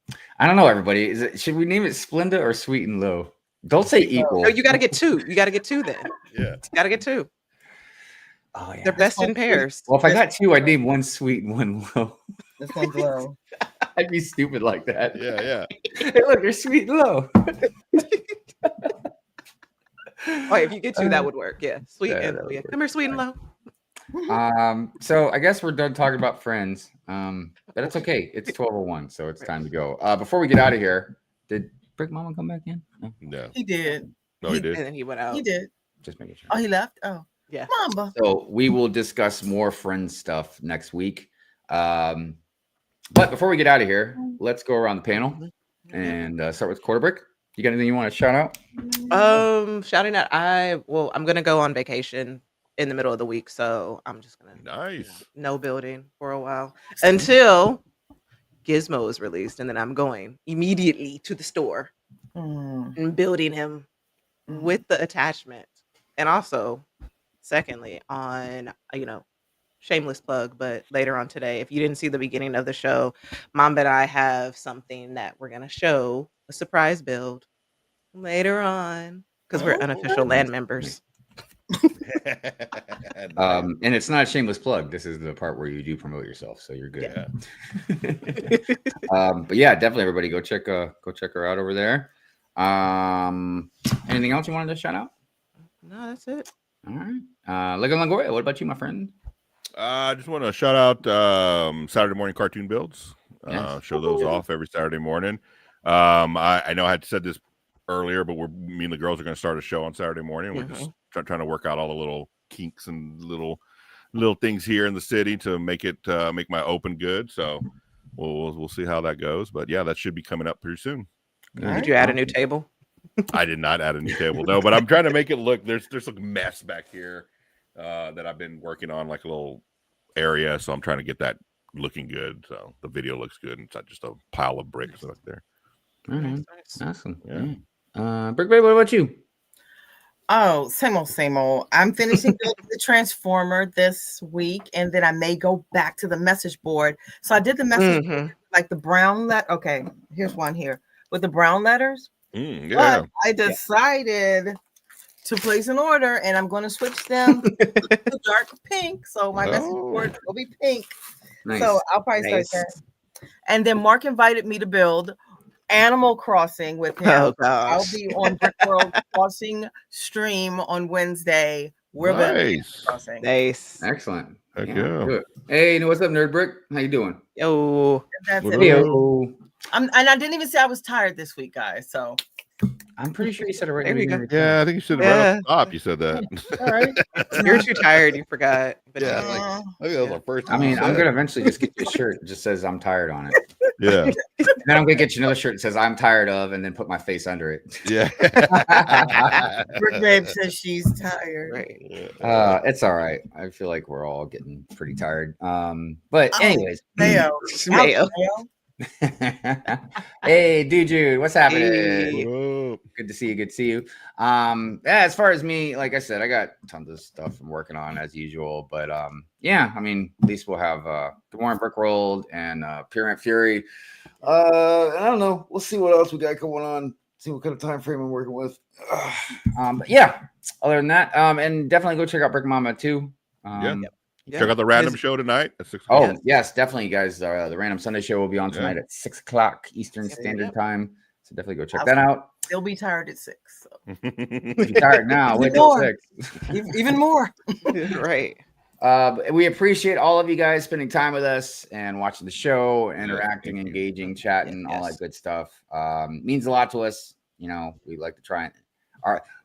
I don't know, everybody. Should we name it Splenda or Sweet and Low? Don't say equal. No, you got to get two. You got to get two then. Yeah. You got to get two. Oh yeah. They're best in pairs. Well, if I got two, I'd name one sweet and one low. This one's low. I'd be stupid like that. Yeah, yeah. Hey, look, they're sweet and low. Oh, if you get two, that would work. Yeah, sweet Yeah, and that low. would Yeah. work. Come here, sweet and low. So I guess we're done talking about Friends. That but it's okay. It's 12:01, so it's time to go. Before we get out of here, did Brick Mama come back in? No, No, He did. no, he did. And then he went out. He did. just making sure. Oh, he left. Oh, Yeah. Mamba. So we will discuss more Friends stuff next week. But before we get out of here, let's go around the panel and start with Quarterbrick. You got anything you want to shout out? Shouting out, I'm gonna go on vacation in the middle of the week, so I'm just gonna Nice. no building for a while until Gizmo is released, and then I'm going immediately to the store and building him with the attachment. And also, secondly, on shameless plug, but later on today, if you didn't see the beginning of the show, Mom and I have something that we're gonna show, a surprise build later on, because we're unofficial land members. And it's not a shameless plug. This is the part where you do promote yourself, so you're good. But yeah, definitely everybody go check her out over there. Anything else you wanted to shout out? No, that's it. All right. Lego Longoria, what about you, my friend? I just want to shout out Saturday morning cartoon builds. Yes. Show those off every Saturday morning. I know I had said this earlier, but me and the girls are going to start a show on Saturday morning. We're just trying to work out all the little kinks and little things here in the city to make my open good. So we'll see how that goes. But yeah, that should be coming up pretty soon. Did you add a new table? I did not add a new table, no, but I'm trying to make it look. There's a mess back here that I've been working on, like a little area. So I'm trying to get that looking good. So the video looks good. And it's not just a pile of bricks up there. All right. Nice. Awesome. Yeah. Brick Baby, what about you? Oh, same old. I'm finishing building the transformer this week, and then I may go back to the message board. So I did the message board, like the brown Okay, here's one here with the brown letters. Yeah. But I decided to place an order, and I'm going to switch them to dark pink. So my message board will be pink. Nice. So I'll probably start that. And then Mark invited me to build Animal Crossing with him. Oh I'll gosh. be on Brick World Crossing stream on Wednesday. We're building Nice. Crossing. Nice. Excellent. Heck yeah. Good. Hey, what's up, Nerd Brick? How you doing? Yo. That's What it. up? Hey, And I didn't even say I was tired this week, guys. So I'm pretty sure you said it right. There in the you go. beginning. Yeah, I think you should have right off the top. You said that. all right. You're too tired. You forgot. But Yeah, anyway. I think that was the first I time you mean, I'm said gonna it. eventually just get you a shirt that just says "I'm tired" on it. Yeah. And then I'm gonna get you another shirt that says "I'm tired of," and then put my face under it. Yeah. Brick Babe says she's tired. Right. It's all right. I feel like we're all getting pretty tired. But Oh. anyways, Mayo. Mayo. hey, Dude, what's happening? Hey. Whoa. Good to see you. Good to see you. Yeah, as far as me, like I said, I got tons of stuff I'm working on as usual. But yeah, I mean, at least we'll have Good Morning Brick World and Pure Fury. I don't know. We'll see what else we got going on. See what kind of time frame I'm working with. But yeah, other than that, and definitely go check out Brick Mama too. Check out the random show tonight at 6 Oh, o'clock. yes, definitely, guys. The Random Sunday Show will be on tonight at 6 o'clock Eastern Yep. Standard Time. So definitely go check that out. They'll be tired at 6. So. If you're tired now, wait till More. 6. Even more. Right. But we appreciate all of you guys spending time with us and watching the show, interacting, thank you. engaging, chatting, all Yes. that good stuff. Means a lot to us. You know, we like to try and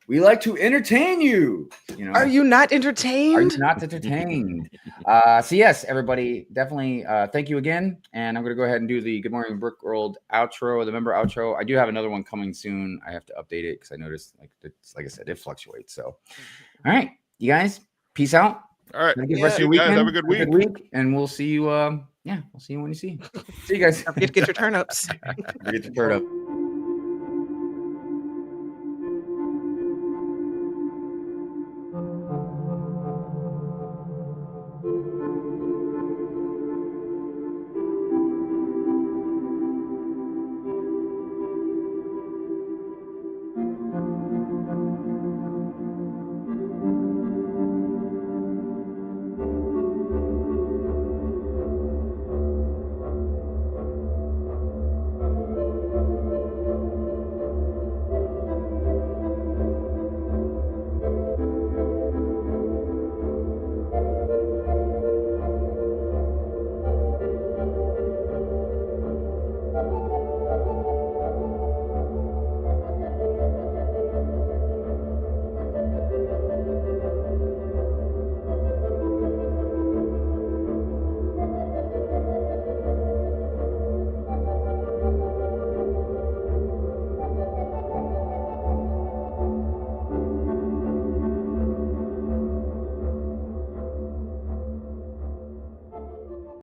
we like to entertain you. You know, Are you not Are entertained? you not entertained? So yes, everybody, definitely thank you again. And I'm gonna go ahead and do the Good Morning Brick World outro, the member outro. I do have another one coming soon. I have to update it because I noticed, like I said, it fluctuates. So, all right, you guys, peace out. All right. Have a good Yeah, rest of your you guys weekend. have a good week. And we'll see you. Yeah, we'll see you when you see. See you guys. Don't forget to get your turnips. Get your turn up.